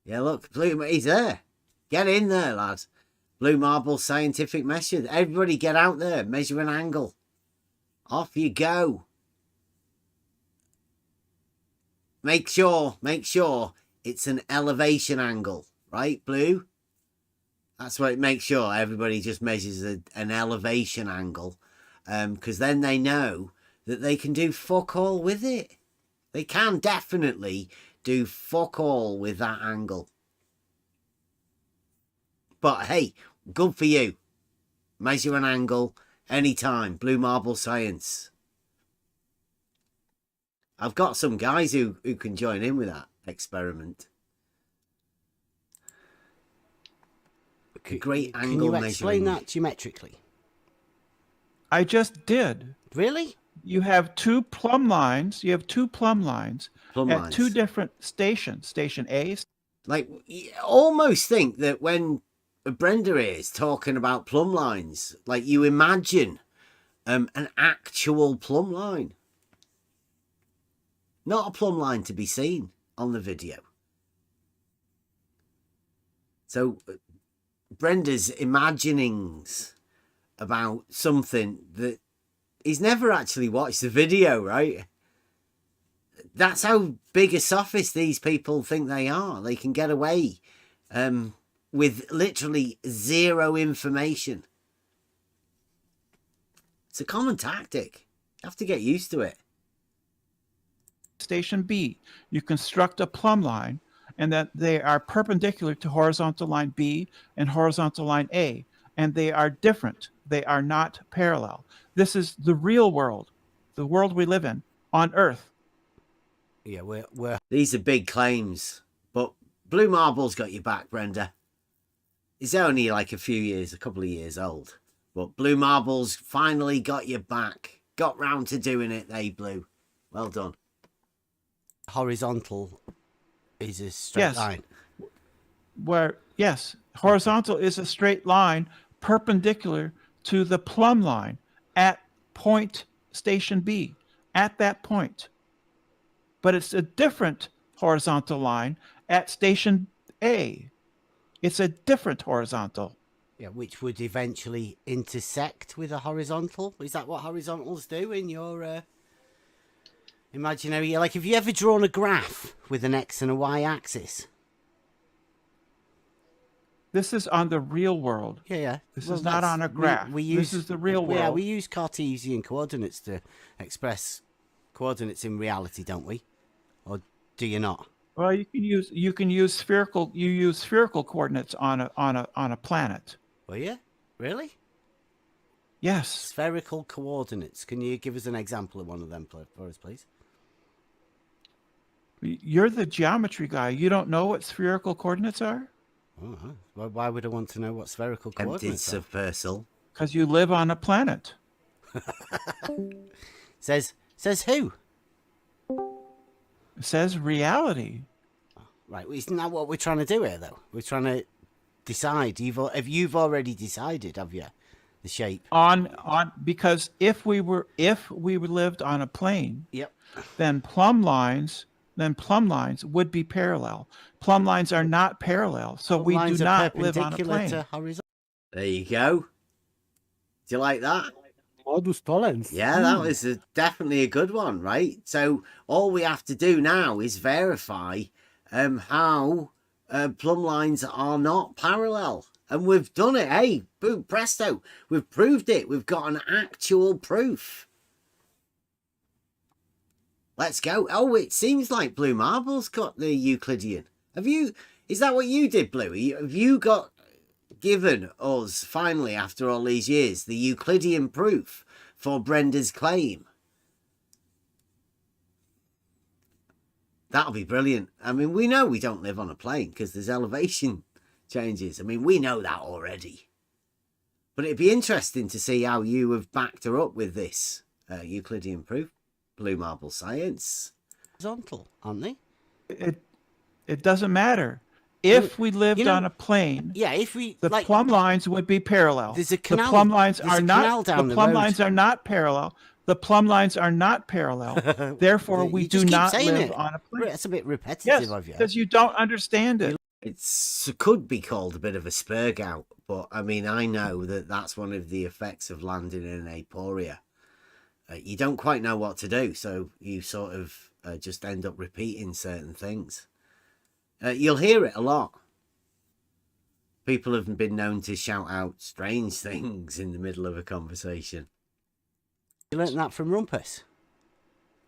Yeah, look, blue, he's there. Get in there, lad. Blue marble scientific measure. Everybody get out there. Measure an angle. Off you go. Make sure it's an elevation angle, right, Blue? That's what it makes sure everybody just measures an elevation angle, because then they know that they can do fuck all with it. They can definitely do fuck all with that angle. But hey, good for you. Measure an angle anytime. Blue marble science. I've got some guys who can join in with that experiment. Great angle measuring. Can you explain that geometrically? I just did. Really? You have two plumb lines. You have two plumb lines at two different stations. Station A. Like, you almost think that when Brenda is talking about plumb lines, like you imagine an actual plumb line. Not a plumb line to be seen on the video. So Brenda's imaginings about something that he's never actually watched the video, right? That's how big a sophist these people think they are. They can get away with literally zero information. It's a common tactic. You have to get used to it. Station B, you construct a plumb line, and that they are perpendicular to horizontal line B and horizontal line A, and they are different. They are not parallel. This is the real world, the world we live in on Earth. Yeah, we're these are big claims, but Blue Marble's got your back, Brenda. It's only like a couple of years old, but Blue Marble's finally got your back. Got round to doing it, they Blue. Well done. Horizontal is a straight line. Yes, horizontal is a straight line perpendicular to the plumb line at point station B, at that point. But it's a different horizontal line at station A. It's a different horizontal. Yeah, which would eventually intersect with a horizontal. Is that what horizontals do in your imaginary? Like, have you ever drawn a graph with an X and a Y axis? This is on the real world. Yeah. This is not on a graph. This is the real world. Yeah, we use Cartesian coordinates to express coordinates in reality, don't we? Or do you not? Well, you can use spherical coordinates on a planet. Will you? Really? Yes. Spherical coordinates. Can you give us an example of one of them for us, please? You're the geometry guy. You don't know what spherical coordinates are? Well, why would I want to know what spherical coordinates are? Subversal. Because you live on a planet. Says who? It says reality. Right. Well, isn't that what we're trying to do here, though? We're trying to decide. You've already decided, have you? The shape. Because if we lived on a plane, yep, then plumb lines would be parallel. Plumb lines are not parallel, so we do not live on a plane. There you go. Do you like that? Modus tollens. Yeah, that was definitely a good one, right? So all we have to do now is verify how plumb lines are not parallel. And we've done it. Hey, boom, presto. We've proved it. We've got an actual proof. Let's go. Oh, it seems like Blue Marble's got the Euclidean. Is that what you did, Blue? Have you given us, finally, after all these years, the Euclidean proof for Brenda's claim? That'll be brilliant. I mean, we know we don't live on a plane because there's elevation changes. I mean, we know that already. But it'd be interesting to see how you have backed her up with this Euclidean proof. Blue Marble science. Horizontal, aren't they? It doesn't matter. If we lived on a plane, the plumb lines would be parallel. There's a canal. The plumb lines are not parallel. The plumb lines are not parallel. Therefore, we You do just keep not saying live it. on a plane. That's a bit repetitive Yes, of you. because you don't understand it. It could be called a bit of a spur gout, but I mean, I know that that's one of the effects of landing in an aporia. You don't quite know what to do, so you sort of just end up repeating certain things. You'll hear it a lot. People have been known to shout out strange things in the middle of a conversation. You learnt that from Rumpus.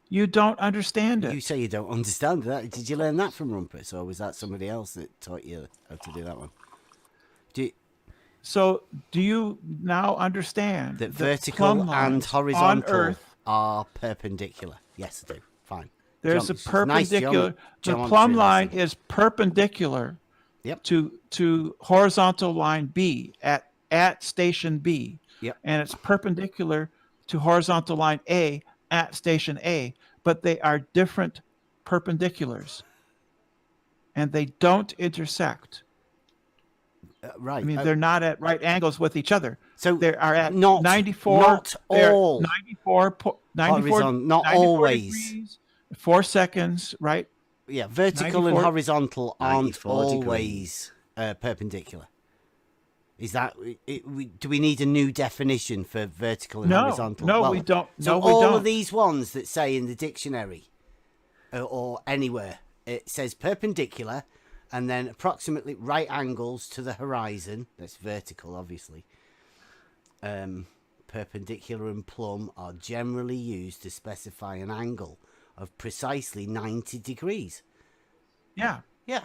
You don't understand it. You say you don't understand that. Did you learn that from Rumpus, or was that somebody else that taught you how to do that one? So, do you now understand That plumb vertical and lines horizontal on Earth are perpendicular? Yes, I do. Fine. There's a Nice perpendicular. The geometry plumb line lesson. is perpendicular Yep. to horizontal line B at station B. Yep. And it's perpendicular to horizontal line A at station A, but they are different perpendiculars, and they don't intersect. Right. I mean, they're not at right angles with each other. So they are at not 94. Not all. 94. 94 not 94 always. Degrees, 4 seconds, right? Yeah, vertical 94 and horizontal aren't 94 always perpendicular. Is that? Do we need a new definition for vertical and horizontal? No, Well, we don't. So No, we all don't. of these ones that say in the dictionary or anywhere, it says perpendicular and then approximately right angles to the horizon. That's vertical, obviously. Perpendicular and plumb are generally used to specify an angle of precisely 90 degrees. Yeah. Yeah.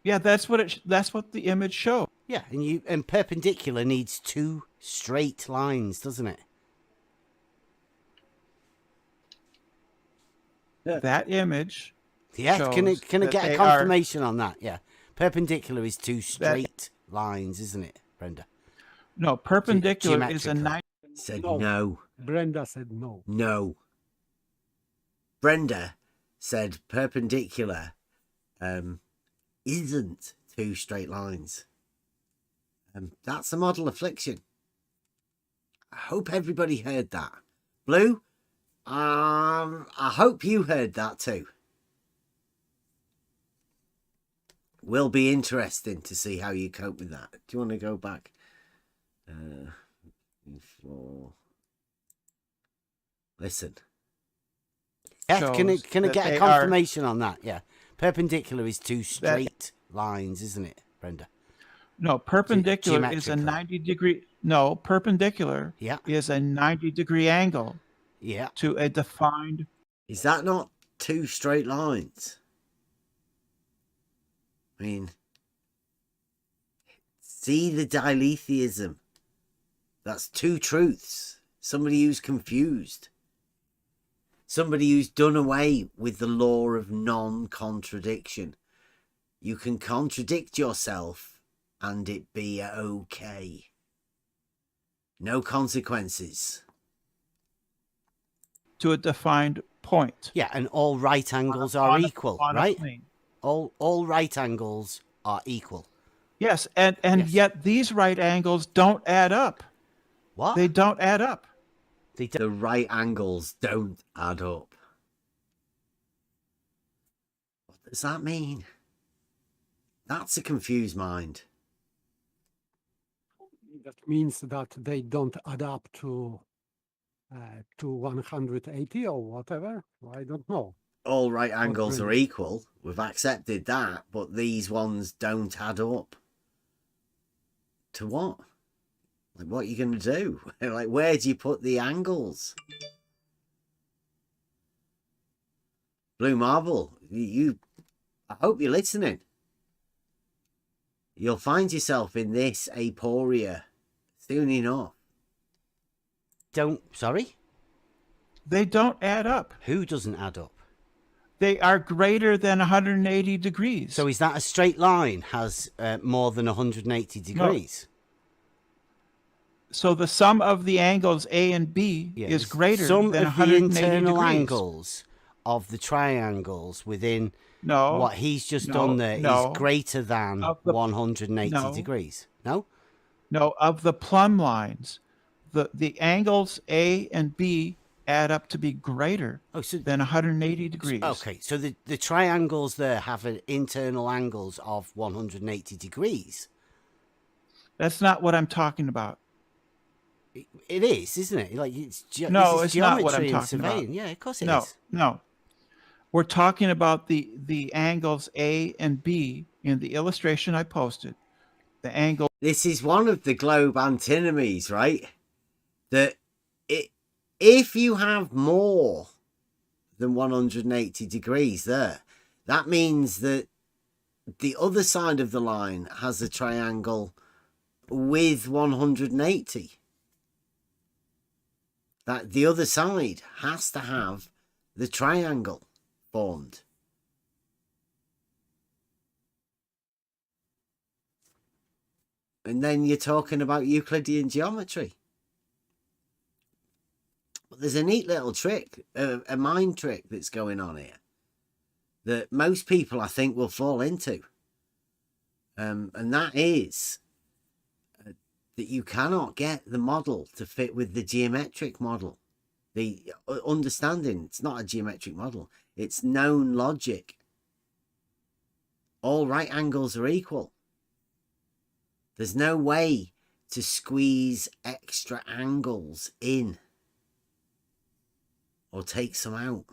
Yeah, that's what the image shows. Yeah, and perpendicular needs two straight lines, doesn't it? That image. Yeah, can I that get a they confirmation on that? Yeah. Perpendicular is two straight lines, isn't it, Brenda? No, perpendicular is a Geometrically. 90. Said No. no. Brenda said no. No. Brenda said perpendicular isn't two straight lines. That's a model affliction. I hope everybody heard that. Blue, I hope you heard that too. Will be interesting to see how you cope with that. Do you want to go back? Listen. Yeah, can I get a confirmation on that? Yeah. Perpendicular is two straight lines, isn't it, Brenda? No, perpendicular is a Geometrically. 90 degree. No, perpendicular is a 90 degree angle. Yeah. To a defined. Is that not two straight lines? I mean, see the diletheism. That's two truths. Somebody who's confused. Somebody who's done away with the law of non-contradiction. You can contradict yourself and it be okay. No consequences. To a defined point. Yeah, and all right angles are equal, right? All right angles are equal. Yes, and Yes. yet these right angles don't add up. What? They don't add up. The right angles don't add up. What does that mean? That's a confused mind. That means that they don't add up to 180 or whatever. I don't know. All right angles really? are equal. We've accepted that, but these ones don't add up. To what? Like, what are you going to do? Like, where do you put the angles? Blue Marble, I hope you're listening. You'll find yourself in this aporia soon enough. Sorry? They don't add up. Who doesn't add up? They are greater than 180 degrees. So is that a straight line has more than 180 degrees? So the sum of the angles A and B is greater than 180 of the internal degrees. angles of the triangles within No. what he's just done there is greater than 180 degrees. No? No, of the plumb lines. the angles A and B add up to be greater than 180 degrees. Okay, so the triangles there have an internal angles of 180 degrees. That's not what I'm talking about. It is, isn't it? Like No, it's not what I'm geometry and talking about. surveying. Yeah, of course it is. No. We're talking about the angles A and B in the illustration I posted. The angle. This is one of the globe antinomies, right? That if you have more than 180 degrees there, that means that the other side of the line has a triangle with 180. That the other side has to have the triangle formed. And then you're talking about Euclidean geometry. But there's a neat little trick, a mind trick that's going on here that most people, I think, will fall into. And that is that you cannot get the model to fit with the geometric model. The understanding, it's not a geometric model. It's known logic. All right angles are equal. There's no way to squeeze extra angles in or take some out.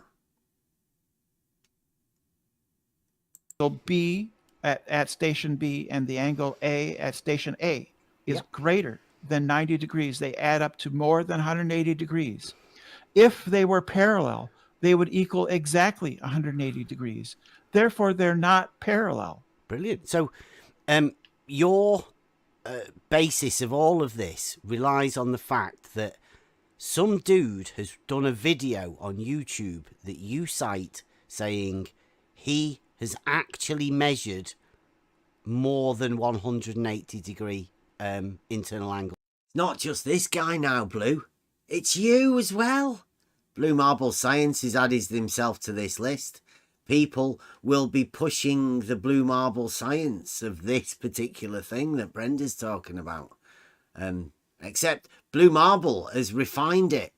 Angle B at station B and the angle A at station A is greater than 90 degrees. They add up to more than 180 degrees. If they were parallel, they would equal exactly 180 degrees. Therefore, they're not parallel. Brilliant. So your basis of all of this relies on the fact that some dude has done a video on YouTube that you cite saying he has actually measured more than 180 degree internal angle. Not just this guy now, Blue. It's you as well. Blue Marble Science has added himself to this list. People will be pushing the Blue Marble Science of this particular thing that Brenda's talking about. Except Blue Marble has refined it.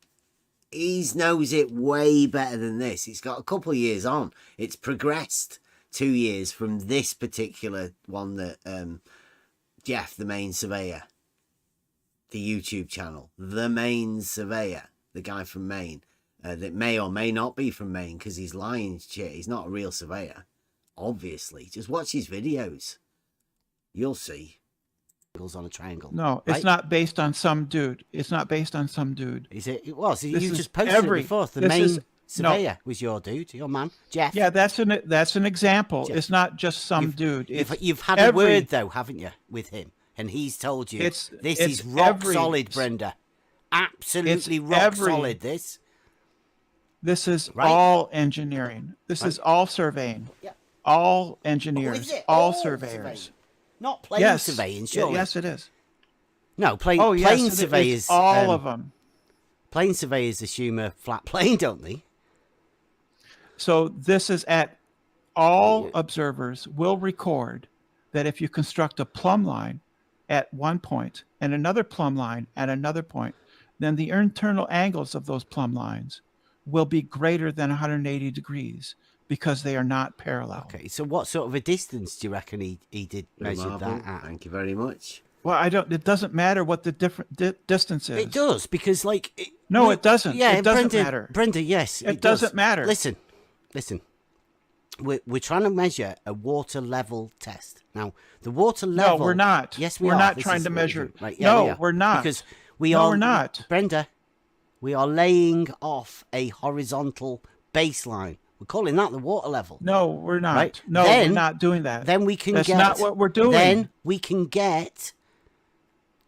He knows it way better than this. It's got a couple of years on. It's progressed 2 years from this particular one that Jeff, the main surveyor, the YouTube channel, the main surveyor, the guy from Maine, that may or may not be from Maine because he's lying shit. He's not a real surveyor, obviously. Just watch his videos. You'll see. On a triangle. No, right? It's not based on some dude. It's not based on some dude. Is it? It was. You just posted it before. The main surveyor was your dude, your man, Jeff. Yeah, that's an example. Jeff. It's not just some dude. You've had a word though, haven't you, with him? And he's told you this is rock solid, Brenda. Absolutely rock solid. This is all engineering. This is all surveying. Yeah. All engineers. All surveyors. Surveying. Not plane surveying, surely. Yes, it is. No, plane surveyors. All of them. Plane surveyors assume a flat plane, don't they? So this is at all observers will record that if you construct a plumb line at one point and another plumb line at another point, then the internal angles of those plumb lines will be greater than 180 degrees. Because they are not parallel. Okay, so what sort of a distance do you reckon he did measure that at? Thank you very much. Well, it doesn't matter what the different distance is. It does, because like... it doesn't. Yeah, it doesn't matter. Brenda, yes, it doesn't matter. Listen. We're trying to measure a water level test. Now, the water level... No, we're not. Yes, we are. We're not trying to measure... Right, no, we're not. Because we're not. Brenda, we are laying off a horizontal baseline. We're calling that the water level. No, we're not. Right? No, we're not doing that. Then we can That's not what we're doing. Then we can get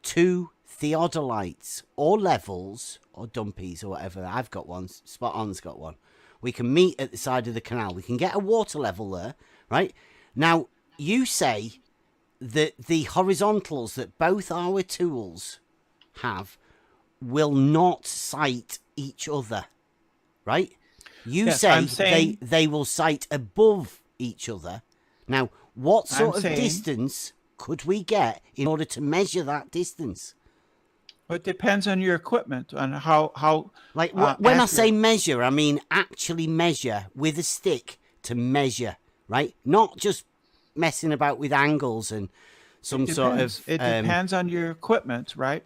2 theodolites or levels or dumpies or whatever. I've got one. Spot on's got one. We can meet at the side of the canal. We can get a water level there, right? Now, you say that the horizontals that both our tools have will not sight each other, right? You say they will sight above each other. Now, what sort of distance could we get in order to measure that distance? It depends on your equipment, on how Like when I say accurate. measure, I mean actually measure with a stick to measure, right? Not just messing about with angles and some sort of. It depends on your equipment, right?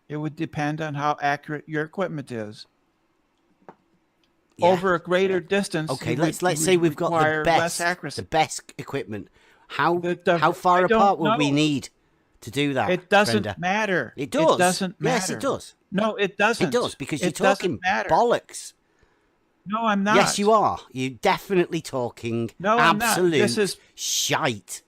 It would depend on how accurate your equipment is. Yeah. Over a greater distance. Okay, you let's would say we've got require the less best, accuracy. the best equipment. How I far don't apart would we know. need to do that? It doesn't Brenda? matter. It does. It doesn't matter. Yes, it does. No, it doesn't. It does because you're It doesn't talking matter. bollocks. No, I'm not. Yes, you are. You're definitely talking No, I'm not. absolute This is shite.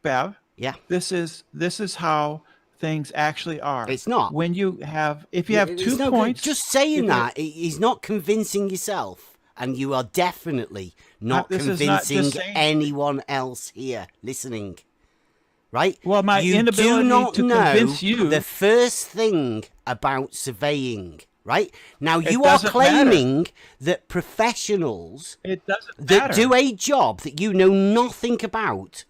Bev. Yeah. This is how things actually are. It's not. When you have, if you have It's 2 no good. points. Just saying that is not convincing yourself, and you are definitely not this is not just convincing saying- anyone else here listening. Right? Well, my you inability do not to know convince you. the first thing about surveying. Right? Now, It you are doesn't claiming that professionals It doesn't that matter. do a job that you know nothing about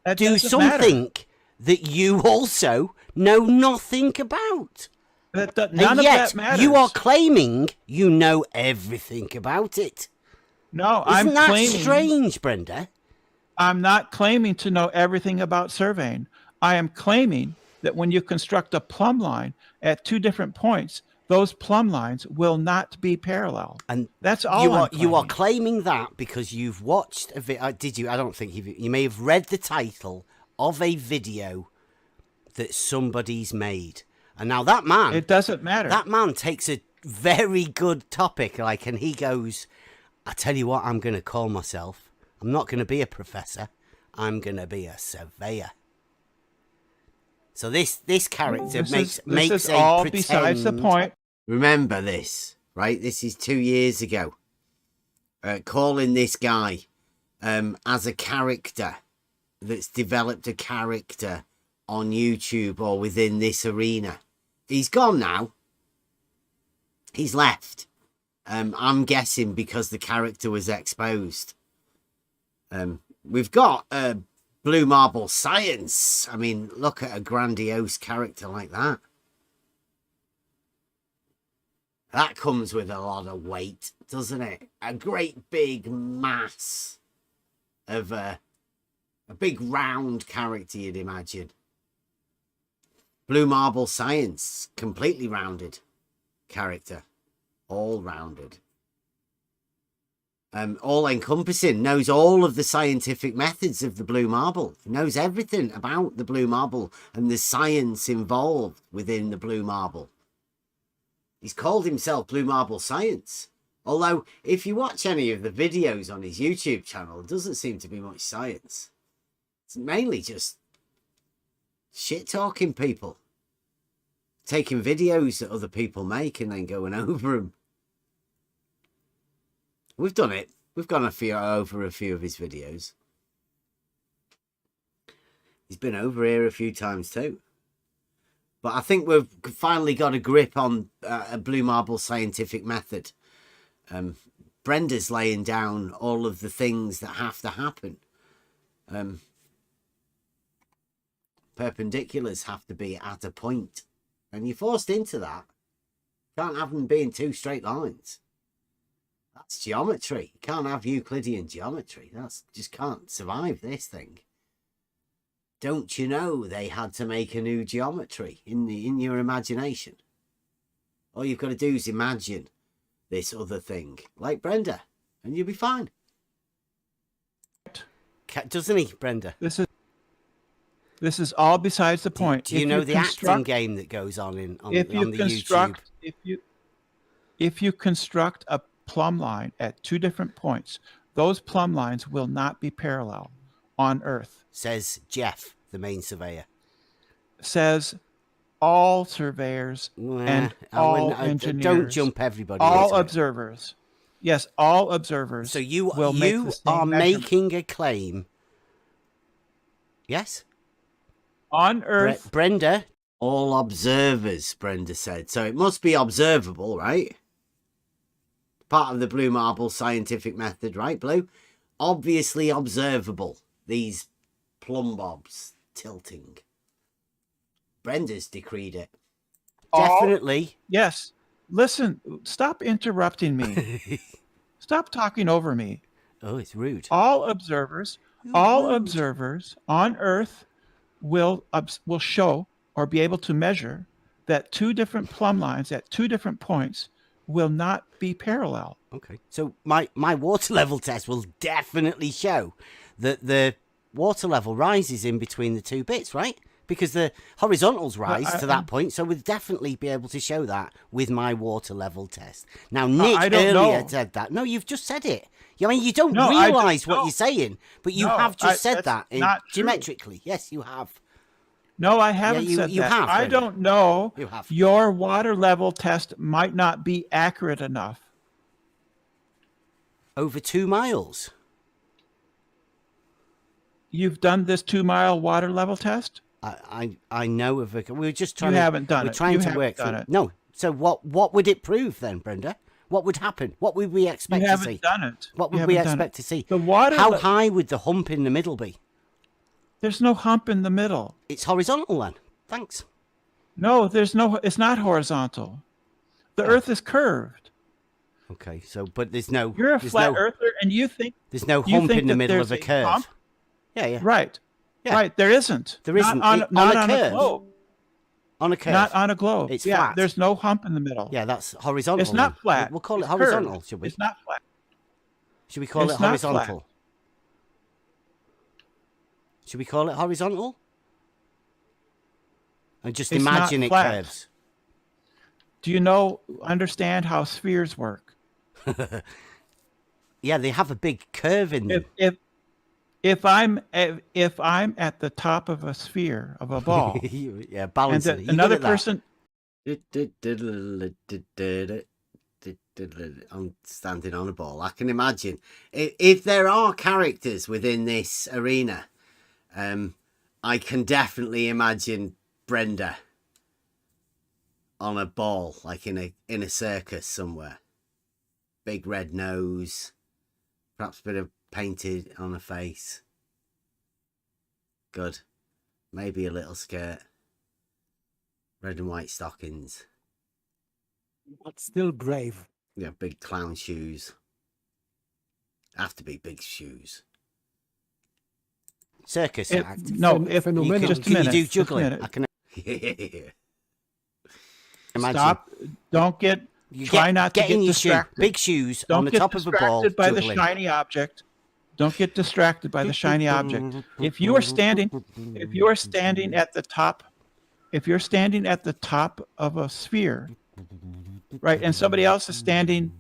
That do doesn't matter. something that you also know nothing about. None And of yet, that matters. you are claiming you know everything about it. No, Isn't I'm that claiming. strange, Brenda? I'm not claiming to know everything about surveying. I am claiming that when you construct a plumb line at 2 different points, those plumb lines will not be parallel. And that's all you are claiming. claiming that because you've watched a video. Did you? I don't think you may have read the title of a video that somebody's made. And now that man, It doesn't matter. that man takes a very good topic, like, and he goes, I tell you what I'm going to call myself. I'm not going to be a professor. I'm going to be a surveyor. So this character makes this is a all pretend. besides the point. Remember this, right? This is 2 years ago. Calling this guy as a character that's developed a character on YouTube or within this arena. He's gone now. He's left. I'm guessing because the character was exposed. We've got Blue Marble Science. I mean, look at a grandiose character like that. That comes with a lot of weight, doesn't it? A great big mass of a big round character, you'd imagine. Blue Marble Science, completely rounded character. All rounded. All encompassing, knows all of the scientific methods of the blue marble, knows everything about the blue marble and the science involved within the blue marble. He's called himself Blue Marble Science. Although, if you watch any of the videos on his YouTube channel, there doesn't seem to be much science. It's mainly just shit-talking people. Taking videos that other people make and then going over them. We've done it. We've gone over a few of his videos. He's been over here a few times too. But I think we've finally got a grip on a Blue Marble scientific method. Brenda's laying down all of the things that have to happen. Perpendiculars have to be at a point. And you're forced into that. Can't have them being 2 straight lines. That's geometry. You can't have Euclidean geometry. That's just can't survive this thing. Don't you know they had to make a new geometry in your imagination? All you've got to do is imagine this other thing, like Brenda, and you'll be fine. Doesn't he, Brenda? This is all besides the point. Do you know the acting game that goes on on the YouTube? If you construct a plumb line at 2 different points, those plumb lines will not be parallel on Earth. Says Jeff, the main surveyor. Says all surveyors and all engineers. Don't jump everybody. All observers. Yes, all observers. So you will are making a claim. Yes? On Earth. Brenda, all observers, Brenda said. So it must be observable, right? Part of the Blue Marble scientific method, right, Blue? Obviously observable. These plumb bobs tilting. Brenda's decreed it. definitely. Yes. Listen, stop interrupting me. Stop talking over me. Oh, it's rude. All observers on Earth will show or be able to measure that two different plumb lines at two different points will not be parallel. Okay. So my water level test will definitely show that the water level rises in between the two bits, right? Because the horizontals rise to that point, so we'll definitely be able to show that with my water level test. Now, Nick earlier said that. No, you've just said it. I mean, you don't realise what you're saying, but you have just said that geometrically. Yes, you have. No, I haven't said you that. have, I don't know. You have. Your water level test might not be accurate enough. Over 2 miles. You've done this 2-mile water level test? I know of a. We're just trying. You haven't done it. We're trying to work through. No. So what would it prove then, Brenda? What would happen? What would we expect to see? You haven't done it. What would we expect to see? The water. How high would the hump in the middle be? There's no hump in the middle. It's horizontal then. Thanks. No, there's no. It's not horizontal. The Earth is curved. Okay, so but there's no. You're a flat earther, and you think there's no hump in the middle of a curve. Hump? Yeah. Right. Yeah. Right. There isn't. There isn't. Not on a globe. On a curve. Not on a globe. It's flat. There's no hump in the middle. Yeah, that's horizontal. It's not flat. We'll call it horizontal, curved. should we? It's not flat. Should we call it horizontal? Should we call it horizontal? And just imagine it curves. Do you understand how spheres work? Yeah, they have a big curve in them. If I'm at the top of a sphere of a ball, yeah, balance and it. Another person. I'm standing on a ball. I can imagine if there are characters within this arena. I can definitely imagine Brenda on a ball, like in a circus somewhere. Big red nose, perhaps a bit of painted on her face. Good. Maybe a little skirt. Red and white stockings. But still brave. Yeah, big clown shoes. Have to be big shoes. Circus act. No, just a minute. Can you do juggling? I can. Imagine. Stop! Don't get. Try not to get distracted. Big shoes Don't on the top of a ball. Don't get distracted by juggling. the shiny object. Don't get distracted by the shiny object. If you are standing at the top, of a sphere, right, and somebody else is standing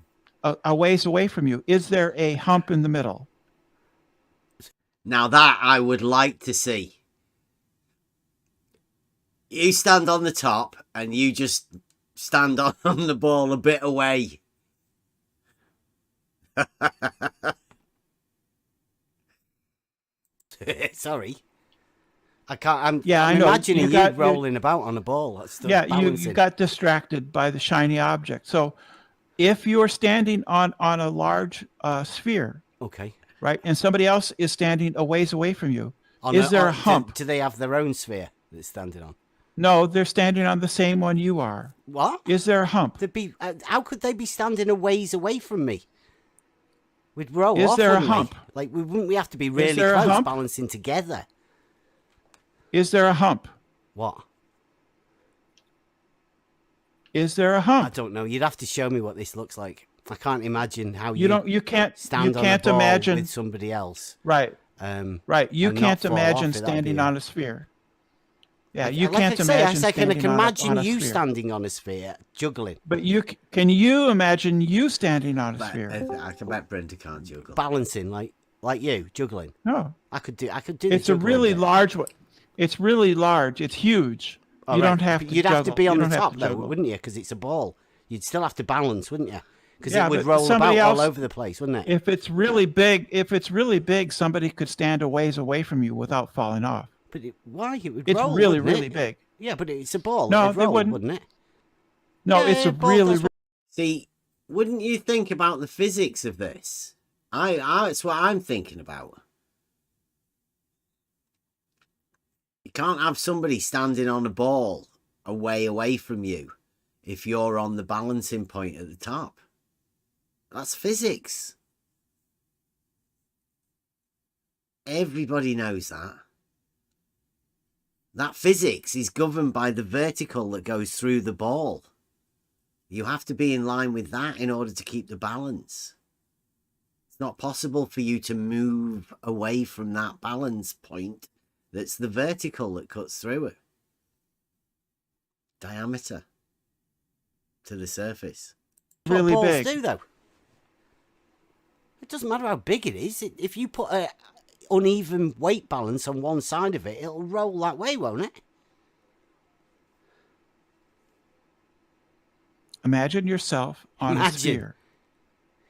a ways away from you, is there a hump in the middle? Now that I would like to see. You stand on the top and you just stand on the ball a bit away. Sorry. I can't. I'm imagining you rolling about on a ball. That's you got distracted by the shiny object. So if you're standing on a large sphere, okay, right, and somebody else is standing a ways away from you, is there a hump? Do they have their own sphere that they're standing on? No, they're standing on the same one you are. What? Is there a hump? How could they be standing a ways away from me? We'd roll off. Is there a hump? Wouldn't we have to be really close, balancing together? Is there a hump? What? Is there a hump? I don't know. You'd have to show me what this looks like. I can't imagine how you can't stand on a ball imagine with somebody else. Right. Right. You can't imagine standing on a sphere. Yeah, you can't imagine. I can imagine you standing on a sphere, juggling. But can you imagine you standing on a sphere? I can bet Brenda can't juggle. Balancing like you, juggling. No, I could do. It's a really large one. It's really large. It's huge. Oh, you don't have to. You'd have to be on the top though, wouldn't you? Because it's a ball. You'd still have to balance, wouldn't you? Because it would roll about all over the place, wouldn't it? If it's really big, somebody could stand a ways away from you without falling off. But why? It would it's roll, really, really big. Yeah, but it's a ball. No, it wouldn't it? No, it's a really. See, wouldn't you think about the physics of this? It's what I'm thinking about. You can't have somebody standing on a ball away from you if you're on the balancing point at the top. That's physics. Everybody knows that. That physics is governed by the vertical that goes through the ball. You have to be in line with that in order to keep the balance. It's not possible for you to move away from that balance point that's the vertical that cuts through it. Diameter to the surface. Really balls big. do, though. It doesn't matter how big it is. If you put a uneven weight balance on one side of it, it'll roll that way, won't it? Imagine yourself on a Imagine. sphere.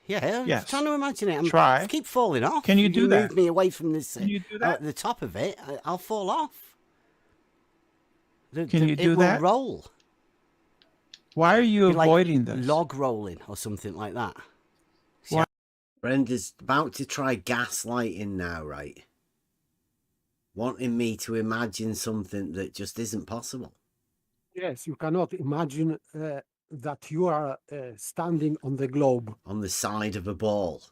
Yeah, I'm Yes. trying to imagine it. Try. I keep falling off. Can you do that? Move me away from this. Can you do that? The top of it, I'll fall off. Can you do it that? will roll. Why are you Be like avoiding this? log rolling or something like that. Why? Brenda's about to try gaslighting now, right? Wanting me to imagine something that just isn't possible. Yes, you cannot imagine that you are standing on the globe. On the side of a ball.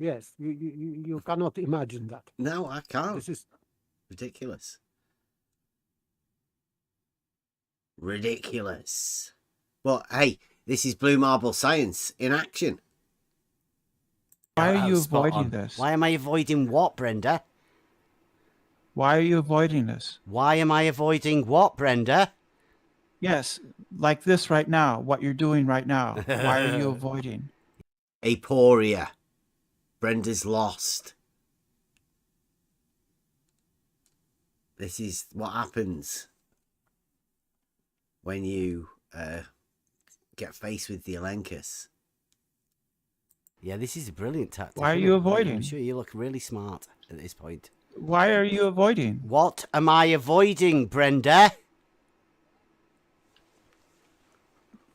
Yes, you cannot imagine that. No, I can't. This is Ridiculous. Ridiculous. But hey, this is Blue Marble Science in action. Why are you Spot avoiding on. this? Why am I avoiding what, Brenda? Why are you avoiding this? Why am I avoiding what, Brenda? Yes, like this right now, what you're doing right now. Why are you avoiding? Aporia. Brenda's lost. This is what happens when you get faced with the Elenchus. Yeah, this is a brilliant tactic. Why are isn't you it? avoiding? I'm sure you look really smart at this point. Why are you avoiding? What am I avoiding, Brenda?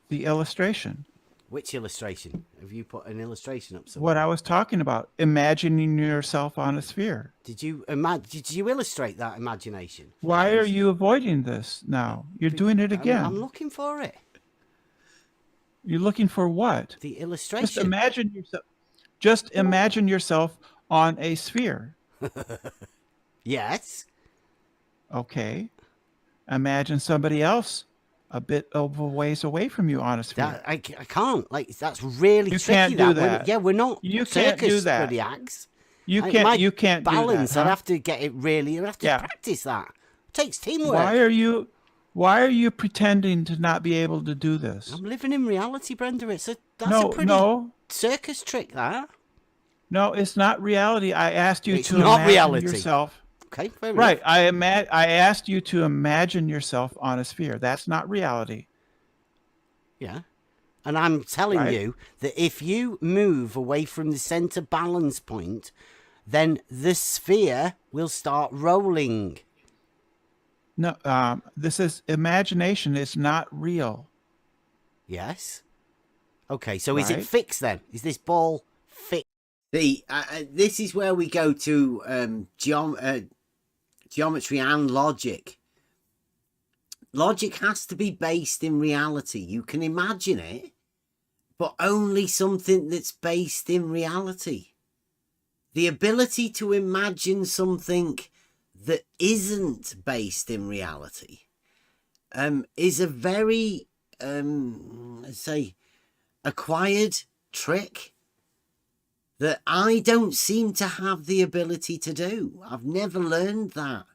The illustration. Which illustration? Have you put an illustration up somewhere? What I was talking about. Imagining yourself on a sphere. Did you illustrate that imagination? Why are you avoiding this now? You're doing it again. I'm looking for it. You're looking for what? The illustration. Just imagine yourself. Just imagine yourself on a sphere. Yes. Okay. Imagine somebody else a bit of a ways away from you on a sphere. I can't. Like, that's really You tricky. can't do When- that. yeah, we're not. You can't do circus that. Maniacs. You Like, can't. my You can't balance. do that. I'd huh? have to get it really. I'd have to Yeah. practice that. It takes teamwork. Why are you pretending to not be able to do this? I'm living in reality, Brenda. That's a No, pretty no, circus trick. That. no. It's not reality. I asked you It's to not imagine reality. yourself. Okay, fair Right. enough. I asked you to imagine yourself on a sphere. That's not reality. Yeah. And I'm telling Right. you that if you move away from the center balance point, then the sphere will start rolling. No. This is imagination. It's not real. Yes. Okay, so is it Right. fixed then? Is this ball fixed? See, this is where we go to geometry and logic. Logic has to be based in reality. You can imagine it, but only something that's based in reality. The ability to imagine something that isn't based in reality is a very, let's say, acquired trick that I don't seem to have the ability to do. I've never learned that.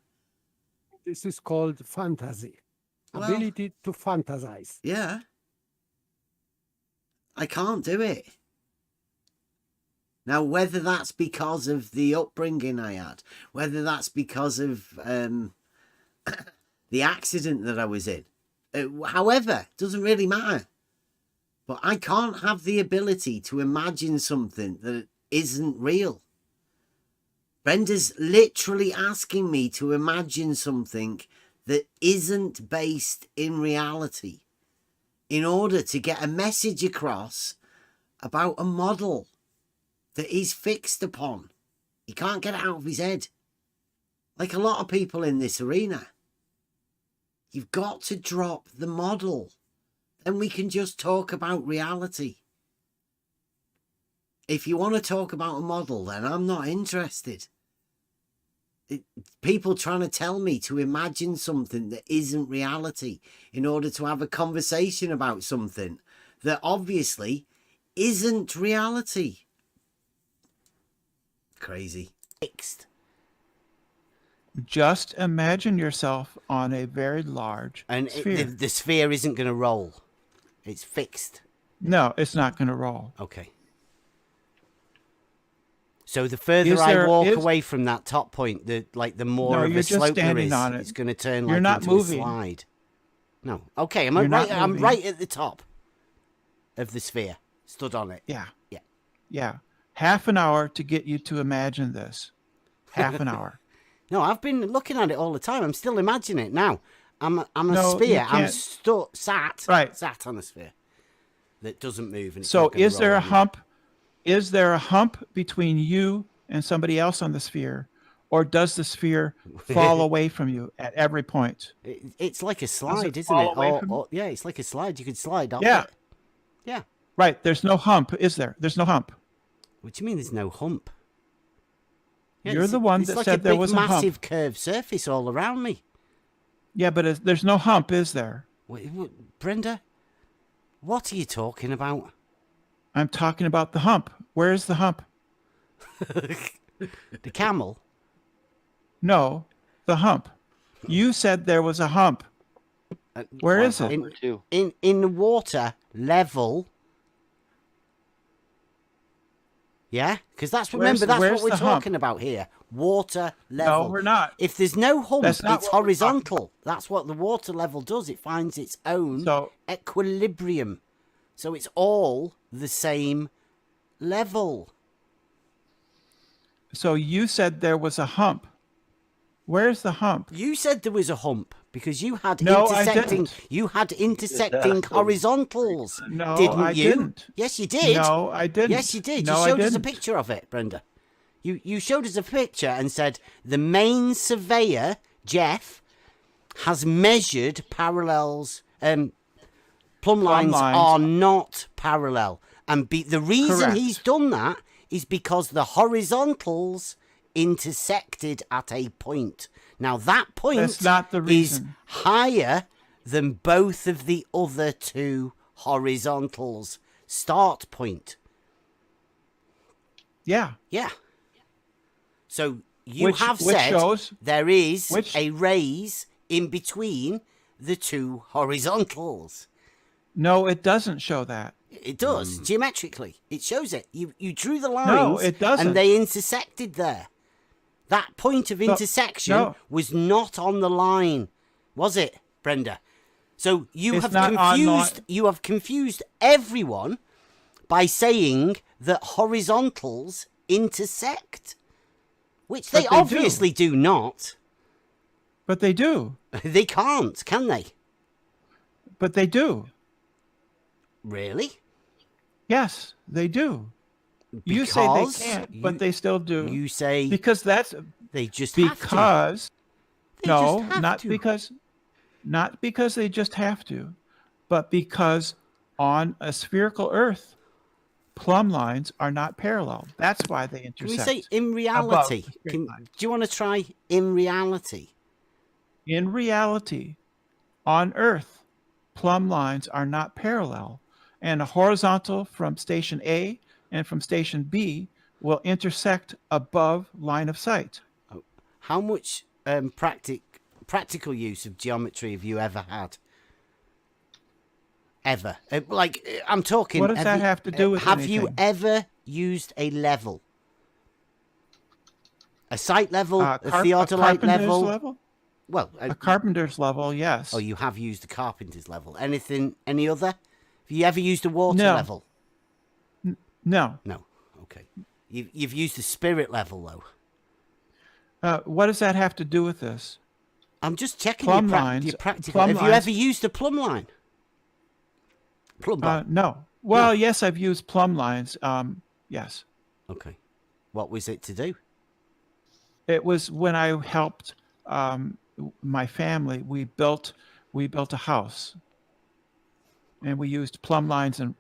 This is called fantasy. Well, Ability to fantasize. yeah. I can't do it. Now, whether that's because of the upbringing I had, whether that's because of the accident that I was in, however, it doesn't really matter. But I can't have the ability to imagine something that isn't real. Brenda's literally asking me to imagine something that isn't based in reality in order to get a message across about a model that he's fixed upon. He can't get it out of his head. Like a lot of people in this arena. You've got to drop the model. then we can just talk about reality. If you want to talk about a model, then I'm not interested. People trying to tell me to imagine something that isn't reality in order to have a conversation about something that obviously isn't reality. Crazy. Fixed. Just imagine yourself on a very large sphere. The sphere isn't going to roll. It's fixed. No, it's not going to roll. Okay. So the further I walk away from that top point, the more of a slope there is, it's going to turn like into a slide. No. Okay, I'm right at the top of the sphere. Stood on it. Yeah. Yeah. Yeah. Half an hour to get you to imagine this. Half an hour. No, I've been looking at it all the time. I'm still imagining it now. I'm a sphere. I'm sat on a sphere that doesn't move. And so is there a hump? Is there a hump between you and somebody else on the sphere, or does the sphere fall away from you at every point? It's like a slide, isn't it? Yeah, it's like a slide. You could slide up it. Yeah. Right. There's no hump, is there? There's no hump. What do you mean there's no hump? Yeah, you're the one that said there was a hump. It's like a massive curved surface all around me. Yeah, but there's no hump, is there? Wait, Brenda, what are you talking about? I'm talking about the hump. Where is the hump? The camel? No, the hump. You said there was a hump. Where is it? In the water level. Yeah, because that's what we're talking about here. Water level. No, we're not. If there's no hump, it's horizontal. That's what the water level does. It finds its own equilibrium. So it's all the same level. So you said there was a hump. Where's the hump? You said there was a hump because you had intersecting horizontals. No, didn't you? I didn't. Yes, you did. No, I didn't. Yes, you did. No, You showed us a picture of it, Brenda. You showed us a picture and said the main surveyor, Jeff, has measured parallels. Plumb lines are not parallel. And the reason he's done that is because the horizontals intersected at a point. Now, that point is higher than both of the other two horizontals. Start point. Yeah. Yeah. So you have said there is a raise in between the two horizontals. No, it doesn't show that. It does, geometrically. It shows it. You drew the lines. No, it doesn't. And they intersected there. That point of intersection was not on the line, was it, Brenda? So you have confused everyone by saying that horizontals intersect, which they obviously do not. But they do. They can't, can they? But they do. Really? Yes, they do. You say they can't, but they still do. You say because they just because have to. not because they just have to, but because on a spherical Earth, plumb lines are not parallel. That's why they intersect. Can we say in reality? Do you want to try in reality? In reality, on Earth, plumb lines are not parallel, and a horizontal from station A and from station B will intersect above line of sight. How much practical use of geometry have you ever had? Ever? I'm talking... What does that have to do with Have anything? you ever used a level? A sight level? A theodolite level? Well, a carpenter's level, yes. Oh, you have used a carpenter's level. Any other? Have you ever used a water level? No. No. Okay. You've used the spirit level, though. What does that have to do with this? I'm just checking plumb your lines. practical. Have you ever used a plumb line? Plumb line? No. Well, yes, I've used plumb lines. Yes. Okay. What was it to do? It was when I helped my family. We built a house. and we used plumb lines and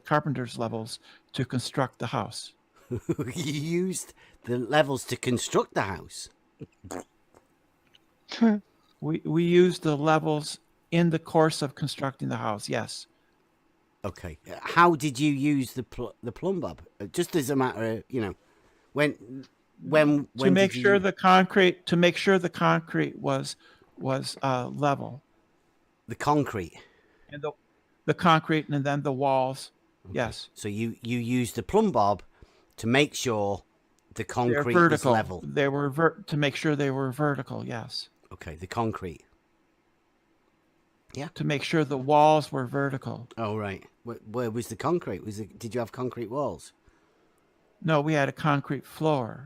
carpenter's levels to construct the house. You used the levels to construct the house. We used the levels in the course of constructing the house. Yes. Okay. How did you use the plumb bob? Just as a matter of, you know, when to make sure the concrete was level. The concrete. And the concrete and then the walls. Okay. Yes. So you used the plumb bob to make sure the concrete was level. They were to make sure they were vertical. Yes. Okay, the concrete. Yeah. To make sure the walls were vertical. Oh right. Where was the concrete? Did you have concrete walls? No, we had a concrete floor.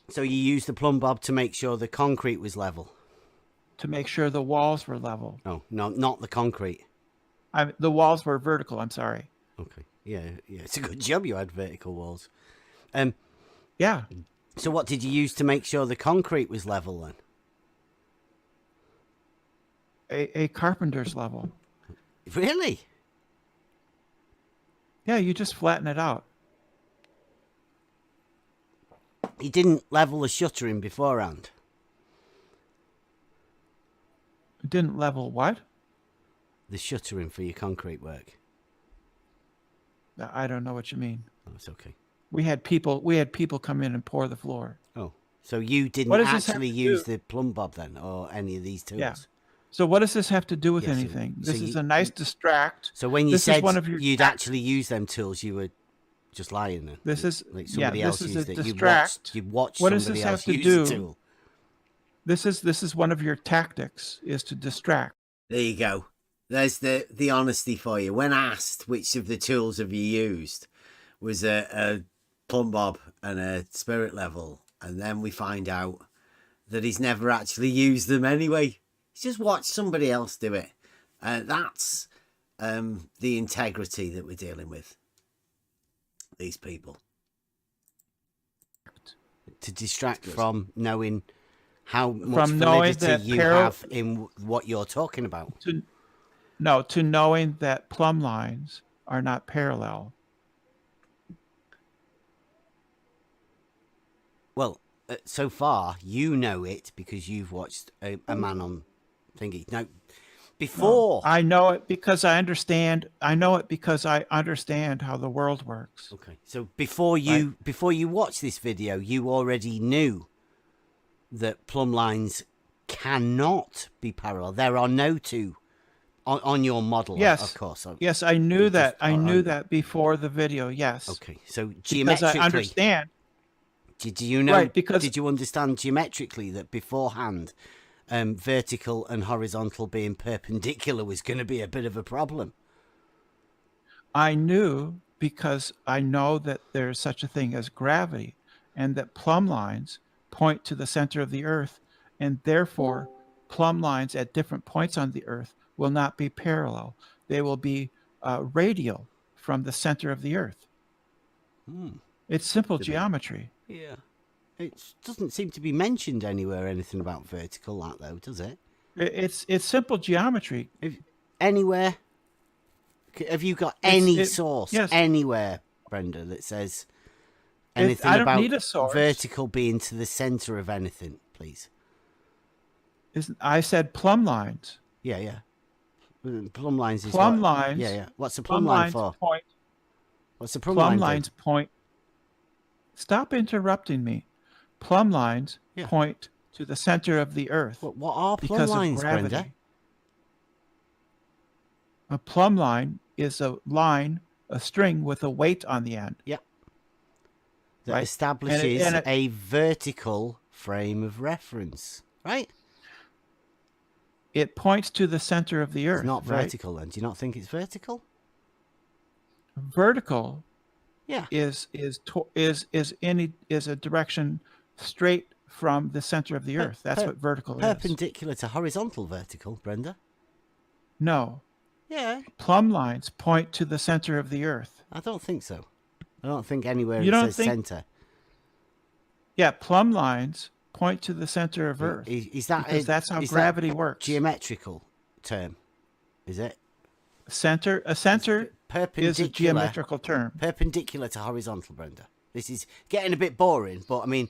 So you used the plumb bob to make sure the concrete was level. To make sure the walls were level. Oh, no, not the concrete. The walls were vertical. I'm sorry. Okay. Yeah. It's a good job you had vertical walls. Yeah. So what did you use to make sure the concrete was level then? A carpenter's level. Really? Yeah, you just flatten it out. You didn't level the shuttering beforehand? Didn't level what? The shuttering for your concrete work. I don't know what you mean. Oh, it's okay. We had people come in and pour the floor. Oh, so you didn't actually use the plumb bob then, or any of these tools? Yeah. So what does this have to do with anything? This is a nice distract. So when you said you'd actually use them tools, you were just lying then. This is like somebody else used it. You watched what does somebody this have else to use do? the tool. This is one of your tactics, is to distract. There you go. There's the honesty for you. When asked which of the tools have you used, was a plumb bob and a spirit level, and then we find out that he's never actually used them anyway. He's just watched somebody else do it. That's the integrity that we're dealing with. These people. To distract from knowing how much validity you have in what you're talking about. To knowing that plumb lines are not parallel. Well, so far you know it because you've watched a man on thingy. Now, before I know it because I understand. I know it because I understand how the world works. Okay, so before you watch this video, you already knew that plumb lines cannot be parallel. There are no two on your model. Yes, of course. Yes, I knew that. I knew that before the video. Yes. Okay, so geometrically, because I understand. Did you know? Right, because did you understand geometrically that beforehand, vertical and horizontal being perpendicular was going to be a bit of a problem? I knew because I know that there's such a thing as gravity, and that plumb lines point to the center of the Earth, and therefore plumb lines at different points on the Earth will not be parallel. They will be radial from the center of the Earth. It's simple geometry. Yeah. It doesn't seem to be mentioned anywhere anything about vertical, that though, does it? It's simple geometry. Anywhere? Have you got any source anywhere, Brenda, that says anything about need a source. Vertical being to the center of anything, please? I said plumb lines. Yeah. Plumb lines is plumb lines. Yeah. What's a plumb line for? What's a plumb line? Plumb lines point. Stop interrupting me. Plumb lines point to the center of the Earth. What are plumb lines, Brenda? A plumb line is a line, a string with a weight on the end. Yep. That establishes a vertical frame of reference, right? It points to the center of the Earth. It's not vertical, then. Do you not think it's vertical? Vertical. Yeah. Is a direction straight from the center of the Earth. That's what vertical is. Perpendicular to horizontal vertical, Brenda? No. Yeah. Plumb lines point to the center of the Earth. I don't think so. I don't think anywhere it says center. Yeah, plumb lines point to the center of Earth. Is that because that's how gravity works. Geometrical term, is it? Center. A center is perpendicular. a geometrical term. Perpendicular to horizontal, Brenda. This is getting a bit boring, but I mean,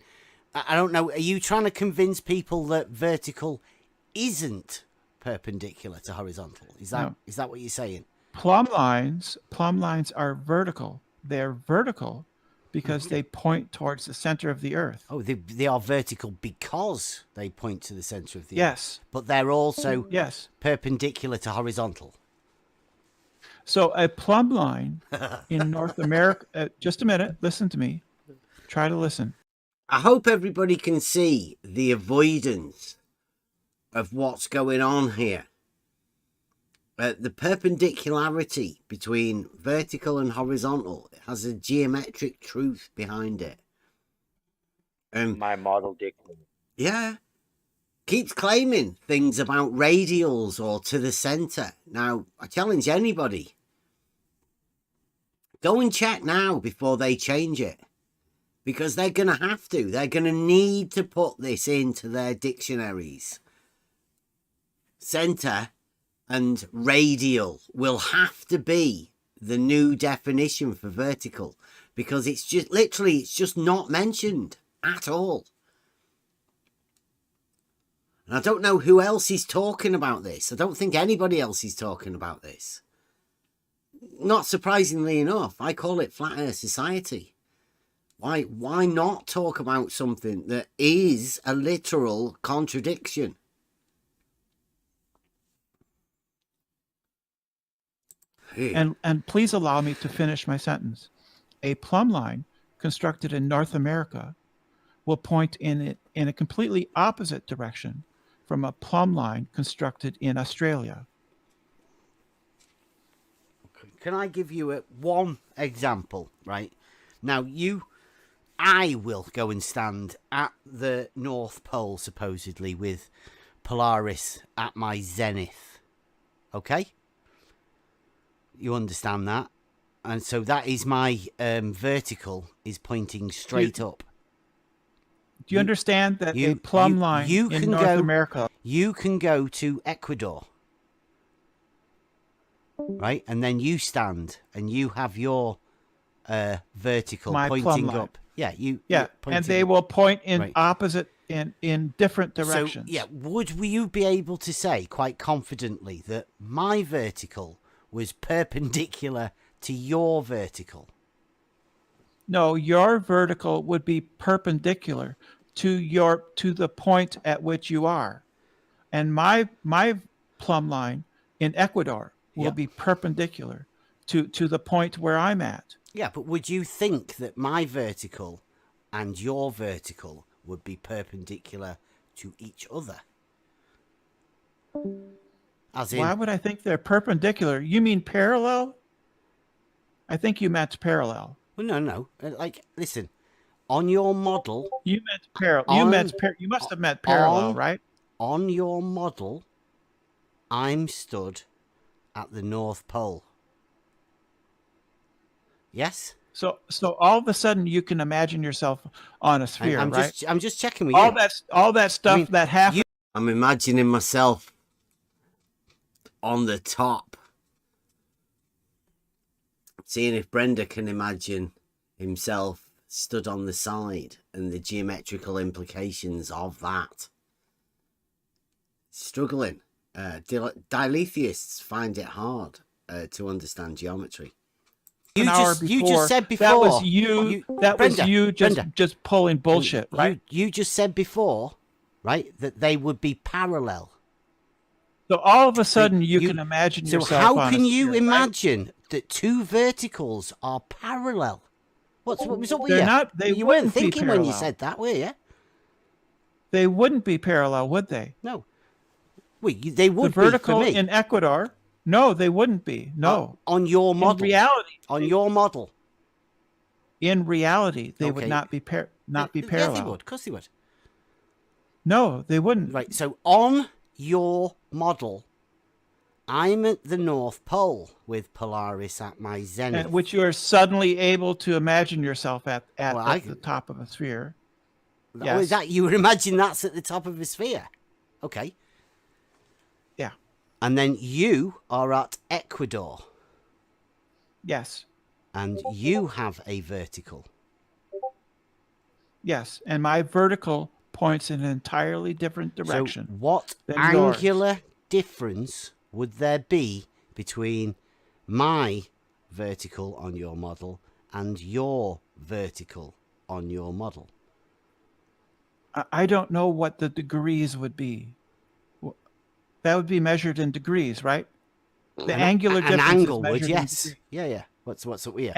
I don't know. Are you trying to convince people that vertical isn't perpendicular to horizontal? Is that what you're saying? Plumb lines are vertical. They're vertical because they point towards the center of the earth. Oh, they are vertical because they point to the center of the earth. Yes. But they're also perpendicular to horizontal. So a plumb line in North America, just a minute, listen to me. Try to listen. I hope everybody can see the avoidance of what's going on here. The perpendicularity between vertical and horizontal has a geometric truth behind it. My model dictates. Yeah. Keeps claiming things about radials or to the center. Now, I challenge anybody. Go and check now before they change it. Because they're going to have to. They're going to need to put this into their dictionaries. Center and radial will have to be the new definition for vertical. Because it's just, literally, it's just not mentioned at all. And I don't know who else is talking about this. I don't think anybody else is talking about this. Not surprisingly enough, I call it flat earth society. Why not talk about something that is a literal contradiction? And please allow me to finish my sentence. A plumb line constructed in North America will point in a completely opposite direction from a plumb line constructed in Australia. Can I give you one example, right? Now, I will go and stand at the North Pole, supposedly, with Polaris at my zenith. Okay? You understand that? And so that is my vertical is pointing straight up. Do you understand that a plumb line in North America... You can go to Ecuador, right? And then you stand and you have your vertical pointing up. Yeah, and they will point in opposite in different directions. So, would you be able to say quite confidently that my vertical was perpendicular to your vertical? No, your vertical would be perpendicular to the point at which you are. And my plumb line in Ecuador will be perpendicular to the point where I'm at. Yeah, but would you think that my vertical and your vertical would be perpendicular to each other? Why would I think they're perpendicular? You mean parallel? I think you meant parallel. Well, no. Like, listen, on your model... You meant parallel. You must have meant parallel, right? On your model, I'm stood at the North Pole. Yes? So all of a sudden you can imagine yourself on a sphere, right? I'm just checking with you. All that stuff that happened. I'm imagining myself on the top. Seeing if Brenda can imagine himself stood on the side and the geometrical implications of that. Struggling. Diletheists find it hard to understand geometry. You just said before. That was you. Brenda, just pulling bullshit, right? You just said before, right, that they would be parallel. So all of a sudden you can imagine yourself. So how can you imagine that two verticals are parallel? What was up with you? Not. You weren't thinking when you said that, were you? They wouldn't be parallel, would they? No. They would the vertical be for me. in Ecuador. No, they wouldn't be. No. On your model. In reality. On your model. In reality, they would not be parallel. Yeah, they would. Of course they would. No, they wouldn't. Right. So on your model, I'm at the North Pole with Polaris at my zenith. Which you are suddenly able to imagine yourself at the top of a sphere. Yes. Oh, is that you would imagine that's at the top of a sphere? Okay. Yeah. And then you are at Ecuador. Yes. And you have a vertical. Yes. And my vertical points in an entirely different direction. So what than angular yours. difference would there be between my vertical on your model and your vertical on your model? I don't know what the degrees would be. That would be measured in degrees, right? The angular difference an angle is would, measured yes. in degrees. Yeah. What's up here?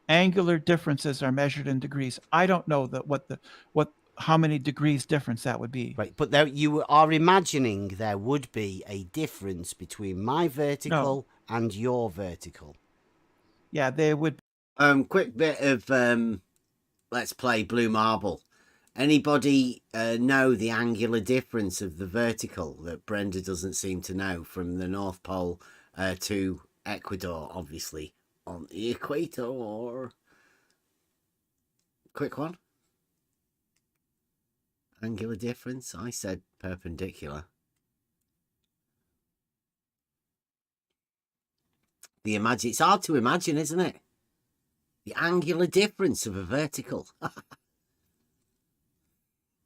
Angular differences are measured in degrees. I don't know how many degrees difference that would be. Right, but there, you are imagining there would be a difference between my vertical and your vertical. Yeah, they would. Quick bit of let's play Blue Marble. Anybody know the angular difference of the vertical that Brenda doesn't seem to know from the North Pole to Ecuador, obviously, on the equator? Quick one. Angular difference? I said perpendicular. It's hard to imagine, isn't it? The angular difference of a vertical.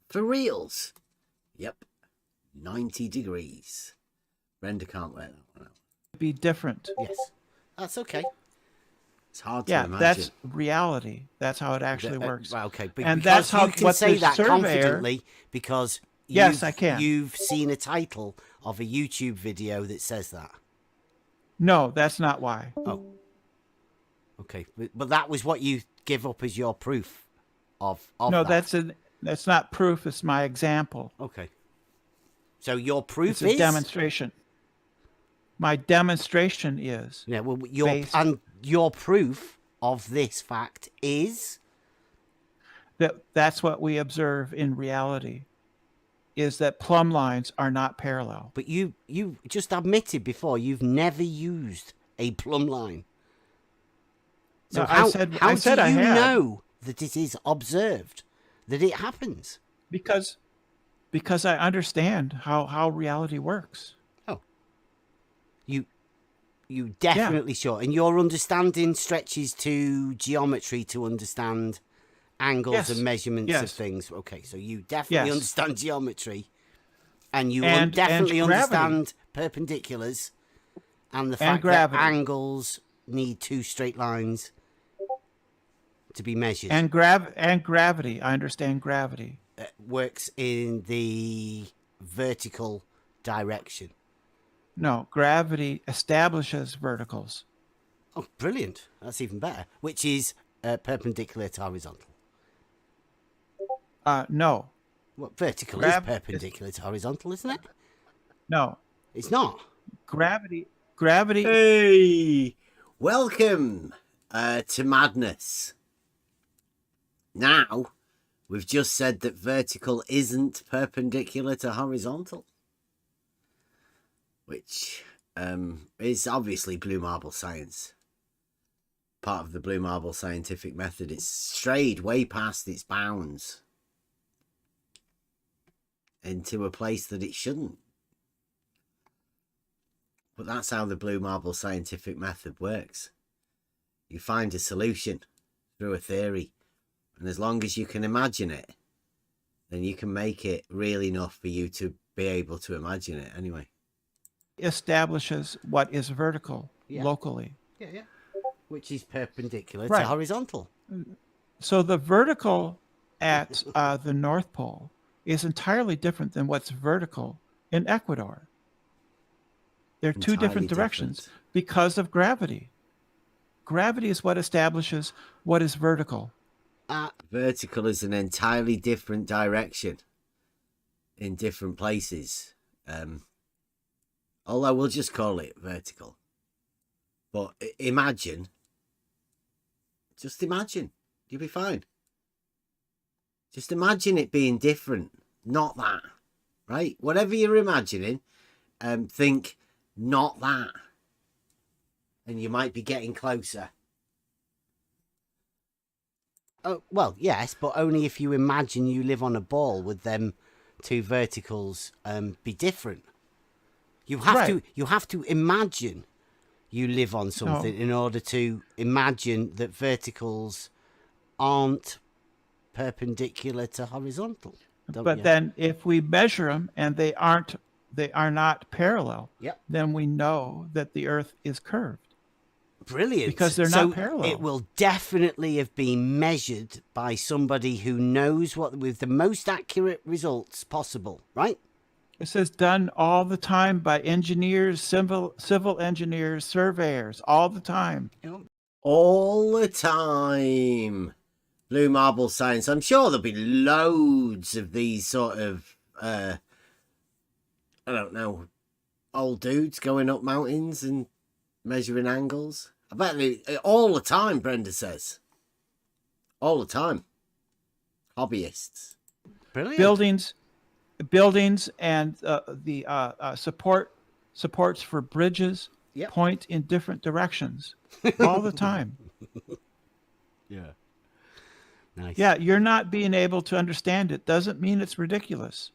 For reals? Yep. 90 degrees. Brenda can't let that one out. Be different. Yes. That's okay. It's hard to imagine. Yeah, that's reality. That's how it actually works. Okay, but and that's how you can say that surveyor, confidently because yes, I can. You've seen a title of a YouTube video that says that. No, that's not why. Oh. Okay, but that was what you give up as your proof of no, that. That's not proof. It's my example. Okay. So your proof it's a demonstration. My demonstration is your proof of this fact is that's what we observe in reality. Is that plumb lines are not parallel. But you just admitted before you've never used a plumb line. So no, how do you had. know that it is observed, that it happens? Because I understand how reality works. Oh. You definitely sure. And your understanding stretches to geometry to understand angles and measurements of things. Okay, so you definitely understand geometry, and you definitely understand perpendiculars, and the fact that angles need two straight lines to be measured. And gravity. I understand gravity. Works in the vertical direction. No, gravity establishes verticals. Oh, brilliant. That's even better. Which is perpendicular to horizontal. No. What, vertical is perpendicular to horizontal, isn't it? No. It's not. Gravity. Hey! Welcome to madness. Now, we've just said that vertical isn't perpendicular to horizontal. Which is obviously Blue Marble science. Part of the Blue Marble scientific method. It's strayed way past its bounds into a place that it shouldn't. But that's how the Blue Marble scientific method works. You find a solution through a theory, and as long as you can imagine it, then you can make it real enough for you to be able to imagine it anyway. Establishes what is vertical locally. Yeah. Which is perpendicular to horizontal. So the vertical at the North Pole is entirely different than what's vertical in Ecuador. They're two different directions because of gravity. Gravity is what establishes what is vertical. Vertical is an entirely different direction in different places. Although we'll just call it vertical. But just imagine. You'll be fine. Just imagine it being different. Not that. Right? Whatever you're imagining, think not that. And you might be getting closer. Oh, well, yes, but only if you imagine you live on a ball would them two verticals be different. You have Right. to. You have to imagine you live on something in order to imagine that verticals aren't perpendicular to horizontal. But then if we measure them and they are not parallel, Yep. then we know that the Earth is curved. Brilliant. Because they're so not parallel. It will definitely have been measured by somebody who knows what with the most accurate results possible, right? It says done all the time by engineers, civil engineers, surveyors, all the time. All the time. Blue marble science. I'm sure there'll be loads of these sort of, I don't know, old dudes going up mountains and measuring angles. I bet they, all the time, Brenda says. All the time. Hobbyists. Brilliant. Buildings and the supports for bridges point in different directions all the time. Yeah. Nice. Yeah, you're not being able to understand it doesn't mean it's ridiculous.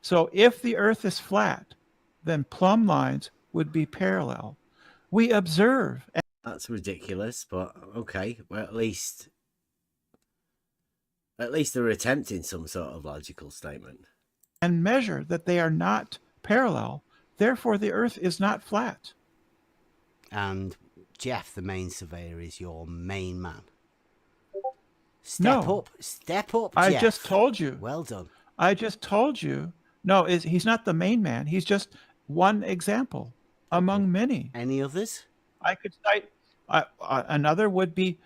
So if the Earth is flat, then plumb lines would be parallel. We observe. That's ridiculous, but okay. Well, at least they're attempting some sort of logical statement. And measure that they are not parallel. Therefore, the Earth is not flat. And Jeff, the main surveyor, is your main man. Step up, Jeff. I just told you. Well done. I just told you. No, he's not the main man. He's just one example among many. Any others? I could cite another would be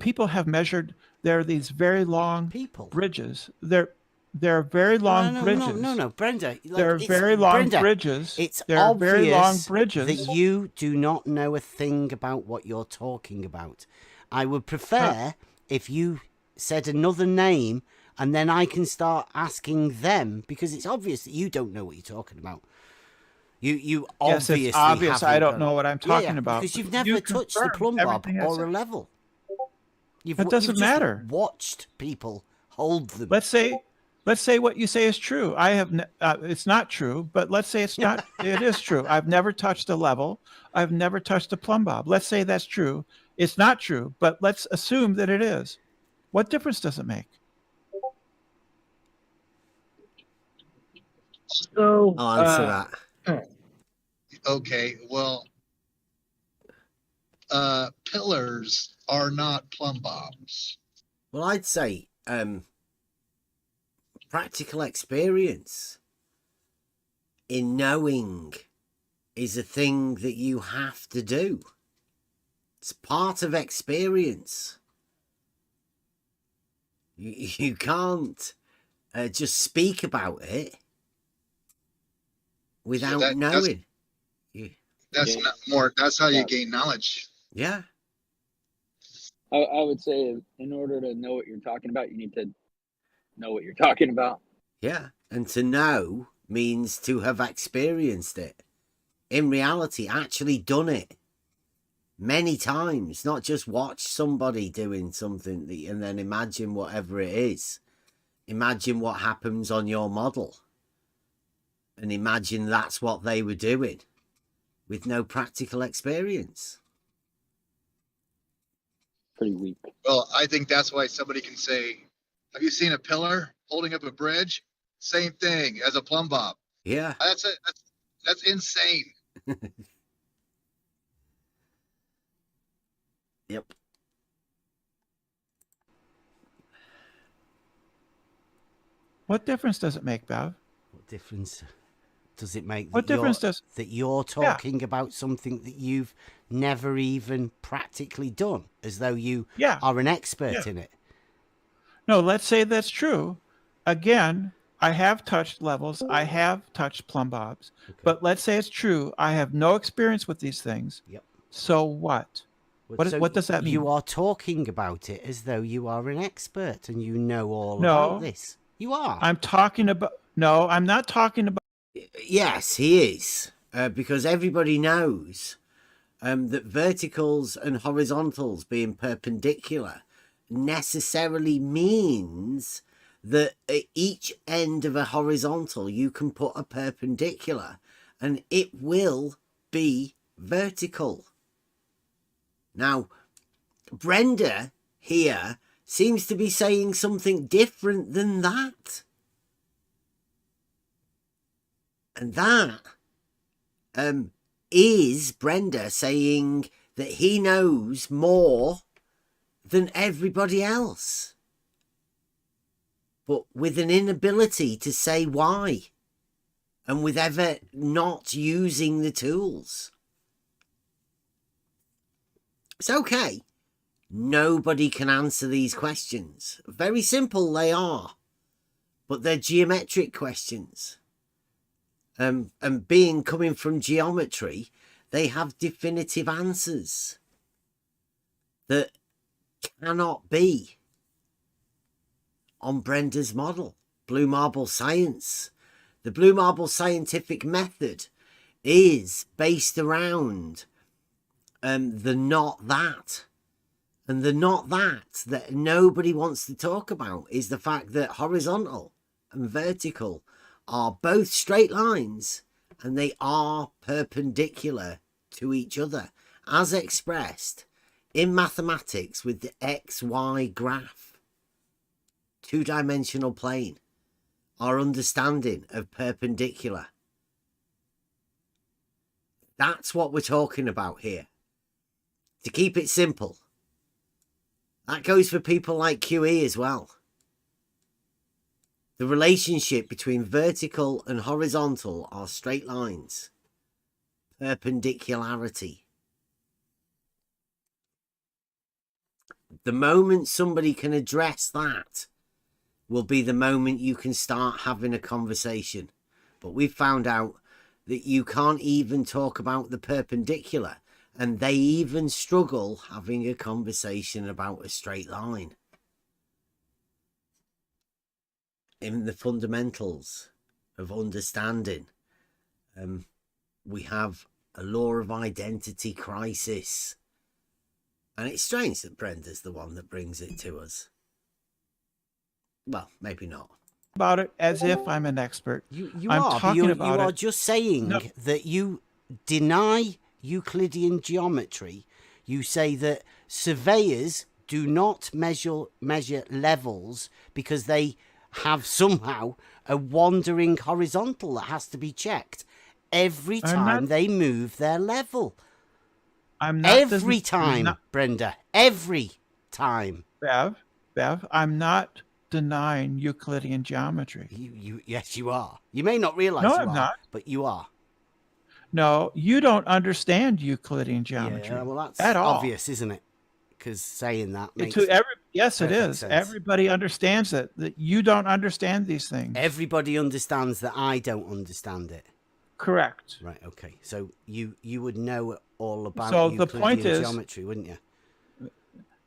people have measured. There are these very long bridges. There are very long bridges. No, Brenda. There are very long bridges. There are very long bridges that you do not know a thing about what you're talking about. I would prefer if you said another name and then I can start asking them, because it's obvious that you don't know what you're talking about. You obviously it's obvious I don't haven't know what I'm talking about. because you've never touched the plumb bob or a level. It doesn't matter. Watched people hold them. Let's say what you say is true. I have it's not true, but let's say it's not. It is true. I've never touched a level. I've never touched a plumb bob. Let's say that's true. It's not true, but let's assume that it is. What difference does it make? So I'll answer that. Okay, well, pillars are not plumb bobs. Well, I'd say practical experience in knowing is a thing that you have to do. It's part of experience. You can't just speak about it without knowing. That's how you gain knowledge. Yeah. I would say in order to know what you're talking about, you need to know what you're talking about. Yeah. And to know means to have experienced it. In reality, actually done it many times, not just watch somebody doing something and then imagine whatever it is. Imagine what happens on your model. And imagine that's what they were doing with no practical experience. Pretty weak. Well, I think that's why somebody can say, have you seen a pillar holding up a bridge? Same thing as a plumb bob. Yeah. That's insane. Yep. What difference does it make, Bev? What difference does it make? What difference does that you're talking about something that you've never even practically done, as though you are an expert in it? No, let's say that's true. Again, I have touched levels. I have touched plumb bobs. Okay. But let's say it's true. I have no experience with these things. Yep. So what? What does that mean? You are talking about it as though you are an expert and you know all about this. You are. I'm talking about... No, I'm not talking about... Yes, he is. Because everybody knows that verticals and horizontals being perpendicular necessarily means that at each end of a horizontal you can put a perpendicular, and it will be vertical. Now, Brenda here seems to be saying something different than that. And that is Brenda saying that he knows more than everybody else, but with an inability to say why, and with ever not using the tools. It's okay. Nobody can answer these questions. Very simple they are, but they're geometric questions. And being coming from geometry, they have definitive answers that cannot be on Brenda's model. Blue marble science. The blue marble scientific method is based around the not that. And the not that nobody wants to talk about is the fact that horizontal and vertical are both straight lines, and they are perpendicular to each other, as expressed in mathematics with the XY graph. Two-dimensional plane. Our understanding of perpendicular. That's what we're talking about here. To keep it simple. That goes for people like QE as well. The relationship between vertical and horizontal are straight lines. Perpendicularity. The moment somebody can address that will be the moment you can start having a conversation. But we've found out that you can't even talk about the perpendicular, and they even struggle having a conversation about a straight line. In the fundamentals of understanding, we have a law of identity crisis. And it's strange that Brenda's the one that brings it to us. Well, maybe not. About it as if I'm an expert. You I'm are. talking You about are it. just saying that you deny Euclidean geometry. You say that surveyors do not measure levels because they have somehow a wandering horizontal that has to be checked every time they move their level. I'm not every time, Brenda. Every time. Bev, I'm not denying Euclidean geometry. Yes, you are. You may not realize No, you I'm are, not. but you are. No, you don't understand Euclidean geometry. Yeah, well, that's at all. obvious, isn't it? Because saying that makes yes, it is. sense. Everybody understands it. That you don't understand these things. Everybody understands that I don't understand it. Correct. Right. Okay. So you would know all about So Euclidean the point is, geometry, wouldn't you?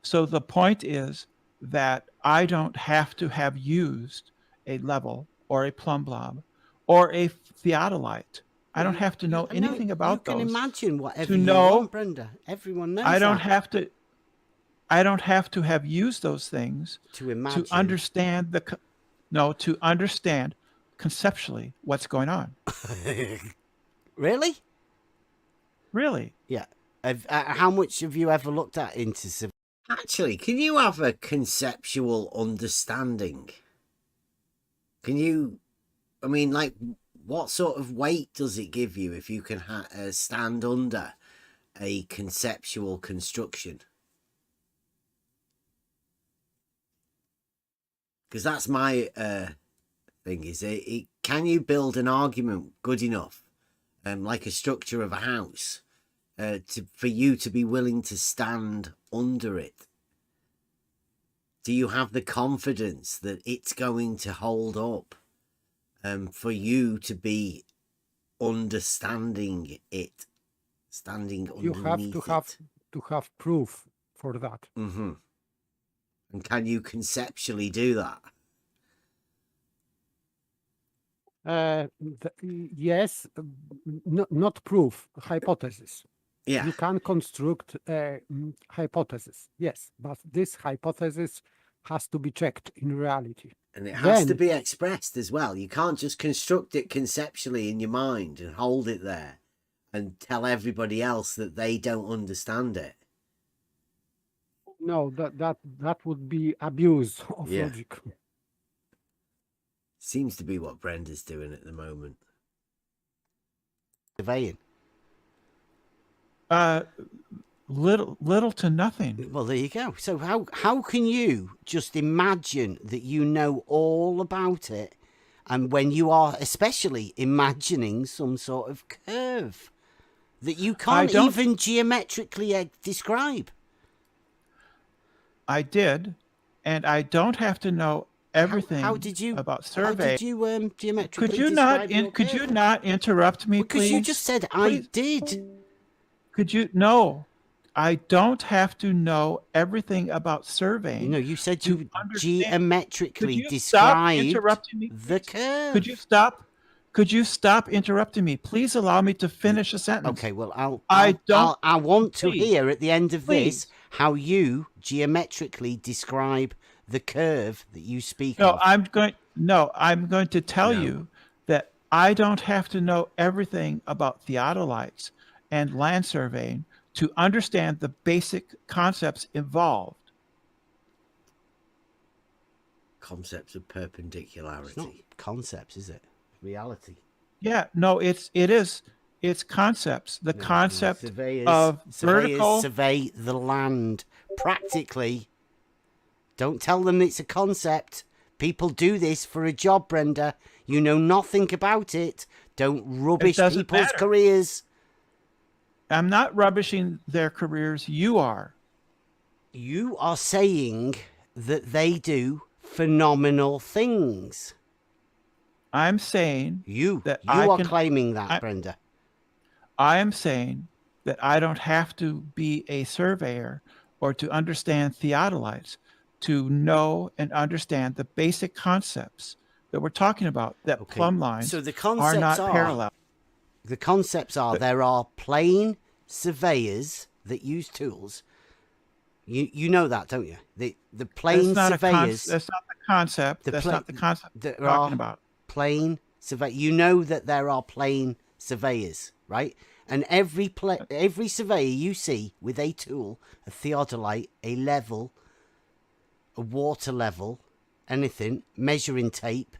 So the point is that I don't have to have used a level or a plumb blob or a theodolite. I don't have to know anything about those. You can imagine whatever to you know, want, Brenda. Everyone knows I don't that. have to have used those things to imagine. to understand to understand conceptually what's going on. Really? Really? Yeah. How much have you ever looked at into? Actually, can you have a conceptual understanding? Can you, I mean, like, what sort of weight does it give you if you can stand under a conceptual construction? Because that's my thing, is can you build an argument good enough, like a structure of a house, for you to be willing to stand under it? Do you have the confidence that it's going to hold up, for you to be understanding it, standing underneath it? To have proof for that. Mm-hmm. And can you conceptually do that? Yes, not proof, hypothesis. Yeah. You can construct a hypothesis, yes, but this hypothesis has to be checked in reality. And it has to Then- be expressed as well. You can't just construct it conceptually in your mind and hold it there and tell everybody else that they don't understand it. No, that would be abuse of Yeah. logic. Seems to be what Brenda's doing at the moment. Surveying. Little to nothing. Well, there you go. So how can you just imagine that you know all about it, and when you are especially imagining some sort of curve that you can't even geometrically describe? I did, and I don't have to know everything How did you about survey. How did you geometrically Could you describe your could you curve? not interrupt me, Because please? you just said Please. I did. Could you? No, I don't have to know everything about surveying. You know, you said to you understand. geometrically Could you stop described interrupting me, the curve. Could you stop? Could you stop interrupting me? Please allow me to finish a sentence. Okay, well, I want to please, hear at the end of please. this how you geometrically describe the curve that you speak No, of. I'm going to tell you that I don't have to know everything about theodolites and land surveying to understand the basic concepts involved. Concepts of perpendicularity. It's not concepts, is it? Reality. Yeah, no, it is. It's concepts. The concept of vertical. Survey the land. Practically. Don't tell them it's a concept. People do this for a job, Brenda. You know nothing about it. Don't rubbish doesn't people's matter. careers. I'm not rubbishing their careers. You are. You are saying that they do phenomenal things. I'm saying you that you are claiming that, Brenda. I am saying that I don't have to be a surveyor or to understand theodolites to know and understand the basic concepts that we're talking about, that plumb lines So the are concepts not parallel. The concepts are there are plane surveyors that use tools. You know that, don't you? The plane surveyors. That's not the concept. That's not the concept there we're talking about. Plane survey. You know that there are plane surveyors, right? And every surveyor you see with a tool, a theodolite, a level, a water level, anything, measuring tape,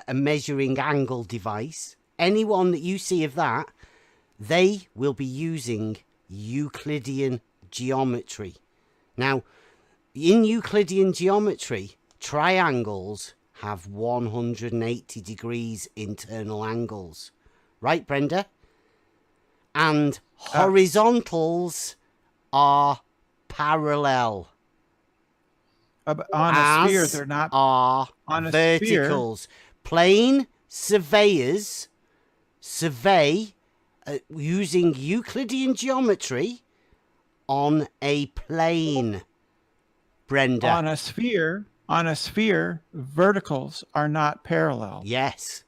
a measuring angle device, anyone that you see of that, they will be using Euclidean geometry. Now, in Euclidean geometry, triangles have 180 degrees internal angles. Right, Brenda? And horizontals are parallel. On a sphere, they're not. Are on a verticals. Plane surveyors survey using Euclidean geometry on a plane, Brenda. On a sphere, verticals are not parallel. Yes.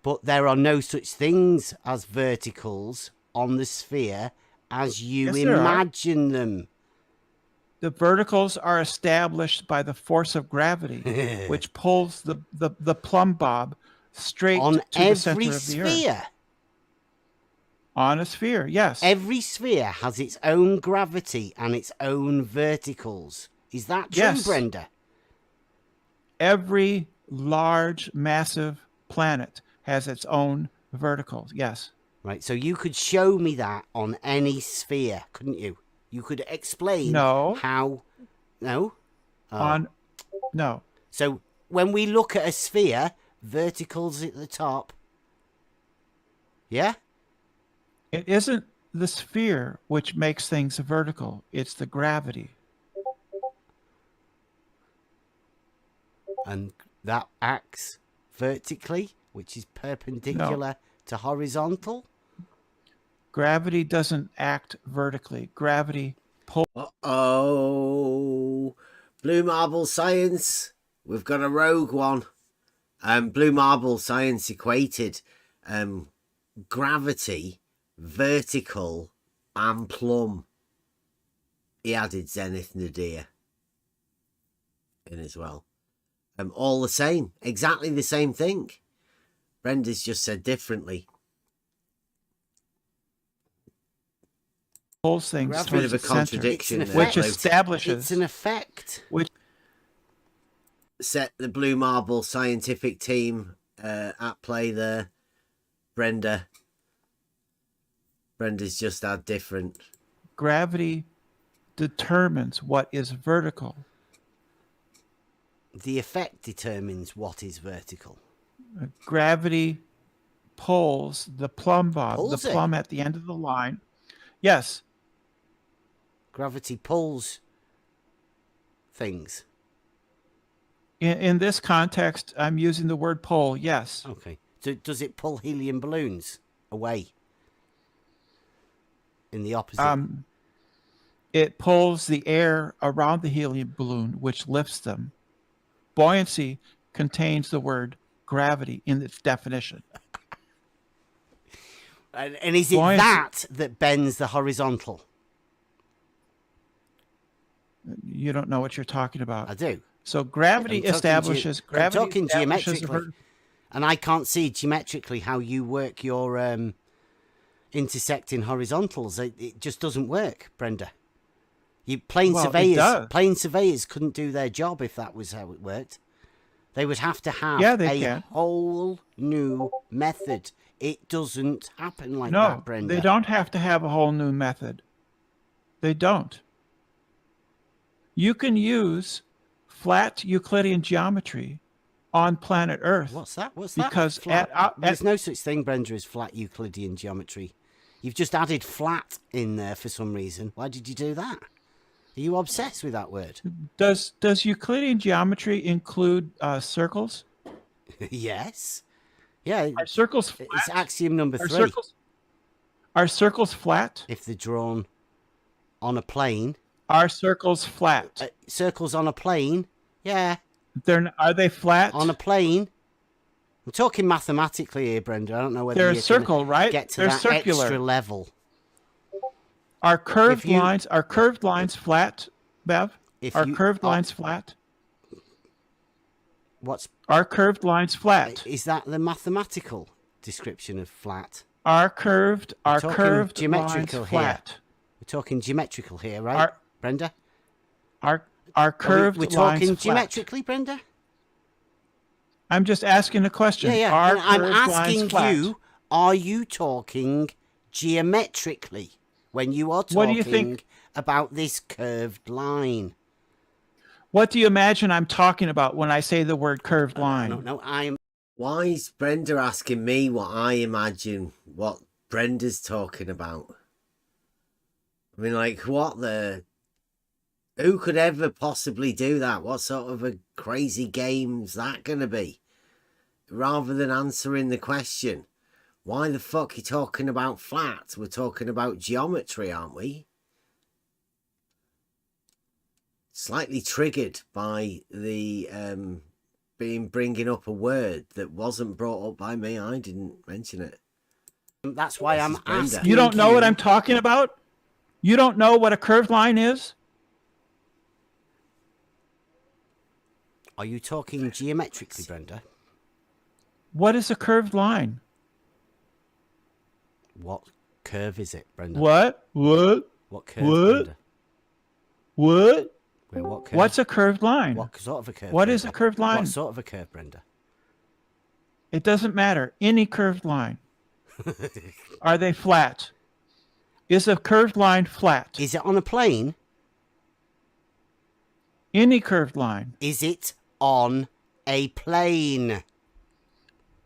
But there are no such things as verticals on the sphere as you Yes, there are. imagine them. The verticals are established by the force of gravity, which pulls the plumb bob straight On to the center every of the sphere. Earth. On a sphere, yes. Every sphere has its own gravity and its own verticals. Is that true, Yes. Brenda? Every large, massive planet has its own verticals, yes. Right, so you could show me that on any sphere, couldn't you? You could explain No. how... No? Oh. No. So when we look at a sphere, verticals at the top. Yeah? It isn't the sphere which makes things vertical. It's the gravity. And that acts vertically, which is perpendicular to horizontal. Gravity doesn't act vertically. Gravity pulls. Uh-oh. Blue Marble Science. We've got a rogue one. Blue Marble Science equated gravity, vertical, and plumb. He added Zenith Nadir. in as well. All the same, exactly the same thing. Brenda's just said differently. Pulls things It's a bit towards of a the center, contradiction, which establishes It's an effect. Which set the Blue Marble scientific team at play there. Brenda's just add different. Gravity determines what is vertical. The effect determines what is vertical. Gravity pulls the plumb bob, Pulls the it? plumb at the end of the line. Yes. Gravity pulls things. In this context, I'm using the word pull, yes. Okay. So does it pull helium balloons away? In the opposite? It pulls the air around the helium balloon, which lifts them. Buoyancy contains the word gravity in its definition. And is it Buoyancy. that bends the horizontal? You don't know what you're talking about. I do. So gravity establishes I'm talking establishes geometrically, and I can't see geometrically how you work your intersecting horizontals. It just doesn't work, Brenda. Plane surveyors couldn't do their job if that was how it worked. They would have to have a whole new method. It doesn't happen like that, Brenda. They don't have to have a whole new method. They don't. You can use flat Euclidean geometry on planet Earth. What's that? Because there's no such thing, Brenda, as flat Euclidean geometry. You've just added flat in there for some reason. Why did you do that? Are you obsessed with that word? Does Euclidean geometry include circles? Yes. Yeah. Are circles flat? It's axiom number 3. Are circles flat? If they're drawn on a plane. Are circles flat? Circles on a plane? Yeah. Are they flat? On a plane? I'm talking mathematically here, Brenda. I don't know whether they're you're a circle, right? Get to they're that circular. Extra level. Are curved lines flat, Bev? Are curved lines flat? Are curved lines flat? Is that the mathematical description of flat? Are curved geometrical lines here. flat? We're talking geometrical here, right, Brenda? Are curved we're lines talking flat? geometrically, Brenda? I'm just asking a question. Yeah. Are I'm curved asking lines flat? you, are you talking geometrically when you are What do you talking think? about this curved line? What do you imagine I'm talking about when I say the word curved line? No, Why is Brenda asking me what I imagine what Brenda's talking about? I mean, like, who could ever possibly do that? What sort of a crazy game's that going to be? Rather than answering the question, why the fuck are you talking about flat? We're talking about geometry, aren't we? Slightly triggered by the bringing up a word that wasn't brought up by me. I didn't mention it. That's why I'm asking. You don't know what I'm talking about? You don't know what a curved line is? Are you talking geometrically, Brenda? What is a curved line? What curve is it, Brenda? What? What curve, Brenda? What? Wait, what curve? What's a curved line? What sort of a curve? What Brenda? is a curved line? What sort of a curve, Brenda? It doesn't matter. Any curved line. Are they flat? Is a curved line flat? Is it on a plane? Any curved line. Is it on a plane?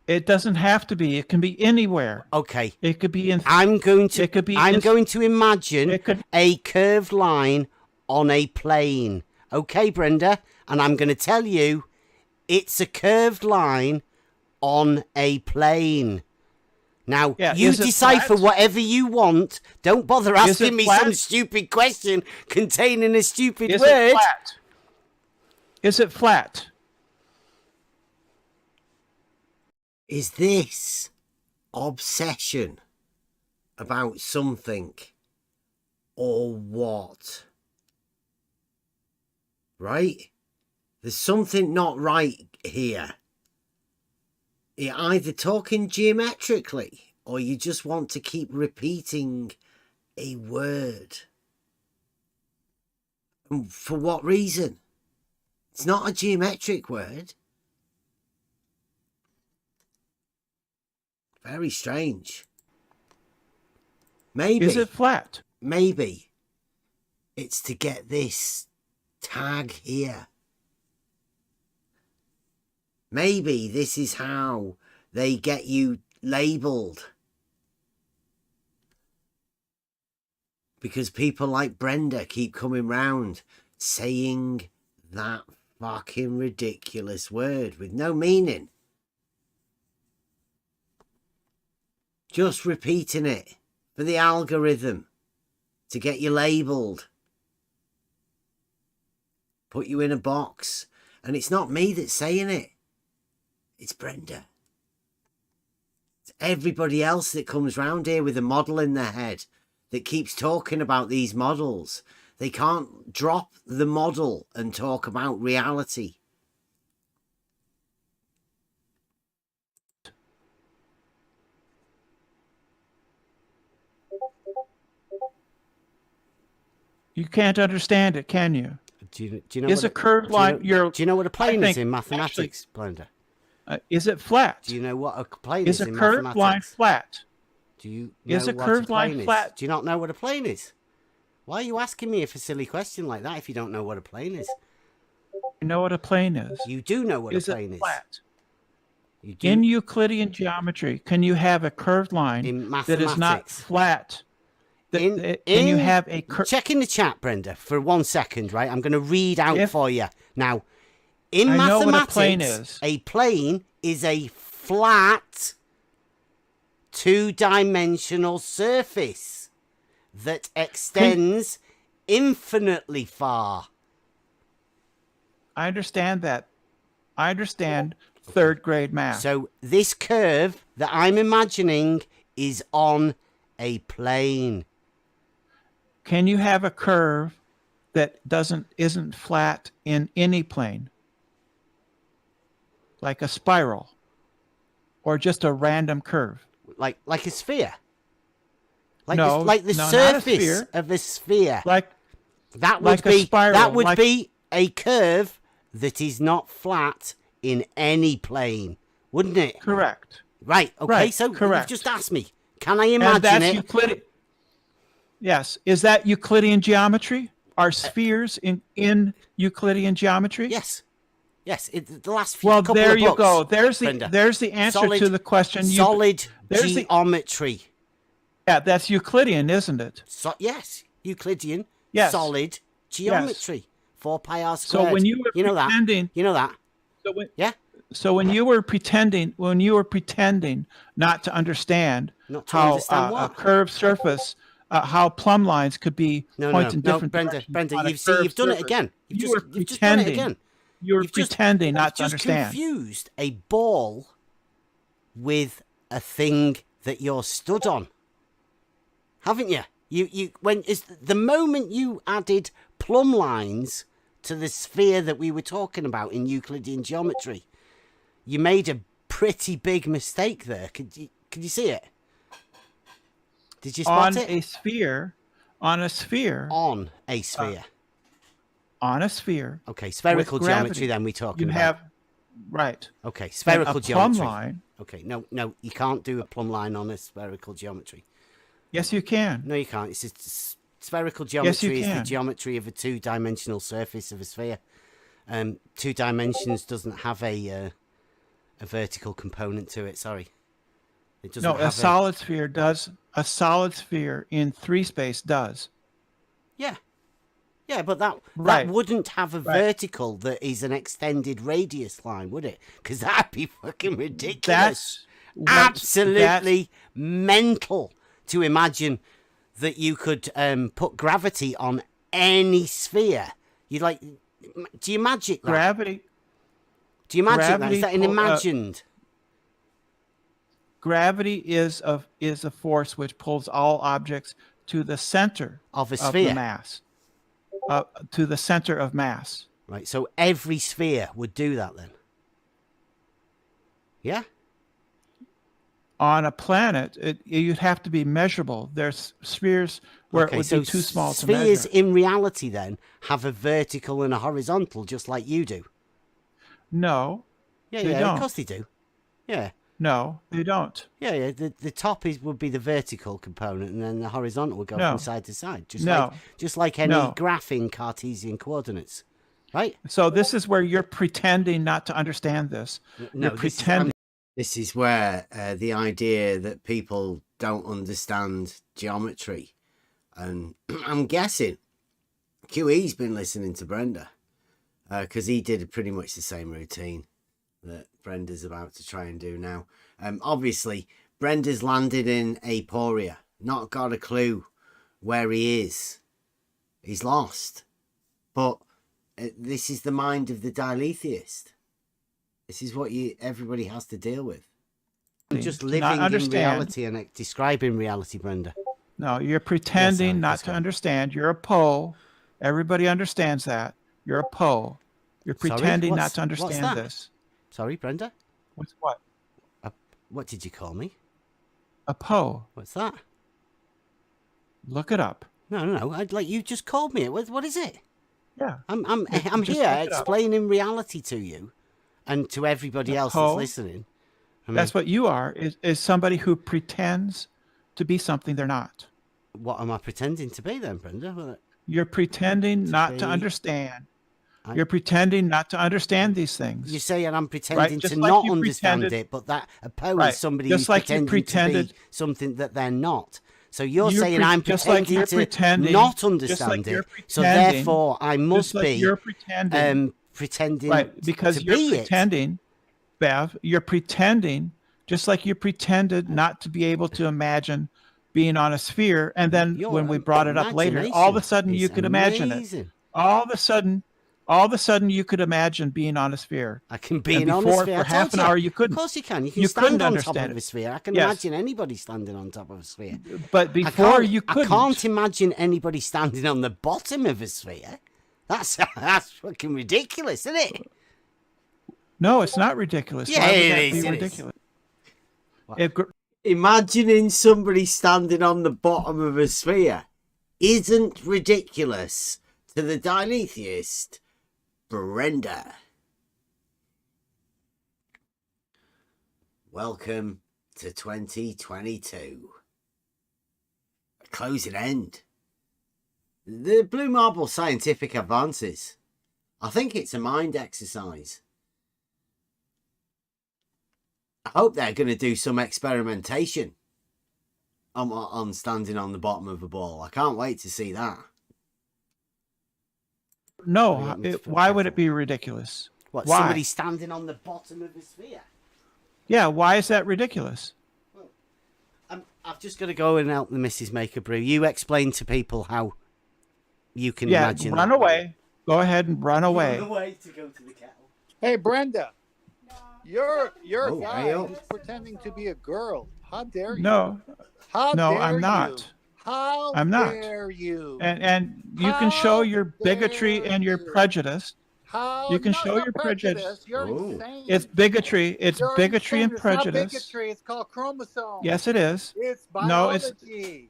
It doesn't have to be. It can be anywhere. Okay. It could be in. I'm going to. It could be. I'm going to imagine a curved line on a plane. Okay, Brenda, and I'm going to tell you, it's a curved line on a plane. Now, you decipher whatever you want. Don't bother asking me some stupid question containing a stupid word. It flat? Is it flat? Is this obsession about something or what? Right? There's something not right here. You're either talking geometrically or you just want to keep repeating a word. And for what reason? It's not a geometric word. Very strange. Maybe. Is it flat? Maybe it's to get this tag here. Maybe this is how they get you labeled. Because people like Brenda keep coming round saying that fucking ridiculous word with no meaning. Just repeating it for the algorithm to get you labeled. Put you in a box. And it's not me that's saying it. It's Brenda. It's everybody else that comes round here with a model in their head that keeps talking about these models. They can't drop the model and talk about reality. You can't understand it, can you? Do you know is a curved line? Do you know what a plane is in mathematics, Blender? Is it flat? Do you know what a plane is in mathematics? Is a curved line flat? Do you know is a curved line flat? Do you not know what a plane is? Why are you asking me a silly question like that if you don't know what a plane is? You know what a plane is. You do know what a plane is. Flat? You do. In Euclidean geometry, can you have a curved line that is not flat? Can you have a check in the chat, Brenda, for 1 second, right? I'm going to read out for you now. In mathematics, a plane is a flat, two-dimensional surface that extends infinitely far. I understand that. I understand third grade math. So this curve that I'm imagining is on a plane. Can you have a curve that isn't flat in any plane? Like a spiral or just a random curve? Like a sphere? Like no, the surface of a sphere. That would be a curve that is not flat in any plane, wouldn't it? Correct. Right. Okay. Right, so correct. You've just asked me, can I imagine it? Euclidean. Yes. Is that Euclidean geometry? Are spheres in Euclidean geometry? Yes. Yes. The last few well, couple there of you books, go. There's Brenda. the answer to the question. Solid geometry. Yeah, that's Euclidean, isn't it? Yes. Euclidean. Yes. Solid geometry. Yes. 4 pi r squared. So when you were pretending, you know that. So when, yeah. So when you were pretending not to understand how a curved surface, how plumb lines could be pointing different directions. Brenda, you've done it again. You've just done it again. You're pretending not to understand. You've confused a ball with a thing that you're stood on, haven't you? The moment you added plumb lines to the sphere that we were talking about in Euclidean geometry, you made a pretty big mistake there. Could you see it? Did you spot it? On a sphere. On a sphere. Okay, spherical geometry then we're talking about. You have, right. Okay, spherical geometry. Plumb line. Okay, no, you can't do a plumb line on a spherical geometry. Yes, you can. No, you can't. It's just spherical geometry is the geometry of a two-dimensional surface of a sphere. 2 dimensions doesn't have a vertical component to it. Sorry, it doesn't. No, a solid sphere does. A solid sphere in 3 space does. Yeah, but that wouldn't have a vertical that is an extended radius line, would it? Because that'd be fucking ridiculous. Absolutely mental to imagine that you could put gravity on any sphere. Do you magic that? Gravity. Do you magic that? Is that an imagined? Gravity is a force which pulls all objects to the center of a sphere. Of the mass. To the center of mass. Right, so every sphere would do that then? Yeah? On a planet, you'd have to be measurable. There's spheres where it would be too small to measure. Spheres in reality then have a vertical and a horizontal, just like you do? No. Yeah, they yeah, don't. of course they do. Yeah. No, they don't. Yeah, yeah. The top would be the vertical component, and then the horizontal would go No. from side to side, just No. like any No. graph in Cartesian coordinates, right? So this is where you're pretending not to understand this. No, You're pretending. This is where the idea that people don't understand geometry, and I'm guessing QE's been listening to Brenda because he did pretty much the same routine that Brenda's about to try and do now. Obviously, Brenda's landed in Aporia, not got a clue where he is. He's lost. But this is the mind of the diletheist. This is what everybody has to deal with. Just living in reality and describing reality, Brenda. No, you're pretending not to understand. You're a Poe. Everybody understands that. You're a Poe. You're pretending not to understand this. Sorry, Brenda? What's what? What did you call me? A Poe. What's that? Look it up. No. Like you just called me. What is it? Yeah. I'm Just here look it up. explaining reality to you and to everybody else that's listening. That's what you are, is somebody who pretends to be something they're not. What am I pretending to be then, Brenda? You're pretending not to understand. You're pretending not to understand these things. You're saying I'm pretending to like not you understand pretended- it, but that opposes somebody Just who's like you pretending to be something that they're not. So you're saying I'm just like pretending you're to pretending- not just like understand you're it. So pretending- therefore, I must just like be you're pretending, pretending because to you're be pretending, Bev. You're pretending, just like you pretended not to be able to imagine being on a sphere, and then when we brought it up later, all of a sudden you could imagine it. All of a sudden you could imagine being on a sphere. I can be and on before, a sphere. for half an hour you couldn't. Of course you can. You can couldn't stand on top understand of it. a sphere. I can Yes. imagine anybody standing on top of a sphere. But before you I couldn't. can't imagine anybody standing on the bottom of a sphere. That's fucking ridiculous, isn't it? No, it's not ridiculous. Yeah, Why would it that is, be it is. ridiculous? Imagining somebody standing on the bottom of a sphere isn't ridiculous to the diletheist, Brenda. Welcome to 2022. A closing end. The Blue Marble scientific advances. I think it's a mind exercise. I hope they're going to do some experimentation on standing on the bottom of a ball. I can't wait to see that. No, why would it be ridiculous? What, why? somebody standing on the bottom of a sphere? Yeah, why is that ridiculous? I've just got to go and help the missus make a brew. You explain to people how you can imagine. Run away. Go ahead and run away. Run away to go to the kettle. Hey, Brenda. You're a Oh, guy hey, oh. who's pretending to be a girl. How dare you? No. How No, dare I'm you? not. How I'm not. dare you? And you can show your bigotry and your prejudice. How You can no, show not your prejudice. You're Oh. insane. It's bigotry. It's You're bigotry and insane. It's not prejudice. bigotry. It's called chromosomes. Yes, it is. It's No, it's- biology.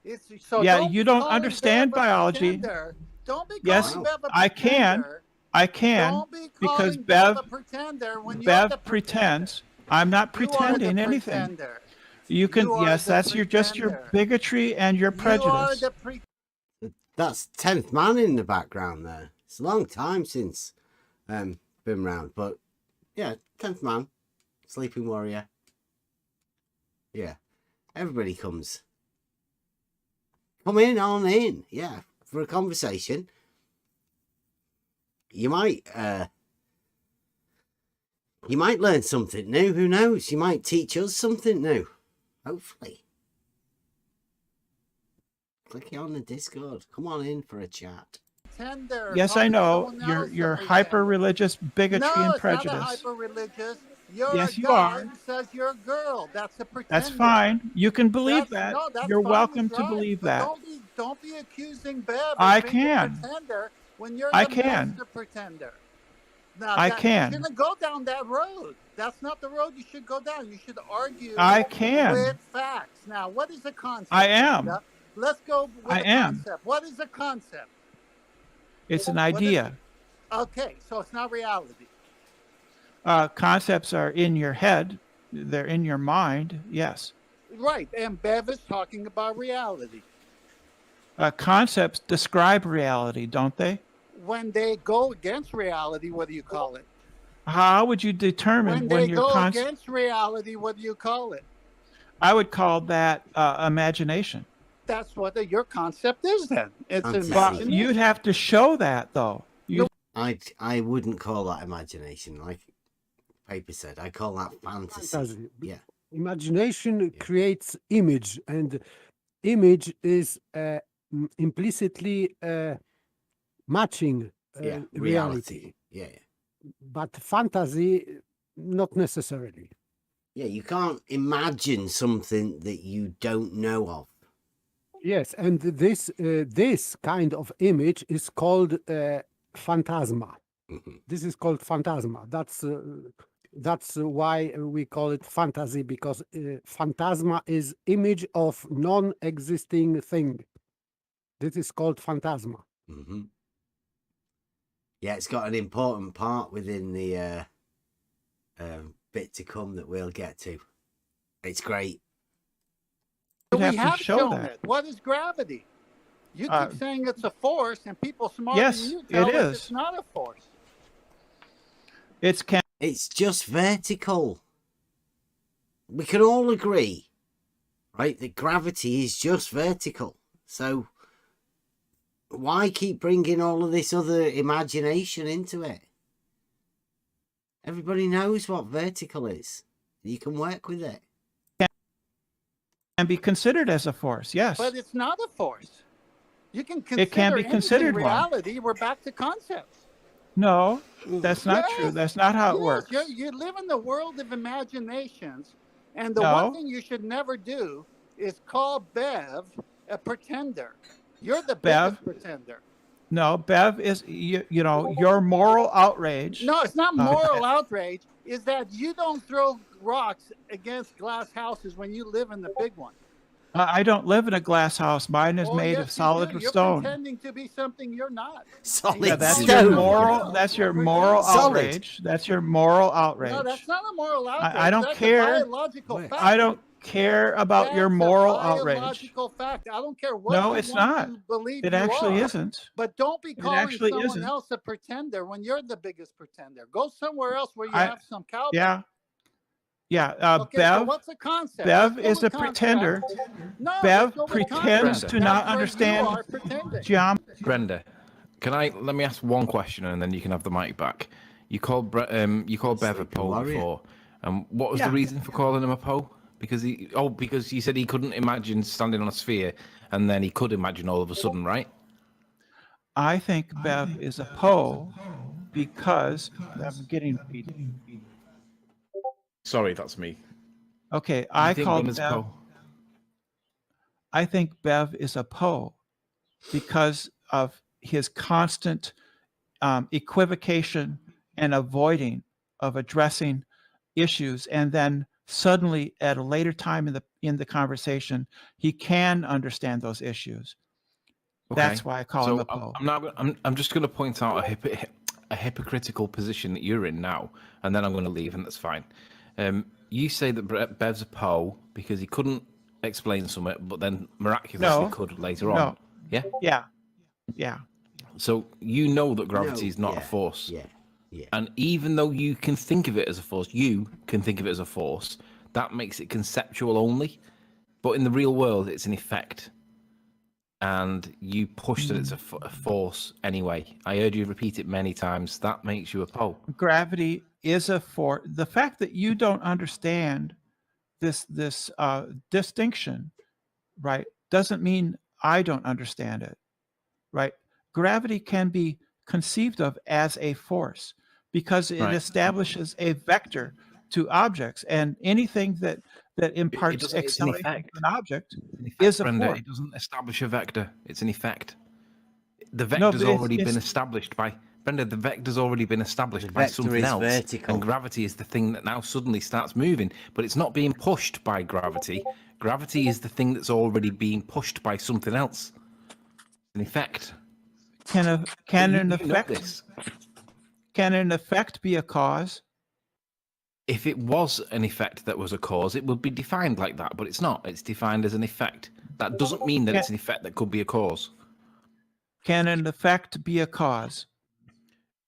It's so Yeah, don't you be don't calling understand Bev a biology. pretender. Don't be Yes, calling Bev a I can. pretender. I can, Don't be because calling Bev a pretender when you're Bev the pretends. I'm not You are the pretending anything. pretender. You can, You are yes, the that's just your pretender. bigotry and your You are prejudice. the That's 10th man in the background there. It's a long time since been round, but yeah, 10th man, sleeping warrior. Yeah, everybody comes. Come in on in, yeah, for a conversation. You might learn something new. Who knows? You might teach us something new. Hopefully. Click on the Discord. Come on in for a chat. pretender. Yes, I Calling know. someone Your else a your pretender. hyper-religious bigotry No, and it's prejudice. not a hyper-religious. You're Yes, a you guy are. who says you're a girl. That's a pretender. That's fine. You can believe That's- that. no, that's You're fine, welcome that's to right. believe But that. Don't be accusing Bev of I being can. a pretender When you're I the can. master pretender. Now, I that, can. you shouldn't go down that road. That's not the road you should go down. You should argue I can. with facts. Now, what is a concept? I am. Brenda? Let's go with I a am. concept. What is a concept? It's an What is idea. Okay, so it's not reality. Concepts are in your head. They're in your mind. Yes. Right, and Bev is talking about reality. Concepts describe reality, don't they? When they go against reality, what do you call it? How would you determine When they your go concept? against reality, what do you call it? I would call that imagination. That's what your concept is then. It's Fantasy. But imagination. you'd have to show that, though. I wouldn't call that imagination, like Paper said. I call that fantasy. Fantasy. Yeah. Imagination creates image, and image is implicitly matching Yeah. reality. Yeah. But fantasy, not necessarily. Yeah, you can't imagine something that you don't know of. Yes, and this kind of image is called phantasma. Mhm. This is called phantasma. That's why we call it fantasy, because phantasma is image of non-existing thing. This is called phantasma. Mm-hmm. Yeah, it's got an important part within the bit to come that we'll get to. It's great. You'd We have to have show shown that. it. What is gravity? You keep saying it's a force, and people smarter Yes, than you tell it us is. it's not a force. It's just vertical. We can all agree, right, that gravity is just vertical. So why keep bringing all of this other imagination into it? Everybody knows what vertical is. You can work with it. Can be considered as a force, yes. But it's not a force. You can consider It can be anything considered one. reality. We're back to concepts. No, that's not true. Yes. That's not how it Yes, works. you live in the world of imaginations, and the No. one thing you should never do is call Bev a pretender. You're the Bev? biggest pretender. No, Bev is, you know, your moral outrage. No, it's not moral outrage. Is that you don't throw rocks against glass houses when you live in the big one. I don't live in a glass house. Mine is Oh, made yes, of you solid do. You're stone. pretending to be something you're not. Solid Yeah, that's stone. your moral. That's your moral Solid. outrage. That's your moral outrage. No, that's not a moral outrage. I don't That's care. A biological fact. I don't care about your That's moral a outrage. biological fact. I don't care what No, you it's want not. to believe It you actually are, isn't. But don't be calling actually someone isn't. else a pretender when you're the biggest pretender. Go somewhere else where you I- have some cowbell. Yeah. Yeah. Okay, so Bev. what's a concept? Bev Let's go is with a pretender. concept. No, Bev let's go with pretends concept. to not That's where understand you are pretending. geometry. Brenda, let me ask one question and then you can have the mic back. You called Bev a Sleeping Poe warrior. before. And what was Yeah. the reason for calling him a Poe? Because he said he couldn't imagine standing on a sphere and then he could imagine all of a sudden, right? I think Bev is a Poe because I'm getting Sorry, that's me. okay. I think called him as Bev. Poe? I think Bev is a Poe because of his constant equivocation and avoiding of addressing issues, and then suddenly at a later time in the conversation, he can understand those issues. That's Okay. why I call So him a Poe. I'm just going to point out a hypocritical position that you're in now, and then I'm going to leave, and that's fine. You say that Bev's a Poe because he couldn't explain something, but then miraculously No. could later on. No. Yeah. Yeah. Yeah. So you know that gravity No, is not yeah, a force. Yeah. Yeah. And even though you can think of it as a force, that makes it conceptual only. But in the real world, it's an effect. And you push that it's a force anyway. I heard you repeat it many times. That makes you a Poe. Gravity is a force. The fact that you don't understand this distinction, right, doesn't mean I don't understand it, right? Gravity can be conceived of as a force because it Right. establishes a vector to objects, and anything that imparts it's an acceleration effect. to an object An effect, is a Brenda. force. It doesn't establish a vector. It's an effect. The No, vector's but already been it's- established by Brenda. The vector's already been established The by vector something is else, vertical. and gravity is the thing that now suddenly starts moving. But it's not being pushed by gravity. Gravity is the thing that's already being pushed by something else. An effect. Can an You know effect this. can an effect be a cause? If it was an effect that was a cause, it would be defined like that, but it's not. It's defined as an effect. That doesn't mean that it's an effect that could be a cause. Can an effect be a cause?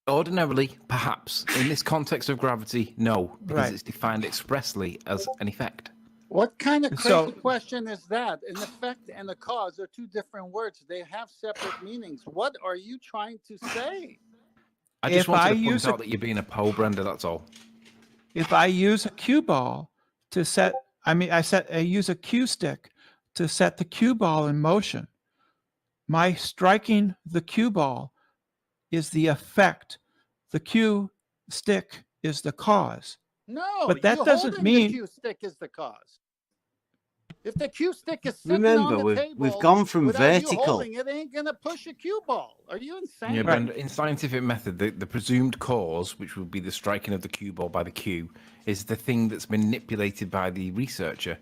Ordinarily, perhaps. In this context of gravity, no, because Right. it's defined expressly as an effect. What kind of crazy So- question is that? An effect and a cause are two different words. They have separate meanings. What are you trying to say? I just If wanted I to point use out that you're being a Poe, Brenda, that's all. If I use a cue ball to set, I use a cue stick to set the cue ball in motion. My striking the cue ball is the effect. The cue stick is the cause. No, But that you doesn't holding mean- the cue stick is the cause. If the cue stick is sitting Remember, on the table, we've gone from without you vertical. holding it, ain't gonna push a cue ball. Are you insane? Yeah, Brenda, in scientific method, the presumed cause, which would be the striking of the cue ball by the cue, is the thing that's manipulated by the researcher.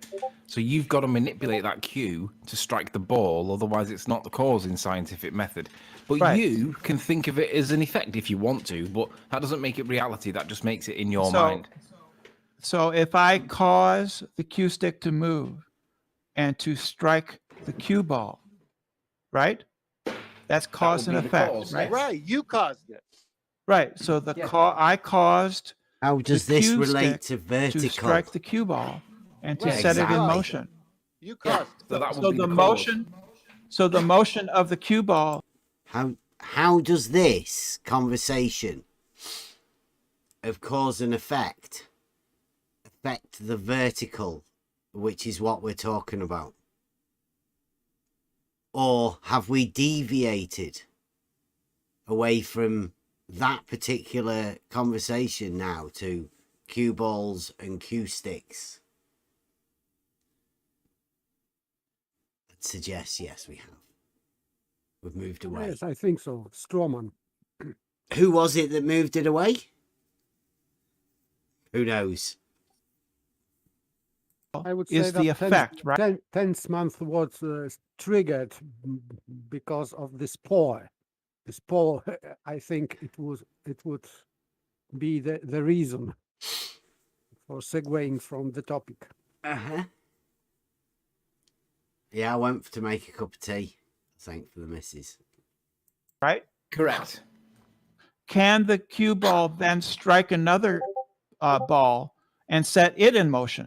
So you've got to manipulate that cue to strike the ball, otherwise it's not the cause in scientific method. But Right. you can think of it as an effect if you want to, but that doesn't make it reality. That just makes it in your So- mind. So if I cause the cue stick to move and to strike the cue ball, right? That's cause and be the effect, cause, right? Right, you caused it. Right. So I caused How does the this cue relate stick to vertical? to strike the cue ball and to Right, set it in exactly. motion. You caused it. So that would So be the cause. motion, so the motion of the cue ball. How does this conversation of cause and effect affect the vertical, which is what we're talking about? Or have we deviated away from that particular conversation now to cue balls and cue sticks? I'd suggest yes, we have. We've moved away. Yes, I think so. Strawman. Who was it that moved it away? Who knows? I would Is say the that effect, right? 10th month was triggered because of this pore. This pore, I think it would be the reason for segueing from the topic. Uh-huh. Yeah, I went to make a cup of tea. Thank for the missus. Right? Correct. Can the cue ball then strike another ball and set it in motion?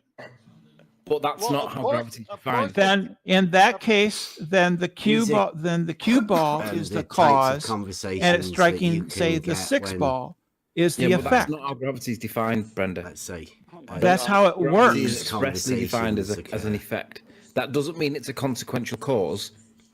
But that's Well, not of how course- gravity is of defined. Then in that case, then the cue Music. ball, is the types of cause, conversations and it's that you striking, can say, the get sixth when- ball is Yeah, the but that's effect. not how gravity is defined, Brenda. Let's see. That's how it Gravity is works. expressly defined as, Conversations as an effect. That doesn't mean it's a consequential cause.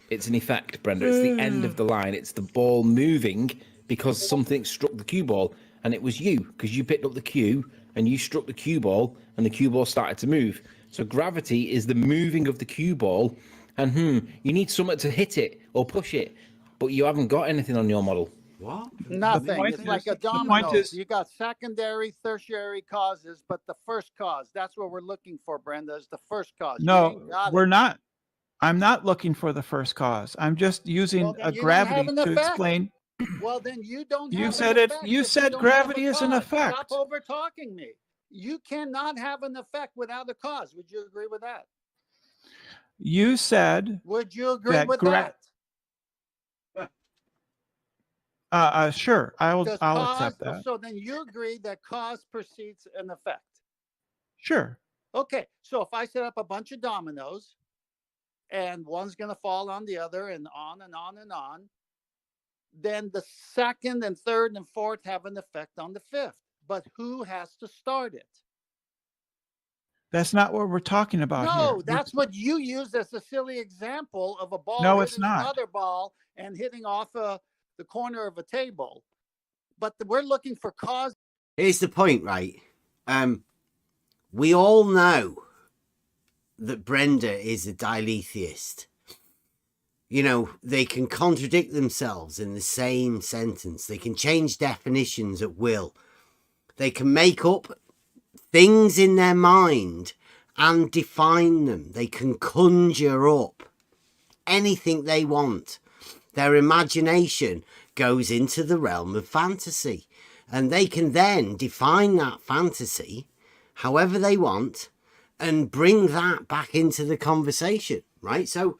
It's an effect, Brenda. It's the end of the line. It's the ball moving because something struck the cue ball, and it was you because you picked up the cue and you struck the cue ball, and the cue ball started to move. So gravity is the moving of the cue ball, and you need something to hit it or push it, but you haven't got anything on your model. What? Nothing. point It's like a is- the point domino. is- You got secondary, tertiary causes, but the first cause, that's what we're looking for, Brenda, is the first cause. You No, ain't got we're it. not. I'm not looking for the first cause. I'm just using Well, then a you don't gravity have an to effect. explain. Well, then you don't You have said an it- effect you if said don't gravity have a is an cause. effect. Stop over talking me. You cannot have an effect without a cause. Would you agree with that? You said, Would you agree That with gra- that? Sure, I'll Does accept cause- that. So then you agree that cause precedes an effect. Sure. Okay, so if I set up a bunch of dominoes and one's going to fall on the other and on and on and on, then the second and third and fourth have an effect on the fifth. But who has to start it? That's not what we're talking about here. No, We're- that's what you used as a silly example of a ball No, hitting it's not. another ball and hitting off the corner of a table. But we're looking for cause. Here's the point, right? We all know that Brenda is a diletheist. You know, they can contradict themselves in the same sentence. They can change definitions at will. They can make up things in their mind and define them. They can conjure up anything they want. Their imagination goes into the realm of fantasy, and they can then define that fantasy however they want and bring that back into the conversation, right? So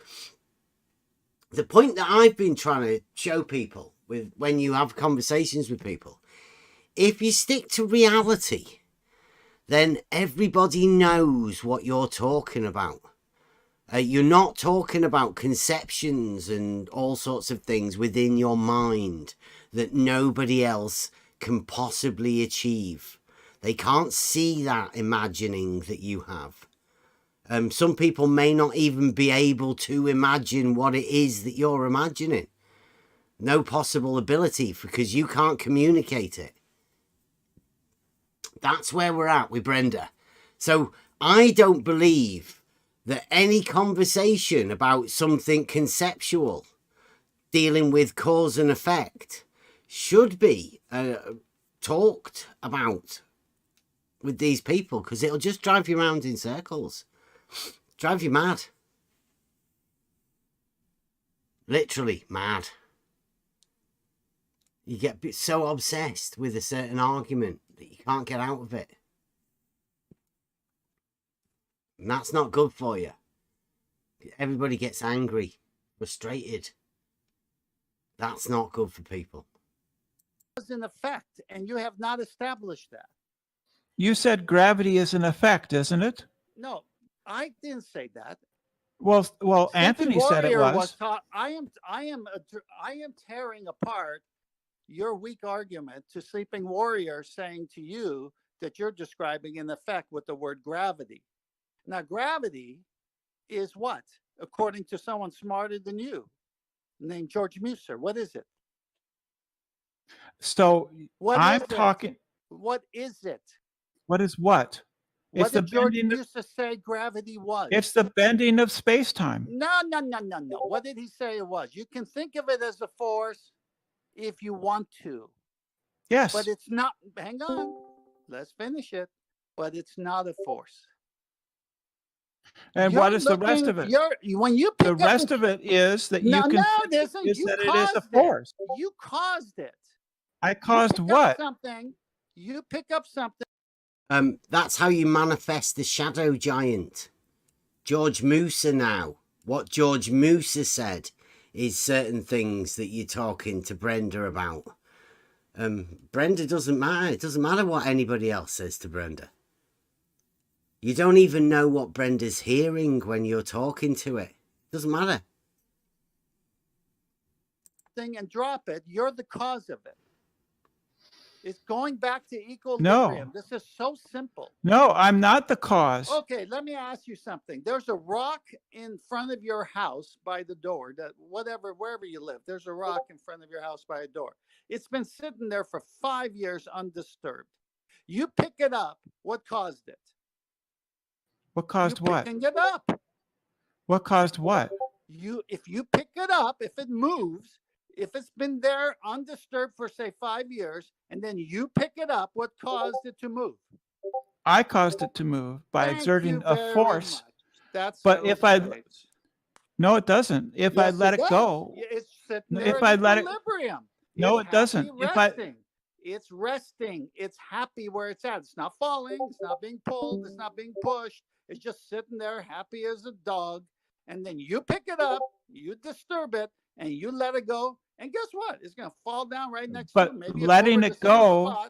the point that I've been trying to show people with when you have conversations with people, if you stick to reality, then everybody knows what you're talking about. You're not talking about conceptions and all sorts of things within your mind that nobody else can possibly achieve. They can't see that imagining that you have. Some people may not even be able to imagine what it is that you're imagining. No possible ability because you can't communicate it. That's where we're at with Brenda. So I don't believe that any conversation about something conceptual dealing with cause and effect should be talked about with these people, because it'll just drive you around in circles, drive you mad, literally mad. You get so obsessed with a certain argument that you can't get out of it. And that's not good for you. Everybody gets angry, frustrated. That's not good for people. It's an effect, and you have not established that. You said gravity is an effect, isn't it? No, I didn't say that. Well, Anthony said it was. I am tearing apart your weak argument to Sleeping Warrior, saying to you that you're describing an effect with the word gravity. Now, gravity is what? According to someone smarter than you, named George Muser. What is it? So I'm talking. What is it? What is what? What did George Muser say gravity was? It's the bending of space-time. No. What did he say it was? You can think of it as a force if you want to. Yes. But it's not. Hang on. Let's finish it. But it's not a force. And what is the rest of it? When you pick the rest of it is that you can it isn't. is You that it is a force. You caused it. I caused what? Something. You pick up something. That's how you manifest the shadow giant. George Muser now. What George Muser said is certain things that you're talking to Brenda about. Brenda doesn't matter. It doesn't matter what anybody else says to Brenda. You don't even know what Brenda's hearing when you're talking to it. Doesn't matter. Thing and drop it. You're the cause of it. It's going back to equilibrium. No. This is so simple. No, I'm not the cause. Okay, let me ask you something. There's a rock in front of your house by the door. Wherever you live, there's a rock in front of your house by a door. It's been sitting there for 5 years undisturbed. You pick it up. What caused it? What caused what? Picking it up. What caused what? If you pick it up, if it moves, if it's been there undisturbed for say 5 years, and then you pick it up, what caused it to move? I caused it to move by exerting a force. That's but if no, it doesn't. If I let it go, it's sitting there if I let it, no, it's it doesn't. It's resting. It's happy where it's at. It's not falling. It's not being pulled. It's not being pushed. It's just sitting there happy as a dog. And then you pick it up, you disturb it, and you let it go. And guess what? It's going to fall down right next to you. Maybe letting it go.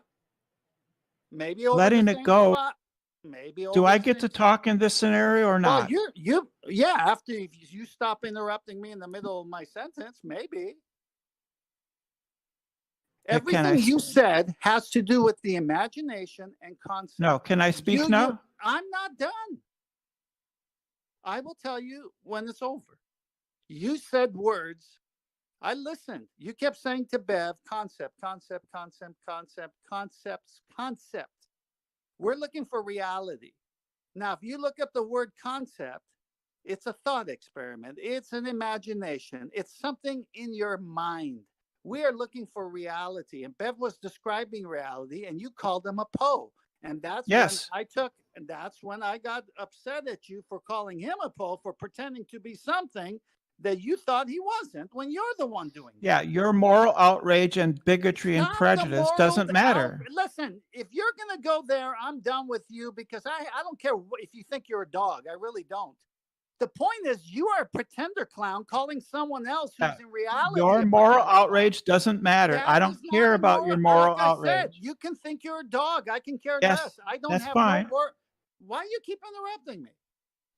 Maybe over letting it go. Spot, maybe do I get to talk in this scenario or not? Yeah. After you stop interrupting me in the middle of my sentence, maybe. Everything you said has to do with the imagination and concept. No, can I speak now? I'm not done. I will tell you when it's over. You said words. I listened. You kept saying to Bev, concept. We're looking for reality. Now, if you look up the word concept, It's a thought experiment. It's an imagination. It's something in your mind. We are looking for reality. And Bev was describing reality, and you called him a Poe. And that's Yes. and that's when I got upset at you for calling him a Poe, for pretending to be something that you thought he wasn't when you're the one doing it. Yeah, your moral outrage and bigotry and Not the prejudice moral doesn't matter. Listen, if you're going to go there, I'm done with you, because I don't care if you think you're a dog. I really don't. The point is, you are a pretender clown calling someone else who's in reality. Your moral outrage doesn't matter. That I don't is not care a about your moral like I said, outrage. you can think you're a dog. I can care Yes, less. I don't that's have fine. no word. Why you keep interrupting me?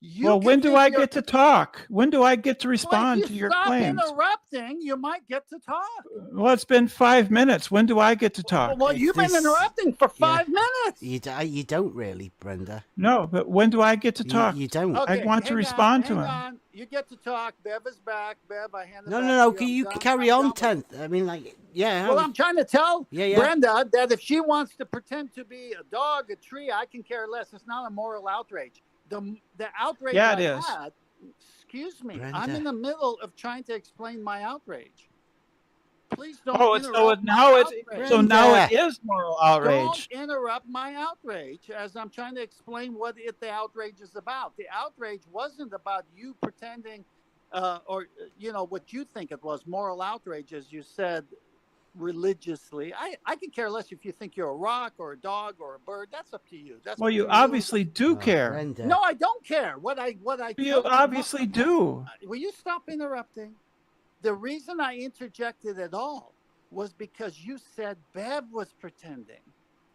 You Well, can when do think I you're- get to talk? When do I get to Well, if respond you to your stop claims? interrupting, you might get to talk. Well, it's been 5 minutes. When do I get to talk? Well, you've been interrupting for 5 minutes. You don't really, Brenda. No, but when do I get to talk? You don't. Okay, I want to hang respond to hang him. on. You get to talk. Bev is back. Bev, I hand it No, back no, no. to You I'm can done. carry I'm on, done with 10th. I mean, like, yeah. Well, I'm trying to tell Yeah. Brenda that if she wants to pretend to be a dog, a tree, I can care less. It's not a moral outrage. The outrage Yeah, it I is. had, excuse me, I'm Brenda. in the middle of trying to explain my outrage. Please don't Oh, interrupt my now outrage. it is moral outrage. Don't interrupt my outrage as I'm trying to explain what the outrage is about. The outrage wasn't about you pretending, or what you think it was. Moral outrage, as you said, religiously. I can care less if you think you're a rock or a dog or a bird. That's up to you. That's Well, you between obviously do care. Brenda. No, I don't care. What I You obviously do. Will you stop interrupting? The reason I interjected at all was because you said Bev was pretending.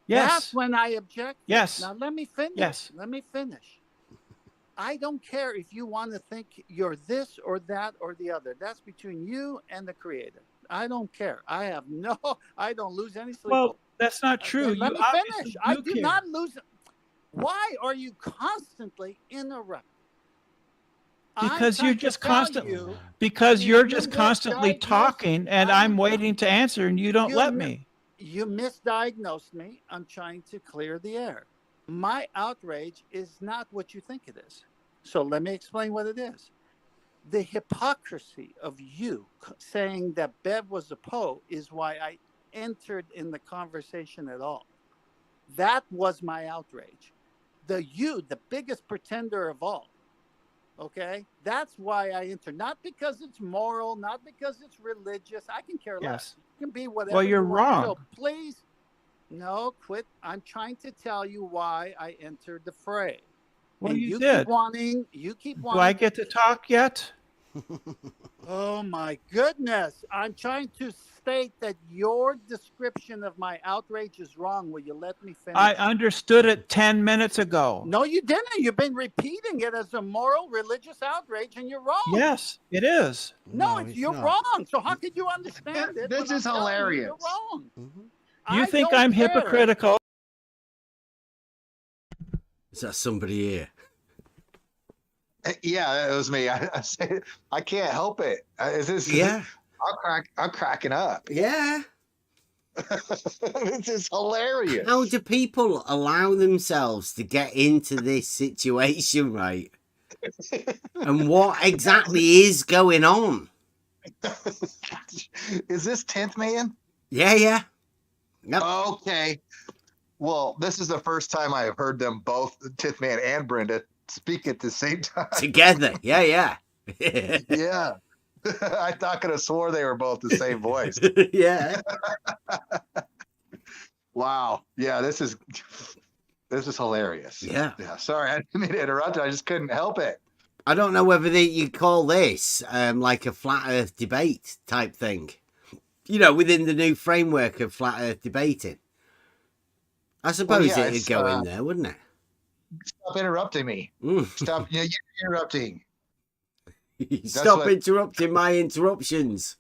Yes. That's when I objected. Yes. Now let me finish. Yes. Let me finish. I don't care if you want to think you're this or that or the other. That's between you and the creator. I don't care. I don't lose any sleep. Well, that's not true. Let You me obviously finish. I do care. not lose. Why are you constantly interrupting? Because you're just constantly misdiagnosed talking, and I'm waiting to answer, and you don't let me. You misdiagnosed me. I'm trying to clear the air. My outrage is not what you think it is. So let me explain what it is. The hypocrisy of you saying that Bev was a Poe is why I entered in the conversation at all. That was my outrage. The biggest pretender of all. Okay, that's why I enter. Not because it's moral, not because it's religious. I can care less. You can be whatever. Well, you're you want. wrong. So please, no, quit. I'm trying to tell you why I entered the fray. Well, And you keep did. You keep wanting. Do I get to talk yet? Oh my goodness! I'm trying to state that your description of my outrage is wrong. Will you let me finish? I understood it 10 minutes ago. No, you didn't. You've been repeating it as a moral, religious outrage, and you're wrong. Yes, it is. No, you're wrong. So how could you understand it? This when is I'm telling you hilarious. You're wrong. You I think don't I'm care. hypocritical? Is that somebody here? Yeah, it was me. I can't help it. Yeah. I'm cracking up. Yeah. This is hilarious. How do people allow themselves to get into this situation, right? And what exactly is going on? Is this 10th man? Yeah. Yep. Okay. Well, this is the first time I have heard them both, 10th man and Brenda, speak at the same time. Together. Yeah. Yeah. I could have swore they were both the same voice. Yeah. Wow. Yeah, this is hilarious. Yeah. Sorry, I didn't mean to interrupt. I just couldn't help it. I don't know whether you call this like a flat earth debate type thing. Within the new framework of flat earth debating. I suppose it'd go in there, wouldn't it? Stop interrupting me. Stop. You're interrupting. Stop interrupting my interruptions.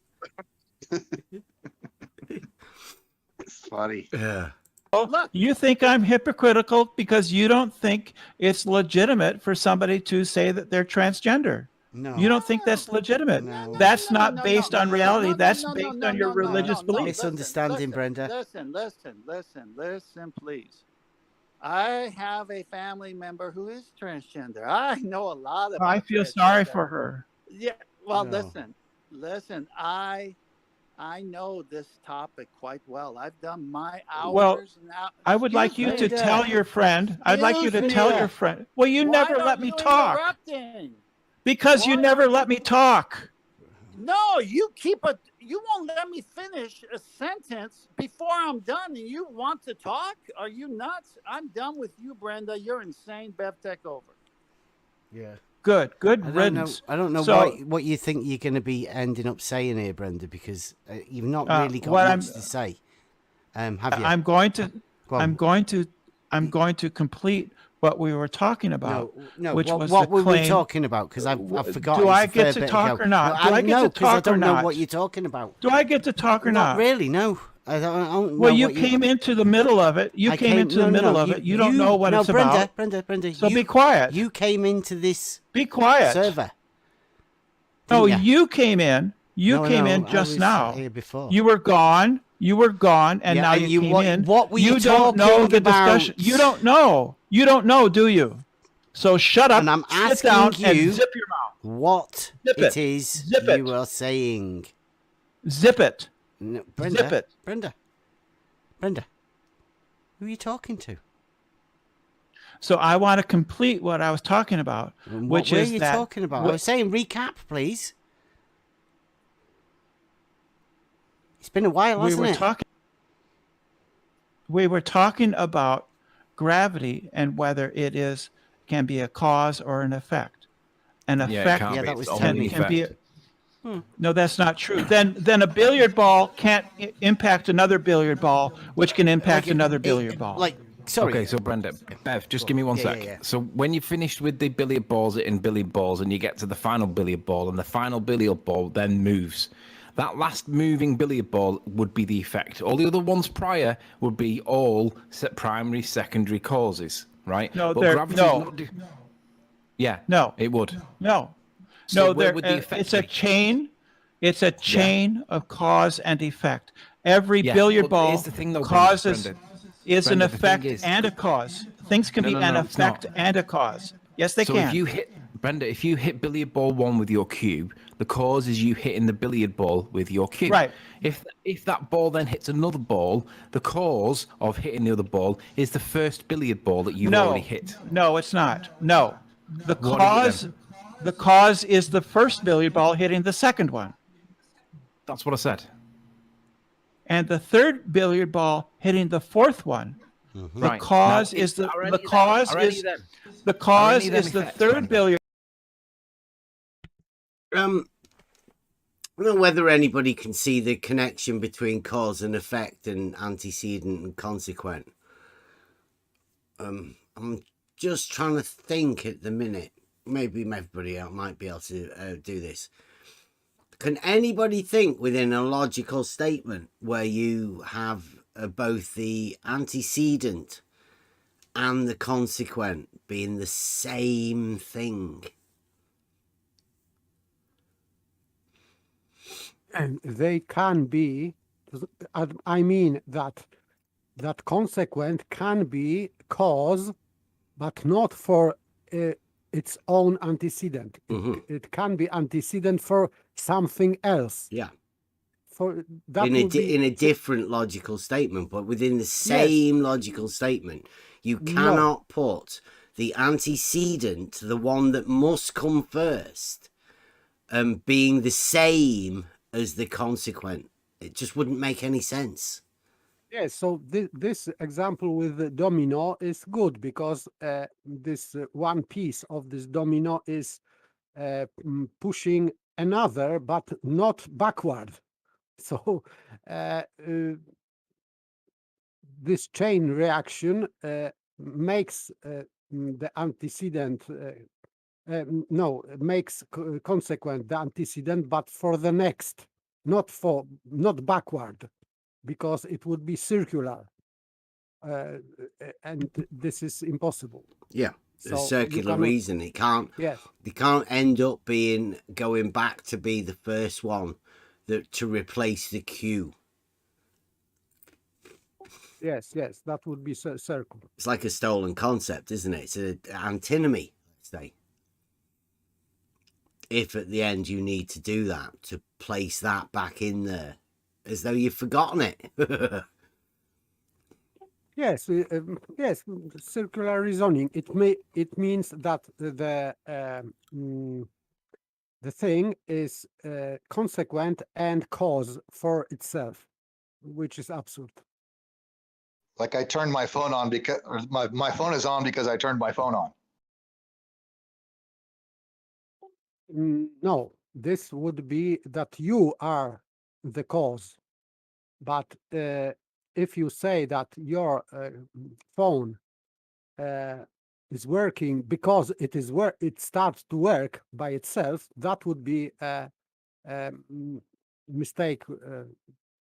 It's funny. Yeah. Oh, you think I'm hypocritical because you don't think it's legitimate for somebody to say that they're transgender. No. You don't think that's legitimate. No. That's not based on reality. That's based on your religious beliefs. Misunderstanding, Brenda. Listen, please. I have a family member who is transgender. I know a lot about. I feel sorry for her. Yeah. Well, No. listen. I know this topic quite well. I've done my Well, hours now. I would like you to tell your friend. I'd like you to tell your friend. Well, you never let me talk. Interrupting? Because you never let me talk. No, you won't let me finish a sentence before I'm done, and you want to talk? Are you nuts? I'm done with you, Brenda. You're insane. Bev, take over. Yeah. Good riddance. I don't know So- what you think you're going to be ending up saying here, Brenda, because you've not really got what much to say. Have you? I'm going to Go on. I'm going to complete what we were talking about. No. Which was what the were we claim- talking about? Because I've forgotten. Do I It's a fair get to bit talk ago. or not? No, Do I get to because I talk or don't know not? what you're talking about. Do I get to talk or Not not? really. No. I don't Well, know you what came into the middle of it. You came into the middle of it. You don't know what it's about. Brenda. So be quiet. You came into this. Be quiet. Server. No, didn't you came in. You No, came no, in I just was now. here before. You were gone. You were gone, and Yeah, now and you came in. what were you don't know talking the about? discussion. You don't know. You don't know, do you? So shut up. And I'm sit down asking and you zip your mouth. what Zip it it. is Zip it. you are saying. Zip it. No, Brenda, Zip it. Brenda, who are you talking to? So I want to complete what I was talking about, which What were is you that talking about? I was saying recap, please. It's been a while, hasn't it? We were talking about gravity and whether it can be a cause or an effect. An effect that was can be. Hmm. No, that's not true. Then a billiard ball can't impact another billiard ball, which can impact another billiard ball. Sorry. Okay, so Brenda, Bev, just give me one sec. Yeah. So when you finished with the billiard balls in billiard balls and you get to the final billiard ball and the final billiard ball then moves, that last moving billiard ball would be the effect. All the other ones prior would be all primary, secondary causes, right? No, Yeah. No. It would. No. So No, where would the effect it's a be? chain. It's a chain of cause and effect. Every billiard but ball here's the thing though, causes Brenda. is an Brenda, the thing effect is- and a cause. Things can No, be no, an no, it's effect not. and a cause. Yes, they So can. if you hit Brenda, if you hit billiard ball 1 with your cube, the cause is you hitting the billiard ball with your cube. Right. If that ball then hits another ball, the cause of hitting the other ball is the first billiard ball that you've already hit. No, it's not. No. The What is it the cause is the first billiard ball hitting the second one. That's what I said. And the third billiard ball hitting the fourth one. Mm-hmm. The Right. cause Now, is the are any the of them- cause are any is of them- the are cause any of them is the effects, third Brenda? billiard. I don't know whether anybody can see the connection between cause and effect and antecedent and consequent. I'm just trying to think at the minute. Maybe everybody else might be able to do this. Can anybody think within a logical statement where you have both the antecedent and the consequent being the same thing? And they can be, I mean that consequent can be cause, but not for its own antecedent. It can be antecedent for something else. Yeah. For that in would be in a different logical statement, but within the same logical statement, you cannot put the antecedent, the one that must come first, being the same as the consequent. It just wouldn't make any sense. Yes, so this example with the domino is good because this one piece of this domino is pushing another, but not backward. So this chain reaction makes the antecedent, makes consequent the antecedent, but for the next, not backward, because it would be circular, and this is impossible. Yeah, So a circular reason. It can't. Yes. It can't end up going back to be the first one to replace the cue. Yes, yes, that would be circle. It's like a stolen concept, isn't it? It's an antinomy, let's say. If at the end you need to do that, to place that back in there, as though you've forgotten it. Yes, yes, circular reasoning. It means that the thing is consequent and cause for itself, which is absurd. Like I turned my phone on because or my phone is on because I turned my phone on. No, this would be that you are the cause. But if you say that your phone is working because it starts to work by itself, that would be a mistake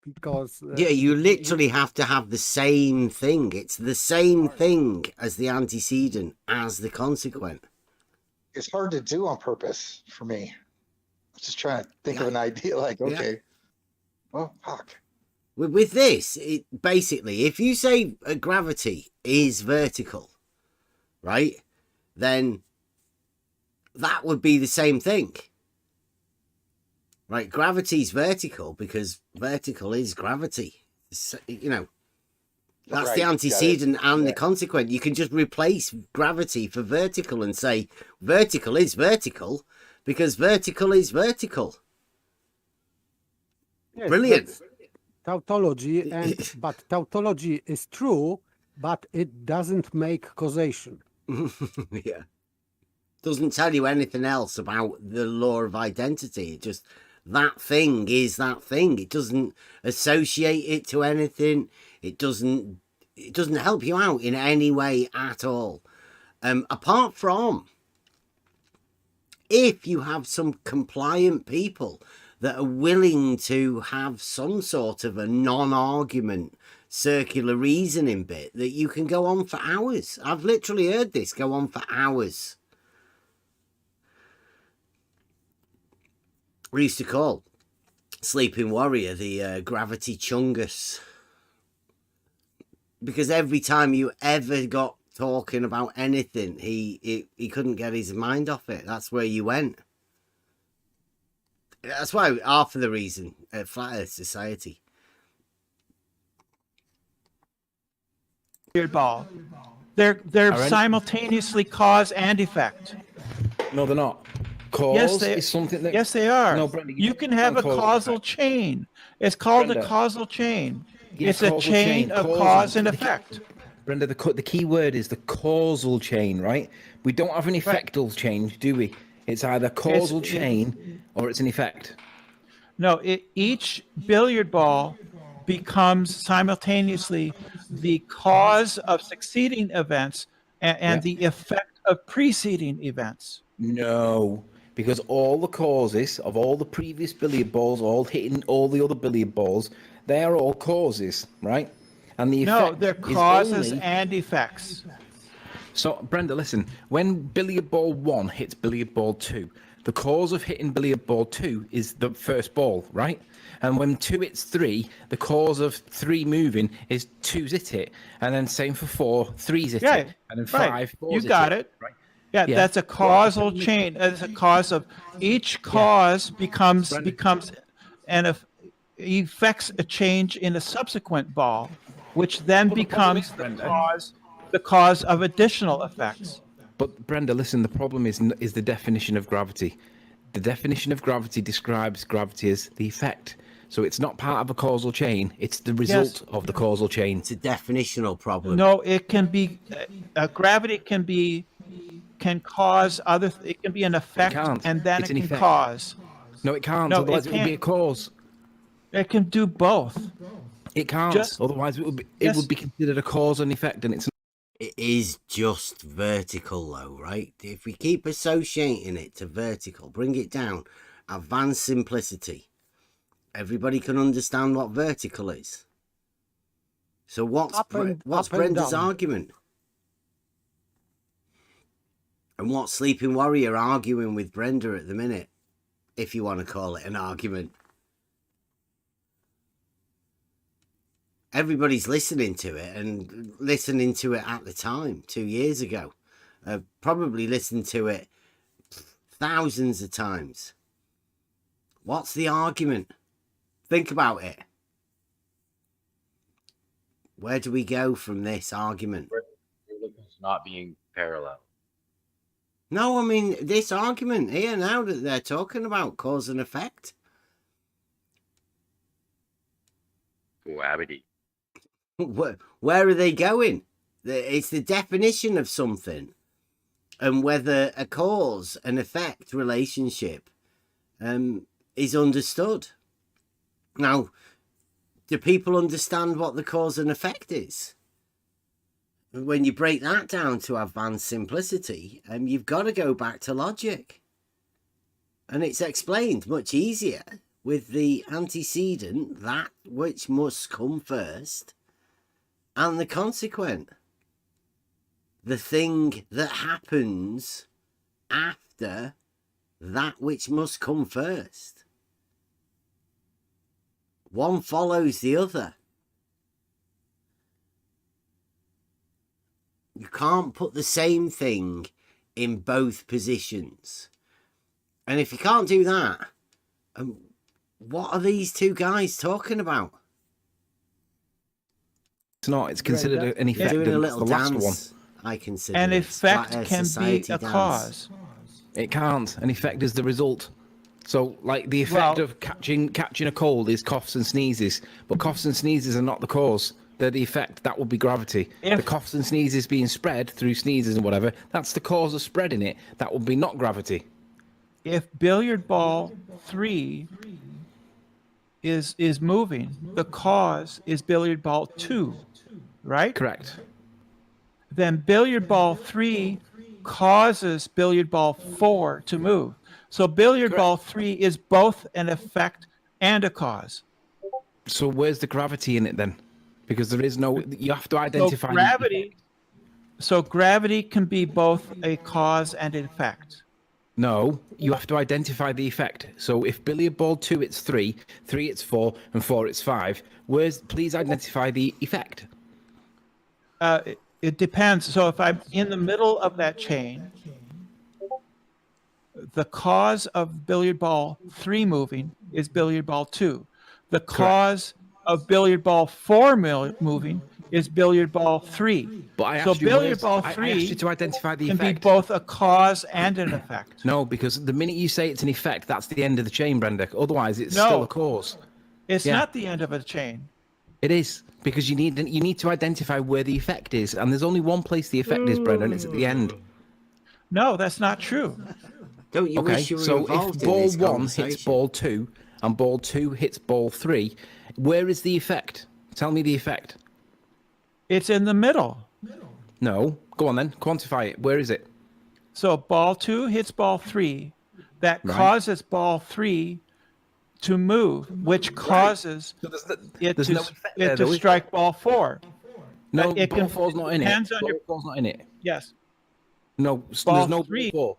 because Yeah, you literally have to have the same thing. It's the same thing as the antecedent, as the consequent. It's hard to do on purpose for me. I was just trying to think of an idea like, okay, well, fuck. With this, it basically, if you say gravity is vertical, right, then that would be the same thing. Right, gravity's vertical because vertical is gravity. You know, that's the antecedent and the consequent. You can just replace gravity for vertical and say vertical is vertical because vertical is vertical. yes, Brilliant. Tautology, but tautology is true, but it doesn't make causation. Yeah. Doesn't tell you anything else about the law of identity. It just, that thing is that thing. It doesn't associate it to anything. It doesn't help you out in any way at all. Apart from if you have some compliant people that are willing to have some sort of a non-argument circular reasoning bit that you can go on for hours. I've literally heard this go on for hours. We used to call Sleeping Warrior the Gravity Chungus, because every time you ever got talking about anything, he couldn't get his mind off it. That's where you went. That's why half of the reason Flat Earth Society. Billiard ball. They're simultaneously cause and effect. No, they're not. Cause is something that... Yes, they are. No, Brenda, you can have a causal chain. It's called Brenda, a causal chain. Yeah, it's a chain of cause and effect. Brenda, the key word is the causal chain, right? We don't have an effectal chain, do we? It's either causal chain or it's an effect. No, each billiard ball becomes simultaneously the cause of succeeding events and the effect of preceding events. No, because all the causes of all the previous billiard balls, all hitting all the other billiard balls, they are all causes, right? And the effect no, they're causes and effects. So, Brenda, listen, when billiard ball 1 hits billiard ball 2, the cause of hitting billiard ball 2 is the first ball, right? And when 2 hits 3, the cause of 3 moving is 2's hit it. And then same for 4, 3's hit it. And then 5, 4's You got it. Right? Yeah, that's a causal chain. That's a cause of each cause becomes and effects a change in a subsequent ball, which then becomes the cause of additional effects. But Brenda, listen, the problem is the definition of gravity. The definition of gravity describes gravity as the effect. So it's not part of a causal chain. It's the result of the causal chain. It's a definitional problem. No, it can be. Gravity can cause other. It can be an effect, and then it can cause. No, it can't. No, otherwise, it would be a cause. It can do both. It can't. Otherwise, it would be considered a cause and effect, and it's not. It is just vertical, though, right? If we keep associating it to vertical, bring it down, advanced simplicity, everybody can understand what vertical is. So what's Brenda's argument? And what's Sleeping Warrior arguing with Brenda at the minute, if you want to call it an argument? everybody's listening to it and listening to it at the time 2 years ago. Probably listened to it thousands of times. What's the argument? Think about it. Where do we go from this argument? It's not being parallel. No, I mean, this argument here now that they're talking about cause and effect. Gravity. Where are they going? It's the definition of something and whether a cause and effect relationship is understood. Now, do people understand what the cause and effect is? When you break that down to advanced simplicity, you've got to go back to logic. And it's explained much easier with the antecedent, that which must come first, and the consequent, the thing that happens after that which must come first. One follows the other. You can't put the same thing in both positions. And if you can't do that, what are these two guys talking about? It's not. It's considered an effect. Doing a and little the last one. dance, I consider. An it. effect Flat Earth can be Society a dance. cause. It can't. An effect is the result. So, like, the effect of catching a cold is coughs and sneezes, but coughs and sneezes are not the cause. They're the effect. That would be gravity. The coughs and sneezes being spread through sneezes and whatever, that's the cause of spreading it. That would be not gravity. If billiard ball 3 is moving, the cause is billiard ball 2, right? Correct. Then billiard ball 3 causes billiard ball 4 to move. So billiard ball 3 is both an effect and a cause. So where's the gravity in it then? Because there is no, you have to identify. So gravity can be both a cause and an effect. No, you have to identify the effect. So if billiard ball 2 it's 3, 3 it's 4, and 4 it's 5, please identify the effect. It depends. So if I'm in the middle of that chain, the cause of billiard ball 3 moving is billiard ball 2. The cause of billiard ball 4 moving is billiard ball 3. But I so asked you billiard ball 3 I asked you to identify the can effect. be both a cause and an effect. No, because the minute you say it's an effect, that's the end of the chain, Brenda. Otherwise, it's still a cause. It's not the end of a chain. It is, because you need to identify where the effect is, and there's only one place the effect is, Brenda, and it's at the end. No, that's not true. Don't you wish you were involved if in ball this 1 conversation? hits ball 2 and ball 2 hits ball 3, where is the effect? Tell me the effect. It's in the middle. No, go on then, quantify it. Where is it? So ball 2 hits ball 3. That causes ball 3 to move, which causes it to strike ball 4. No, it ball 4's not in it. depends on Ball 4's not in it. Yes. No, Ball there's no 3. ball 4.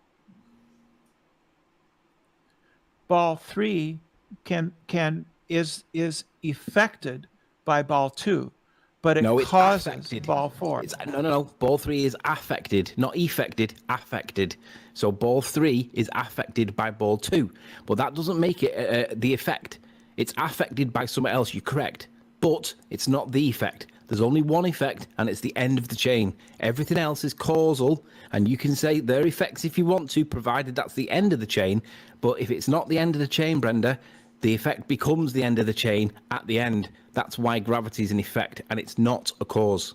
Ball 3 is affected by ball 2, but it causes affected. ball 4. No. Ball 3 is affected, not effected, affected. So ball 3 is affected by ball 2, but that doesn't make it the effect. It's affected by something else, you're correct, but it's not the effect. There's only one effect, and it's the end of the chain. Everything else is causal, and you can say they're effects if you want to, provided that's the end of the chain. But if it's not the end of the chain, Brenda, the effect becomes the end of the chain at the end. That's why gravity is an effect, and it's not a cause.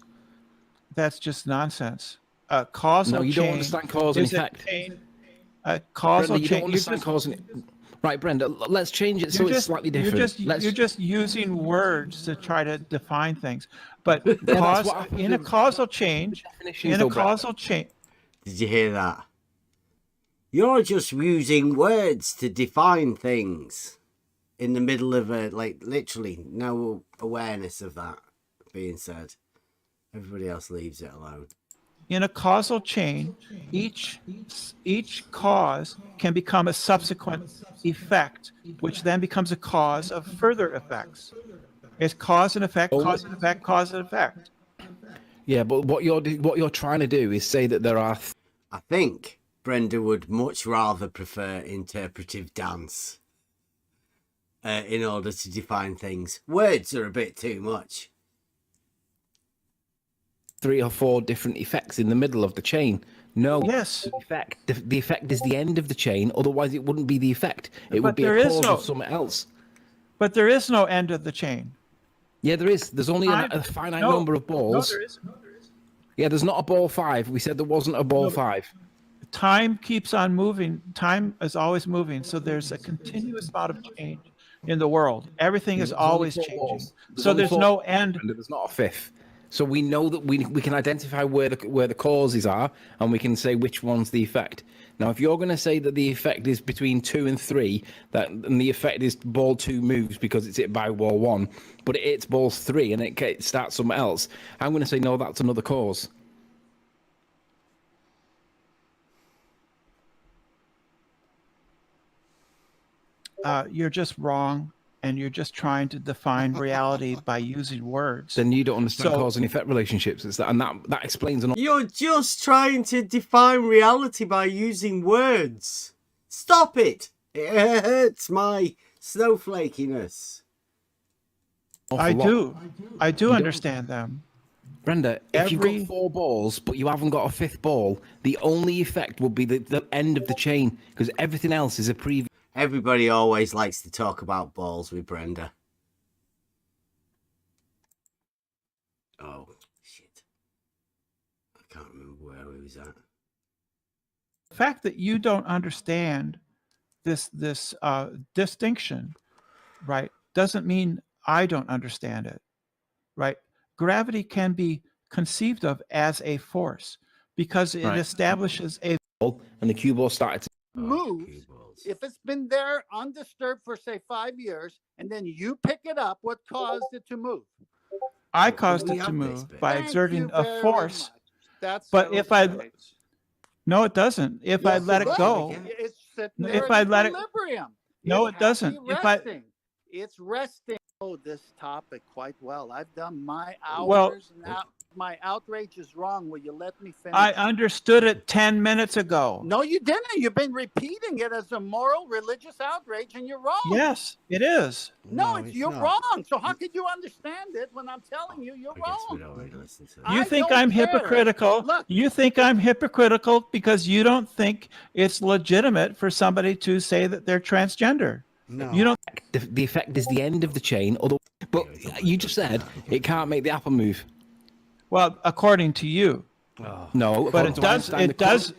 That's just nonsense. A causal No, you don't chain understand cause and is a effect. chain. A causal Brenda, you chain. don't understand cause and... Right, Brenda, let's change it so it's slightly different. You're just using words to try to define things. But in a causal chain, Did you hear that? You're just using words to define things in the middle of literally no awareness of that being said. Everybody else leaves it alone. In a causal chain, each cause can become a subsequent effect, which then becomes a cause of further effects. It's cause and effect, cause and effect, cause and effect. Yeah, but what you're trying to do is say that there are. I think Brenda would much rather prefer interpretive dance in order to define things. Words are a bit too much. 3 or 4 different effects in the middle of the chain. No. Yes. The effect is the end of the chain. Otherwise, it wouldn't be the effect. It would But be there a is cause no- of something else. But there is no end of the chain. Yeah, there is. There's only Time- a finite no, number of balls. No, there isn't. Yeah, there's not a ball 5. We said there wasn't a ball 5. Time keeps on moving. Time is always moving. So there's a continuous amount of change in the world. Everything is There's only always 4 changing. balls. So only there's 4 no balls, end. and there's not a 5th. So we know that we can identify where the causes are, and we can say which one's the effect. Now, if you're going to say that the effect is between 2 and 3, and the effect is ball 2 moves because it's hit by ball 1, but it hits ball 3 and it starts somewhere else, I'm going to say no, that's another cause. You're just wrong, and you're just trying to define reality by using words. Then you don't understand So- cause and effect relationships. It's that, and that explains an. You're just trying to define reality by using words. Stop it! It hurts my snowflakiness. I do understand them. Brenda, if you've Every- got 4 balls, but you haven't got a 5th ball, the only effect would be the end of the chain, because everything else is a previous. Everybody always likes to talk about balls with Brenda. Oh, shit. I can't remember where we was at. The fact that you don't understand this distinction, right, doesn't mean I don't understand it, right? Gravity can be conceived of as a force because it Right. establishes a And the cue ball started to. Moves. If it's been there undisturbed for say 5 years, and then you pick it up, what caused it to move? I caused we it to have this move bit? by Thank exerting you a very force. much. That's But how if it I operates. No, it doesn't. If I Yes, let it does. go, It's sitting No, there if in I let it- equilibrium. No, It's it doesn't. happy If I- resting. It's resting. Oh, this topic quite well. I've done my hours, Well- and my outrage is wrong. Will you let me finish? I understood it 10 minutes ago. No, you didn't. You've been repeating it as a moral, religious outrage, and you're wrong. Yes, it is. No, it's you're not. wrong. So how could you understand it when I'm telling you you're I guess we wrong? don't really listen to it. You I think don't I'm care. hypocritical. Look. You think I'm hypocritical because you don't think it's legitimate for somebody to say that they're transgender. No. You don't. The effect is the end of the chain. But you just said it can't make the apple move. Well, according to you. No, But according it to does. Einstein, It does.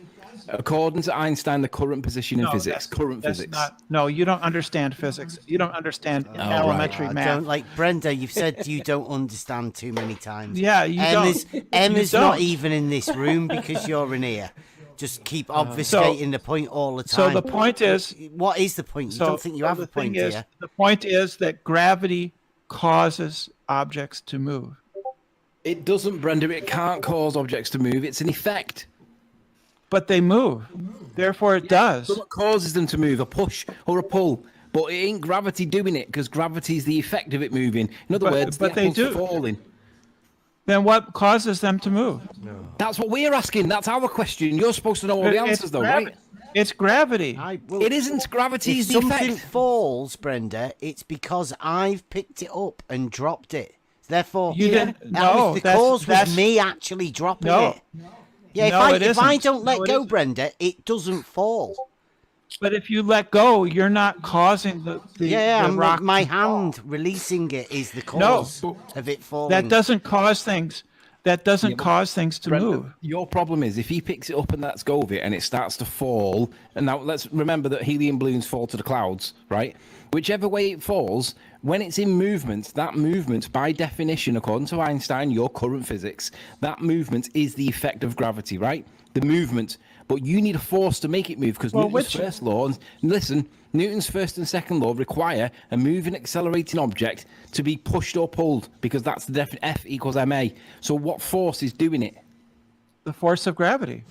According to Einstein, the current position in No, physics, current that's physics. not. No, you don't understand physics. You don't understand right. elementary I math. don't like Brenda. You've said you don't understand too many times. Yeah, you Emma's, don't. Emma's You not don't. even in this room because you're in here. Just keep obfuscating the point all the time. So the point is. What is the point? You don't think you have the a point thing is, here? The point is that gravity causes objects to move. It doesn't, Brenda. It can't cause objects to move. It's an effect. But they move. Therefore, it does. So what causes them to move? A push or a pull. But it ain't gravity doing it because gravity is the effect of it moving. In other words, but the they apple's do. falling. Then what causes them to move? That's what we're asking. That's our question. You're supposed to know all the It's answers, though, gravi- right? It's gravity. It isn't. Gravity If is the something effect. falls, Brenda, it's because I've picked it up and dropped it. Therefore, You didn't- that no, was the that's- cause was that's- me actually dropping No. it. Yeah, No, it if I isn't. don't let No, it go, isn't. Brenda, it doesn't fall. But if you let go, you're not causing the rock. My hand releasing it is the No. cause of it falling. That doesn't cause things. That doesn't cause things to Brenda, move. your problem is if he picks it up and lets go of it and it starts to fall, and now let's remember that helium balloons fall to the clouds, right? Whichever way it falls, when it's in movement, that movement, by definition, according to Einstein, your current physics, that movement is the effect of gravity, right? The movement. But you need a force to make it move because Newton's first law, and listen, Newton's first and second law require a moving accelerating object to be pushed or pulled because that's the F equals ma. So what force is doing it? The force of gravity.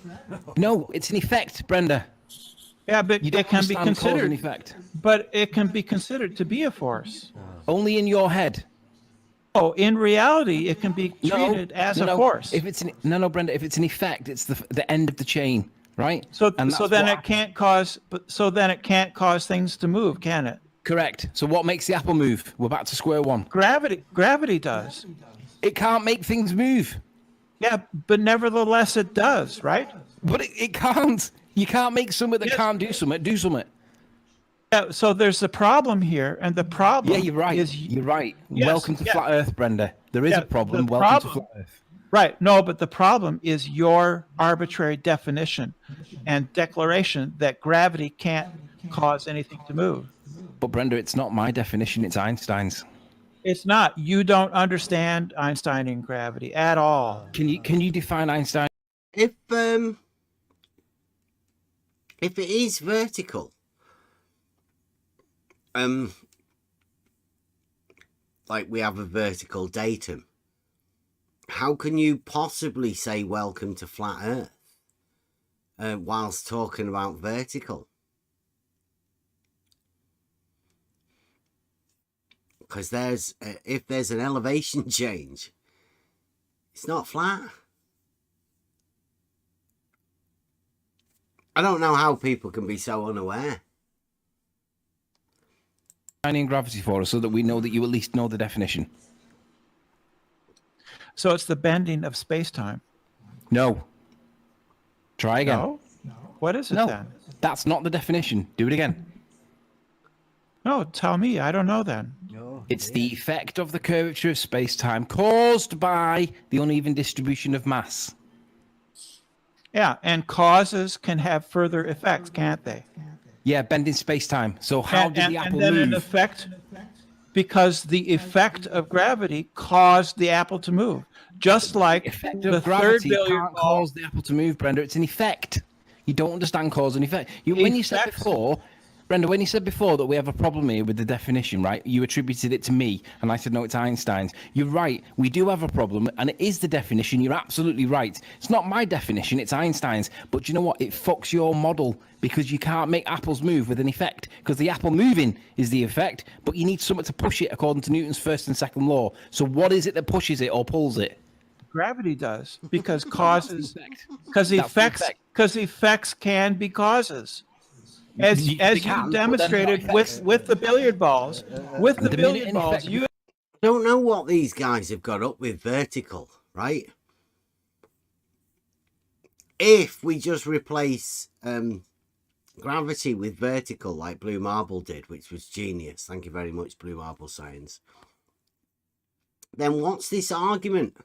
No, it's an effect, Brenda. Yeah, but You don't it can be understand cause and considered. effect. But it can be considered to be a force. Only in your head. Oh, in reality, it can be treated as a force. If it's no, Brenda. If it's an effect, it's the end of the chain, right? So then it can't cause things to move, can it? Correct. So what makes the apple move? We're back to square one. Gravity does. It can't make things move. Yeah, but nevertheless it does, right? But it can't. You can't make something that can't do something. Do something. Yeah, so there's a problem here, and the problem. Yeah, you're right. You're right. Yes, Welcome to yeah. Flat Earth, Brenda. There is a problem. The Welcome problem- to Flat Earth. Right. No, but the problem is your arbitrary definition and declaration that gravity can't cause anything to move. But Brenda, it's not my definition. It's Einstein's. It's not. You don't understand Einsteinian gravity at all. Can you define Einstein? If it is vertical, like we have a vertical datum, how can you possibly say welcome to flat Earth whilst talking about vertical? Because if there's an elevation change, it's not flat. I don't know how people can be so unaware. Defining gravity for us so that we know that you at least know the definition. So it's the bending of space-time. No. Try again. No? What is it then? That's not the definition. Do it again. No, tell me. I don't know then. It's the effect of the curvature of space-time caused by the uneven distribution of mass. Yeah, and causes can have further effects, can't they? Yeah, bending space-time. So how did the apple and then move? an effect, because the effect of gravity caused the apple to move. Just like Effect the of third gravity billiard can't ball. cause the apple to move, Brenda. It's an effect. You don't understand cause and effect. When you said Effects- before, Brenda, when you said before that we have a problem here with the definition, right? You attributed it to me, and I said, no, it's Einstein's. You're right. We do have a problem, and it is the definition. You're absolutely right. It's not my definition. It's Einstein's. But you know what? It fucks your model because you can't make apples move with an effect because the apple moving is the effect, but you need something to push it according to Newton's first and second law. So what is it that pushes it or pulls it? Gravity does, because causes, because That's the effects can be causes. As you demonstrated with the billiard balls, you I don't know what these guys have got up with vertical, right? If we just replace gravity with vertical like Blue Marble did, which was genius, thank you very much, Blue Marble Science, then what's this argument?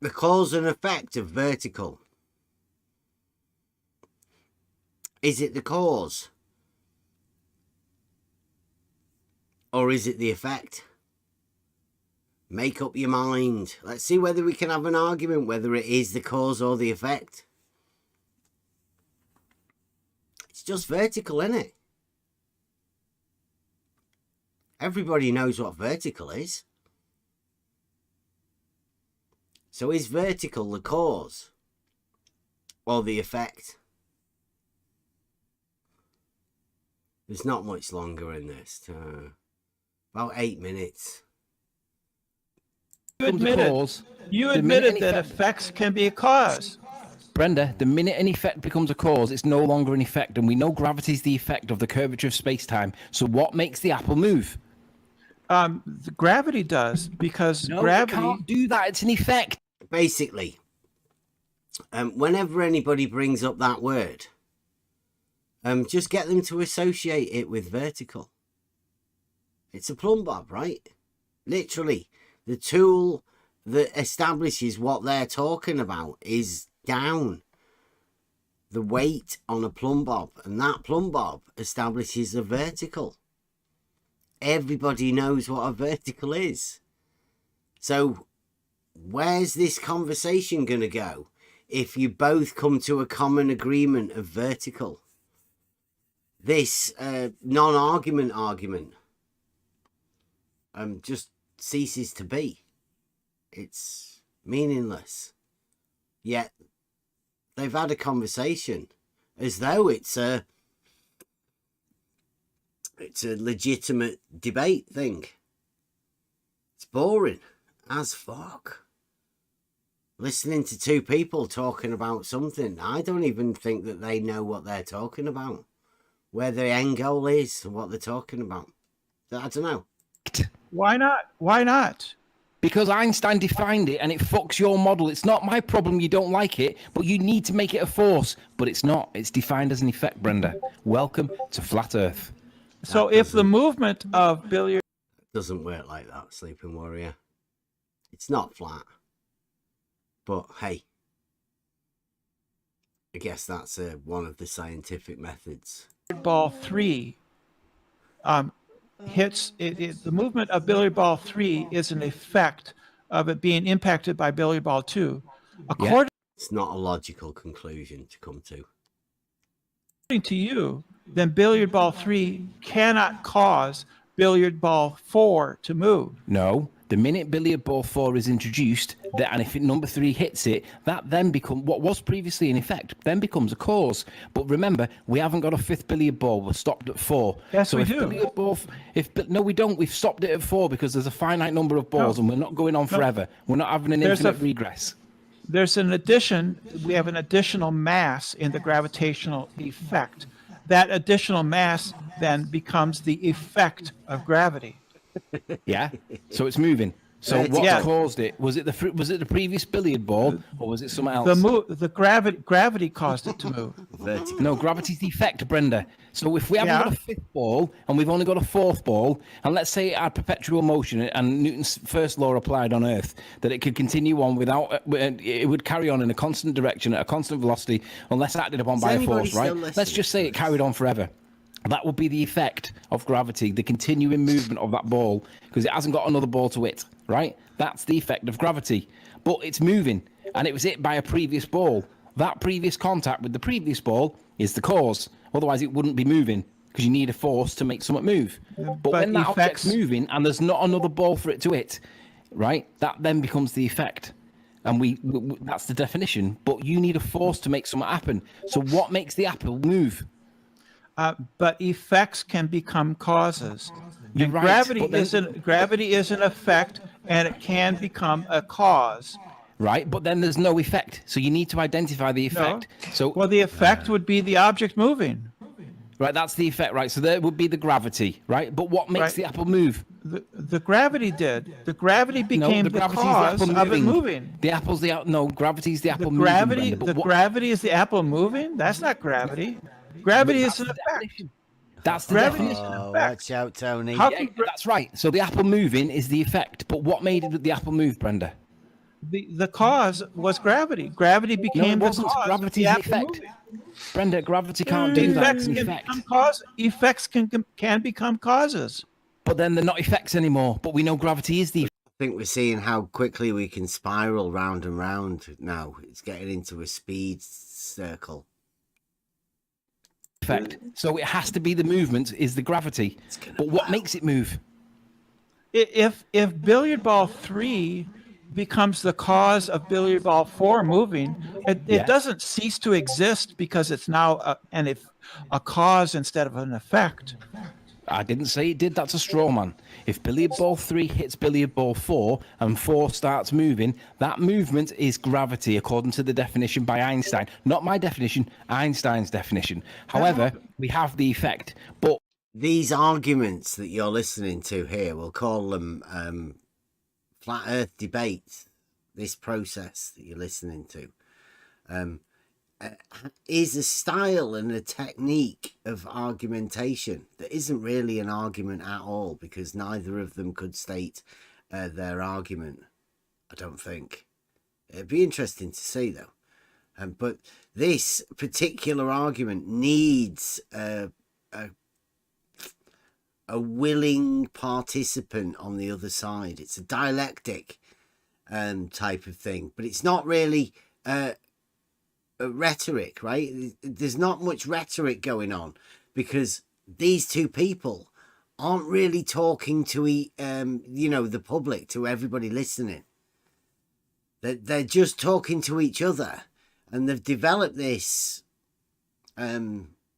The cause and effect of vertical. Is it the cause? Or is it the effect? Make up your mind. Let's see whether we can have an argument whether it is the cause or the effect. It's just vertical, isn't it? Everybody knows what vertical is. So is vertical the cause or the effect? There's not much longer in this. About 8 minutes. You admitted that effects can be a cause. Brenda, the minute an effect becomes a cause, it's no longer an effect, and we know gravity is the effect of the curvature of space-time. So what makes the apple move? The gravity does, because gravity can't do that. It's an effect. Basically, whenever anybody brings up that word, just get them to associate it with vertical. It's a plumb bob, right? Literally, the tool that establishes what they're talking about is down. The weight on a plumb bob, and that plumb bob establishes a vertical. Everybody knows what a vertical is. So, where's this conversation going to go if you both come to a common agreement of vertical? This non-argument argument just ceases to be. It's meaningless. Yet they've had a conversation as though it's It's a legitimate debate thing. It's boring as fuck. Listening to two people talking about something, I don't even think that they know what they're talking about, where the end goal is, and what they're talking about. I don't know. Why not? Why not? Because Einstein defined it and it fucks your model. It's not my problem you don't like it, but you need to make it a force. But it's not. It's defined as an effect, Brenda. Welcome to Flat Earth. So if the movement of billiard doesn't work like that, Sleeping Warrior. It's not flat. But hey, I guess that's one of the scientific methods. ball 3 hits it, the movement of billiard ball 3 is an effect of it being impacted by billiard ball 2. According It's not a logical conclusion to come to. to you, then billiard ball 3 cannot cause billiard ball 4 to move. No, the minute billiard ball 4 is introduced, and if number 3 hits it, that then becomes what was previously an effect, then becomes a cause. But remember, we haven't got a 5th billiard ball. We're stopped at 4. Yes, so we if do. Billiard ball, no, we don't. We've stopped it at 4 because there's a finite number of balls, and we're not going on forever. We're not having an infinite regress. There's an addition. We have an additional mass in the gravitational effect. That additional mass then becomes the effect of gravity. Yeah, so it's moving. So what caused it? Was it the previous billiard ball, or was it something else? The gravity caused it to move. No, gravity's the effect, Brenda. So if we haven't got a 5th ball and we've only got a 4th ball, and let's say it had perpetual motion, and Newton's first law applied on Earth, that it could continue on without, it would carry on in a constant direction at a constant velocity unless acted upon by a force, right? Let's just say it carried on forever. That would be the effect of gravity, the continuing movement of that ball, because it hasn't got another ball to hit, right? That's the effect of gravity. But it's moving, and it was hit by a previous ball. That previous contact with the previous ball is the cause. Otherwise, it wouldn't be moving, because you need a force to make something move. But when that object's moving, and there's not another ball for it to hit, right? That then becomes the effect. And that's the definition. But you need a force to make something happen. So what makes the apple move? But effects can become causes. You're And right, gravity is an effect, and it can become a cause. Right, but then there's no effect. So you need to identify the effect. No. So the effect would be the object moving. Right, that's the effect, right? So there would be the gravity, right? But what makes the apple move? The gravity did. The gravity became the cause of it moving. The apple's gravity's the apple moving. Gravity is the apple moving? That's not gravity. Gravity is an effect. That's the gravity definition. is an effect. Watch out, Tony. That's right. So the apple moving is the effect. But what made the apple move, Brenda? The cause was gravity. Gravity became the cause. Gravity's the effect. Moving. Brenda, gravity can't do that. It's an effect. Effects can become causes. But then they're not effects anymore. But we know gravity is the effect. I think we're seeing how quickly we can spiral round and round now. It's getting into a speed circle. Effect. So it has to be the movement is the gravity. But what makes it move? If billiard ball 3 becomes the cause of billiard ball 4 moving, it doesn't cease to exist because it's now a cause instead of an effect. I didn't say it did. That's a straw man. If billiard ball 3 hits billiard ball 4 and 4 starts moving, that movement is gravity according to the definition by Einstein. Not my definition, Einstein's definition. However, we have the effect. But these arguments that you're listening to here, we'll call them flat earth debates, this process that you're listening to, is a style and a technique of argumentation that isn't really an argument at all, because neither of them could state their argument, I don't think. It'd be interesting to see, though. But this particular argument needs a willing participant on the other side. It's a dialectic type of thing, but it's not really rhetoric, right? There's not much rhetoric going on because these two people aren't really talking to the public, to everybody listening. They're just talking to each other, and they've developed this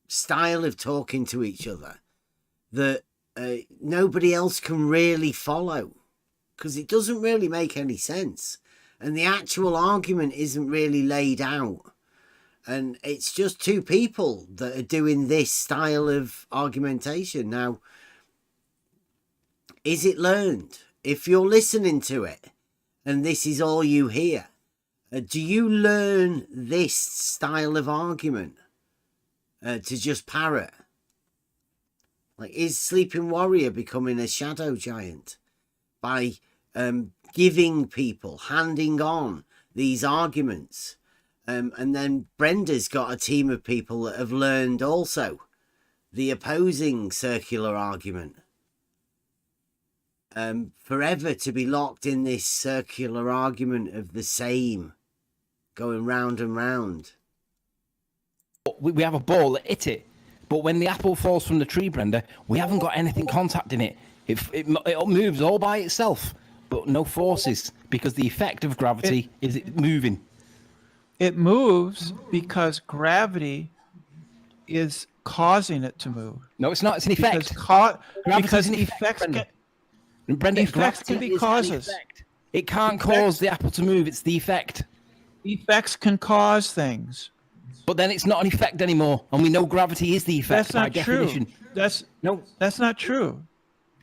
style of talking to each other that nobody else can really follow, because it doesn't really make any sense. And the actual argument isn't really laid out. And it's just two people that are doing this style of argumentation. Now, is it learned? If you're listening to it and this is all you hear, do you learn this style of argument to just parrot? Like, is Sleeping Warrior becoming a shadow giant by giving people, handing on these arguments? And then Brenda's got a team of people that have learned also the opposing circular argument. Forever to be locked in this circular argument of the same, going round and round. We have a ball that hit it, but when the apple falls from the tree, Brenda, we haven't got anything contacting it. It moves all by itself, but no forces, because the effect of gravity is it moving. It moves because gravity is causing it to move. No, it's not. It's an effect. Because effects can be causes. It can't cause the apple to move. It's the effect. Effects can cause things. But then it's not an effect anymore, and we know gravity is the effect by definition. That's not true.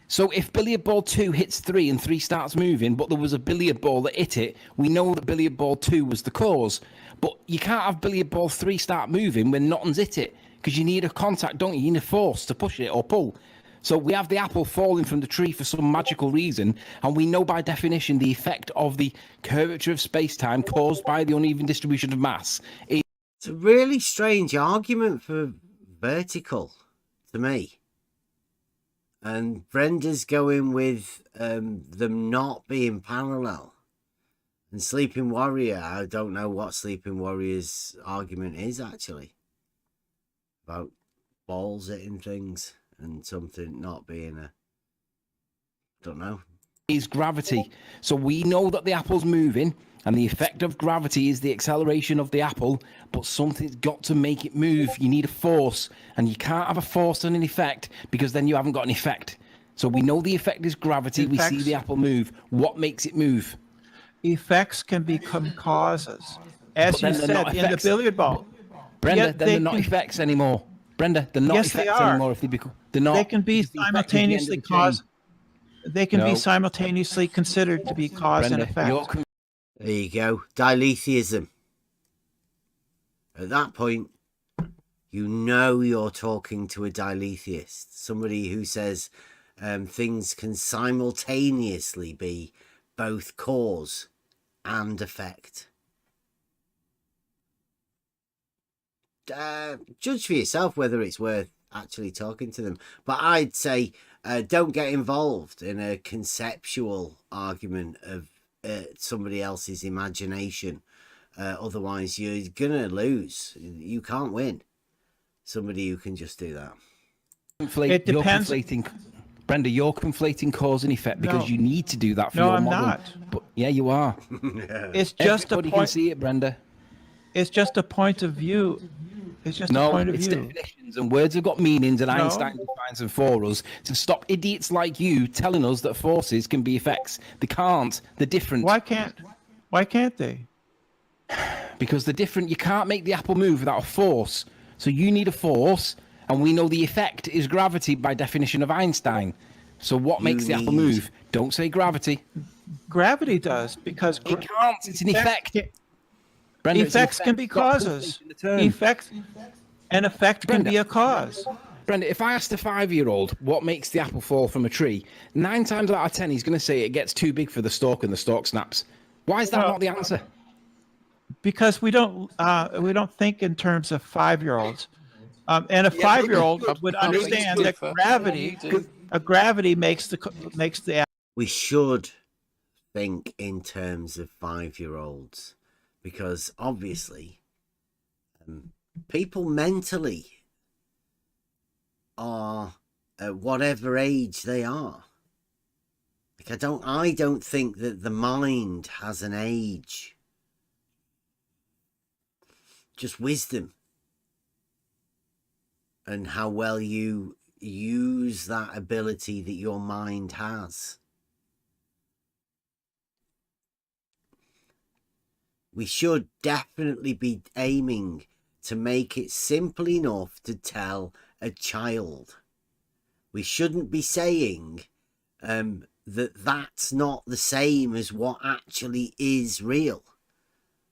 So if billiard ball 2 hits 3 and 3 starts moving, but there was a billiard ball that hit it, we know that billiard ball 2 was the cause. But you can't have billiard ball 3 start moving when nothing's hit it, because you need a contact, don't you? You need a force to push it or pull. So we have the apple falling from the tree for some magical reason, and we know by definition the effect of the curvature of space-time caused by the uneven distribution of mass. It's a really strange argument for vertical to me. And Brenda's going with them not being parallel. And Sleeping Warrior, I don't know what Sleeping Warrior's argument is actually. About balls hitting things and something not being a... don't know. Is gravity. So we know that the apple's moving, and the effect of gravity is the acceleration of the apple, but something's got to make it move. You need a force, and you can't have a force and an effect, because then you haven't got an effect. So we know the effect is gravity. We see the apple move. What makes it move? Effects can become causes. As you said, in the billiard ball. Brenda, then they're not effects anymore. Brenda, they're not effects anymore if they become... They're not. They can be simultaneously caused. They can be simultaneously considered to be cause and effect. There you go. Diletheism. At that point, you know you're talking to a diletheist. Somebody who says things can simultaneously be both cause and effect. Judge for yourself whether it's worth actually talking to them. But I'd say don't get involved in a conceptual argument of somebody else's imagination. Otherwise, you're going to lose. You can't win. Somebody who can just do that. It depends. Brenda, you're conflating cause and effect because you need to do that for your model. No, I'm not. But yeah, you are. It's just Everybody can see it, Brenda. It's just a point of view. It's just a point of view. Definitions, and words have got meanings, and Einstein defines them for us to stop idiots like you telling us that forces can be effects. They can't. They're different. Why can't they? Because they're different. You can't make the apple move without a force. So you need a force, and we know the effect is gravity by definition of Einstein. So what makes the apple move? Don't say gravity. Gravity does, because it can't. It's an effect. Brenda, effects can be causes. An effect can be a cause. Brenda, if I asked a 5-year-old what makes the apple fall from a tree, 9 times out of 10 he's going to say it gets too big for the stalk and the stalk snaps. Why is that not the answer? Because we don't think in terms of 5-year-olds, and a 5-year-old would understand that gravity makes the. We should think in terms of 5-year-olds. Because obviously, people mentally are at whatever age they are. Like I don't think that the mind has an age. Just wisdom and how well you use that ability that your mind has. We should definitely be aiming to make it simple enough to tell a child. We shouldn't be saying that that's not the same as what actually is real.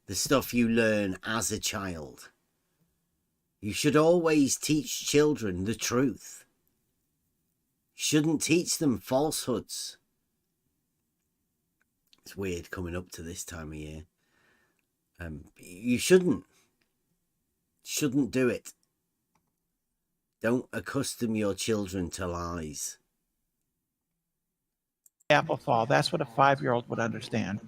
The stuff you learn as a child. You should always teach children the truth. You shouldn't teach them falsehoods. It's weird coming up to this time of year. You shouldn't do it. Don't accustom your children to lies. Apple fall. That's what a 5-year-old would understand.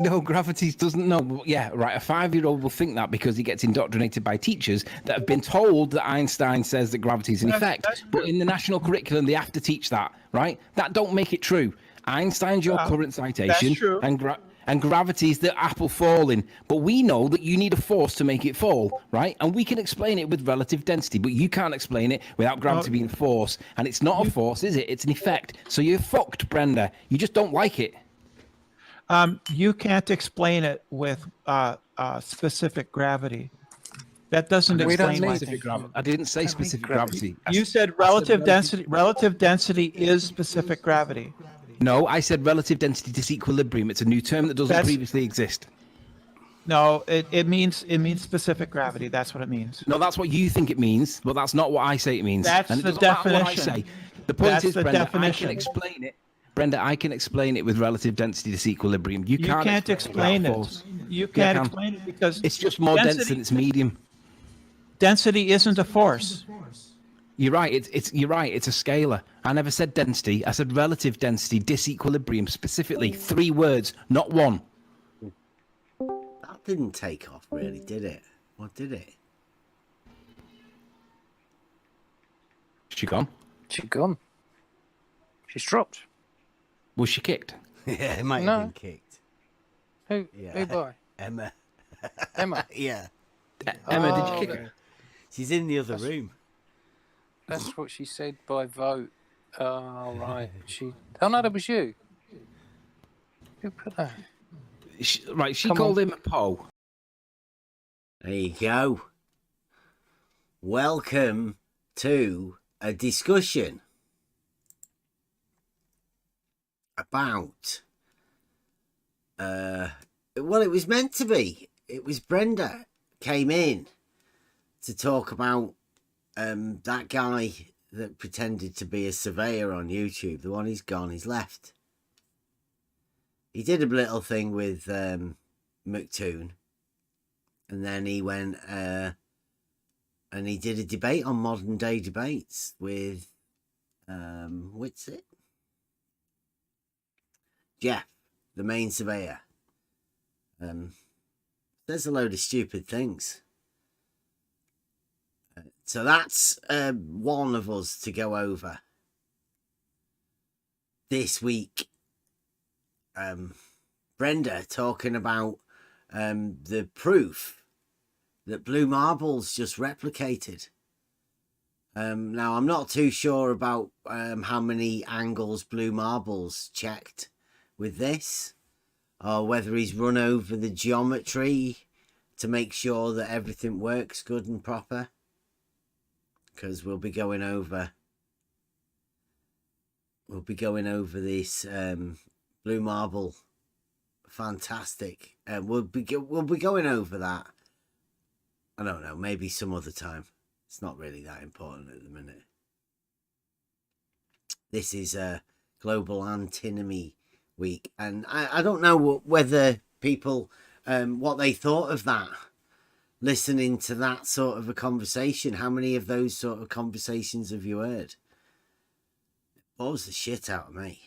No, gravity doesn't know. Yeah, right. A 5-year-old will think that because he gets indoctrinated by teachers that have been told that Einstein says that gravity is in effect. But in the national curriculum, they have to teach that, right? That don't make it true. Einstein's your current citation, that's true. and gravity is the apple falling. But we know that you need a force to make it fall, right? And we can explain it with relative density, but you can't explain it without gravity being a force. And it's not a force, is it? It's an effect. So you're fucked, Brenda. You just don't like it. You can't explain it with specific gravity. That doesn't explain specific gravity. I didn't say specific gravity. You said relative density. Relative density is specific gravity. No, I said relative density disequilibrium. It's a new term that doesn't previously exist. No, it means specific gravity. That's what it means. No, that's what you think it means, but that's not what I say it means. That's and the definition. What I say. The point That's is, the Brenda, definition. I can explain it. Brenda, I can explain it with relative density disequilibrium. You can't explain it. You can't explain it because it's just more dense than its medium. Density isn't a force. You're right. You're right. It's a scalar. I never said density. I said relative density disequilibrium specifically. 3 words, not one. That didn't take off, really, did it? What did it? She gone? She's gone. She's dropped. Was she kicked? Yeah, it might have been kicked. Who? Yeah. Who by? Emma. Emma. Yeah. Emma, did you kick her? She's in the other room. That's what she said by vote. Oh, right. Oh, no, that was you. Who put that? She called him a Poe. There you go. Welcome to a discussion about well, it was meant to be. It was Brenda came in to talk about that guy that pretended to be a surveyor on YouTube. The one he's gone, he's left. He did a little thing with McToon, and then he went and he did a debate on modern day debates with what's it? Jeff, the main surveyor. There's a load of stupid things. So that's one of us to go over this week. Brenda talking about the proof that blue marbles just replicated. Now, I'm not too sure about how many angles blue marbles checked with this, or whether he's run over the geometry to make sure that everything works good and proper. Because we'll be going over this blue marble. Fantastic. We'll be going over that. I don't know, maybe some other time. It's not really that important at the minute. This is Global Antinomy Week, and I don't know whether people what they thought of that. Listening to that sort of a conversation, how many of those sort of conversations have you heard? It bores the shit out of me.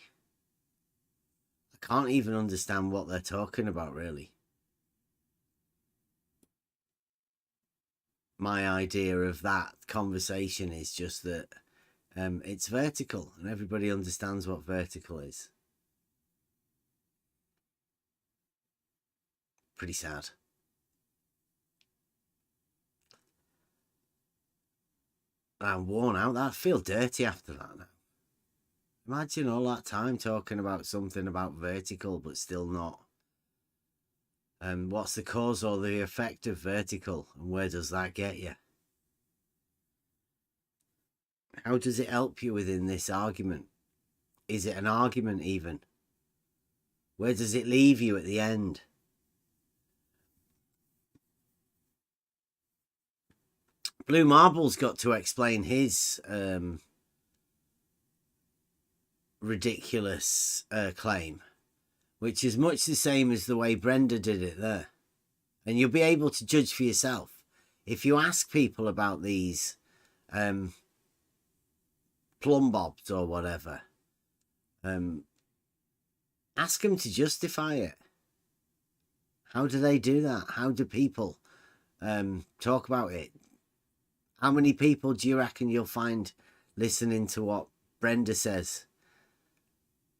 I can't even understand what they're talking about, really. My idea of that conversation is just that it's vertical, and everybody understands what vertical is. Pretty sad. I'm worn out. I feel dirty after that now. Imagine all that time talking about something about vertical, but still not. What's the cause or the effect of vertical, and where does that get you? How does it help you within this argument? Is it an argument even? Where does it leave you at the end? Blue Marble's got to explain his ridiculous claim, which is much the same as the way Brenda did it there. And you'll be able to judge for yourself. If you ask people about these plumbobs or whatever, ask them to justify it. How do they do that? How do people talk about it? How many people do you reckon you'll find listening to what Brenda says?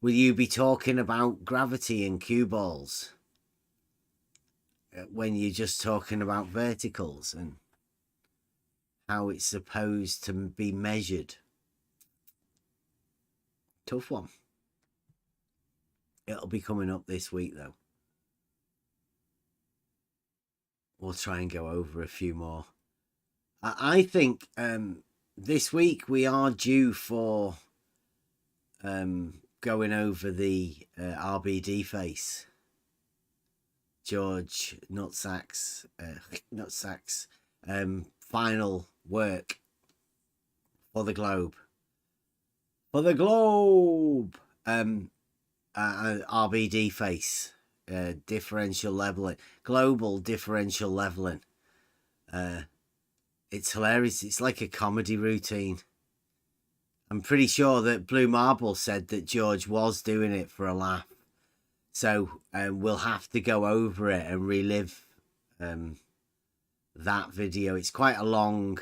Will you be talking about gravity and cue balls when you're just talking about verticals and how it's supposed to be measured? Tough one. It'll be coming up this week, though. We'll try and go over a few more. I think this week we are due for going over the RBD face. George Nutsack's final work for the globe. For the globe! RBD face. Differential leveling. Global differential leveling. It's hilarious. It's like a comedy routine. I'm pretty sure that Blue Marble said that George was doing it for a laugh. So we'll have to go over it and relive that video. It's quite a long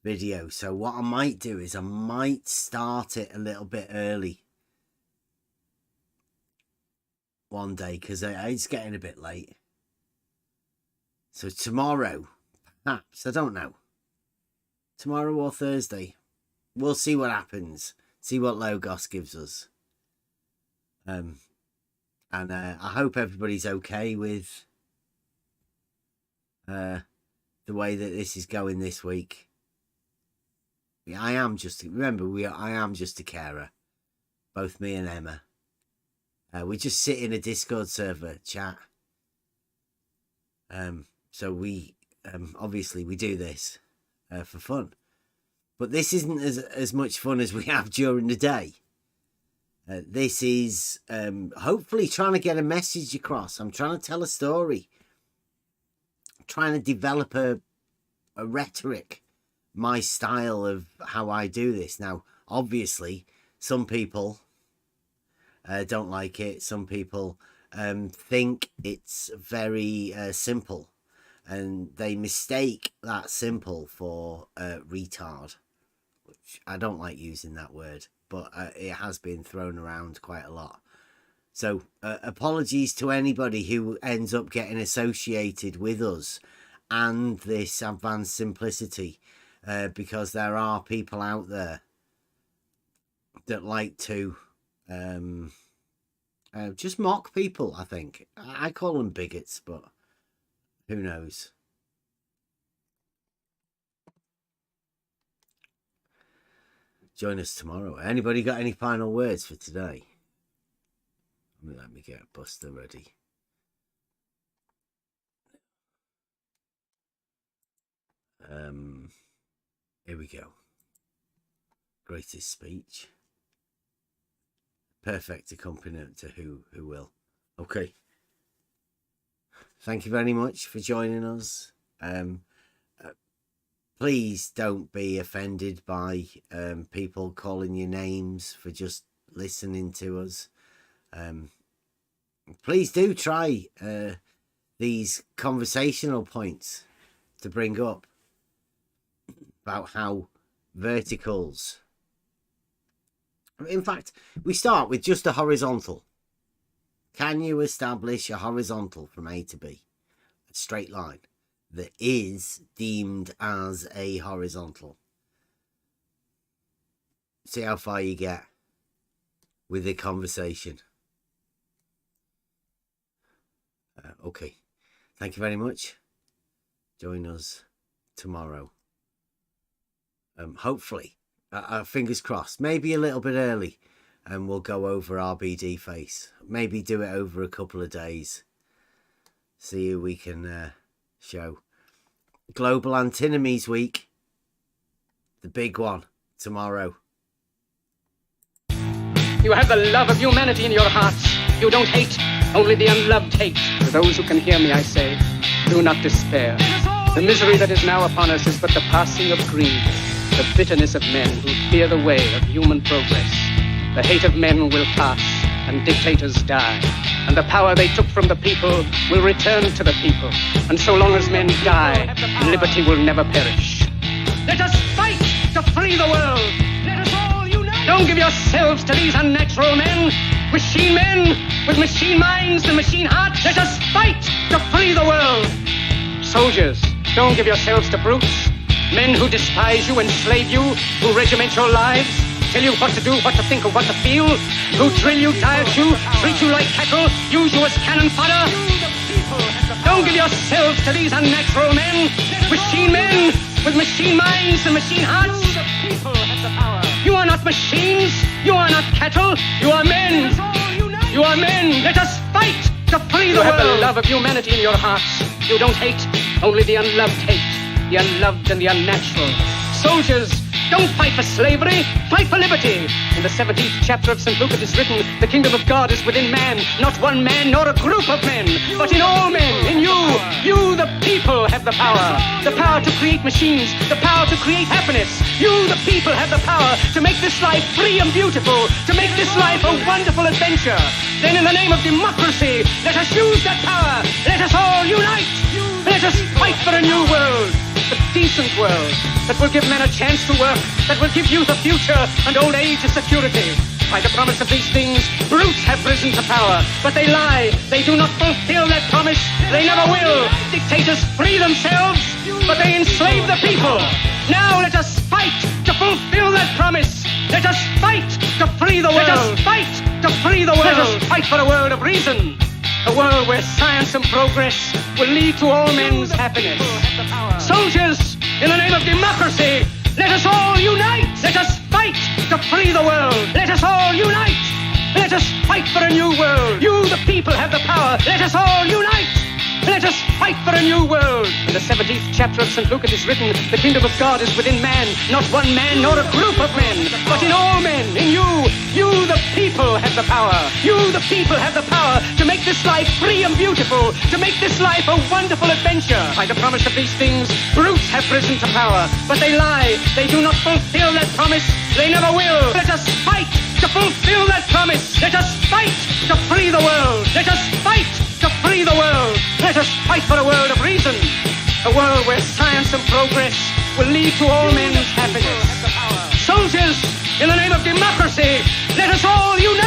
video. So what I might do is I might start it a little bit early one day because it's getting a bit late. So tomorrow, perhaps, I don't know. Tomorrow or Thursday. We'll see what happens. See what Logos gives us. And I hope everybody's okay with the way that this is going this week. I am just a carer. Both me and Emma. We just sit in a Discord server chat. So we obviously we do this for fun. But this isn't as much fun as we have during the day. This is hopefully trying to get a message across. I'm trying to tell a story. I'm trying to develop a rhetoric, my style of how I do this. Now, obviously, some people don't like it. Some people think it's very simple. And they mistake that simple for retard. Which I don't like using that word, but it has been thrown around quite a lot. So apologies to anybody who ends up getting associated with us and this advanced simplicity, because there are people out there that like to just mock people, I think. I call them bigots, but who knows? Join us tomorrow. Anybody got any final words for today? Let me get Buster ready. Here we go. Greatest speech. Perfect accompaniment to who will. Okay. Thank you very much for joining us. Please don't be offended by people calling you names for just listening to us. Please do try these conversational points to bring up about how verticals. In fact, we start with just a horizontal. Can you establish a horizontal from A to B? A straight line that is deemed as a horizontal. see how far you get with the conversation. Okay. Thank you very much. Join us tomorrow. Hopefully, fingers crossed, maybe a little bit early, and we'll go over RBD face. Maybe do it over a couple of days. See who we can show. Global Antinomies Week, the big one, tomorrow. You have the love of humanity in your hearts. You don't hate, only the unloved hate. To those who can hear me, I say, do not despair. The misery that is now upon us is but the passing of greed, the bitterness of men who fear the way of human progress. The hate of men will pass, and dictators die. And the power they took from the people will return to the people. And so long as men die, liberty will never perish. Let us fight to free the world. Let us all unite. Don't give yourselves to these unnatural men, machine men with machine minds and machine hearts. Let us fight to free the world. Soldiers, don't give yourselves to brutes, men who despise you, enslave you, who regiment your lives, tell you what to do, what to think, or what to feel, who drill you, diet you, treat you like cattle, use you as cannon fodder. Don't give yourselves to these unnatural men, machine men with machine minds and machine hearts. You are not machines, you are not cattle, you are men. You are men. Let us fight to free the world. You have the love of humanity in your hearts. You don't hate, only the unloved hate, the unloved and the unnatural. Soldiers, don't fight for slavery, fight for liberty. In the 17th chapter of St. Luke it is written, the kingdom of God is within man, not one man nor a group of men, but in all men, in you. You, the people, have the power to create machines, the power to create happiness. You, the people, have the power to make this life free and beautiful, to make this life a wonderful adventure. Then in the name of democracy, let us use that power. Let us all unite. Let us fight for a new world, a decent world, that will give men a chance to work, that will give youth a future and old age a security. By the promise of these things, brutes have risen to power, but they lie. They do not fulfill that promise. They never will. Dictators free themselves, but they enslave the people. Now let us fight to fulfill that promise. Let us fight to free the world. Let us fight to free the world. Let us fight for a world of reason. A world where science and progress will lead to all men's happiness. Soldiers, in the name of democracy, let us all unite. Let us fight to free the world. Let us all unite. Let us fight for a new world. You, the people, have the power. Let us all unite. Let us fight for a new world. In the 17th chapter of St. Luke it is written, the kingdom of God is within man, not one man nor a group of men, but in all men, in you. You, the people, have the power. You, the people, have the power to make this life free and beautiful, to make this life a wonderful adventure. By the promise of these things, brutes have risen to power, but they lie. They do not fulfill that promise. They never will. Let us fight to fulfill that promise. Let us fight to free the world. Let us fight to free the world. Let us fight for a world of reason, a world where science and progress will lead to all men's happiness. Soldiers, in the name of democracy, let us all unite.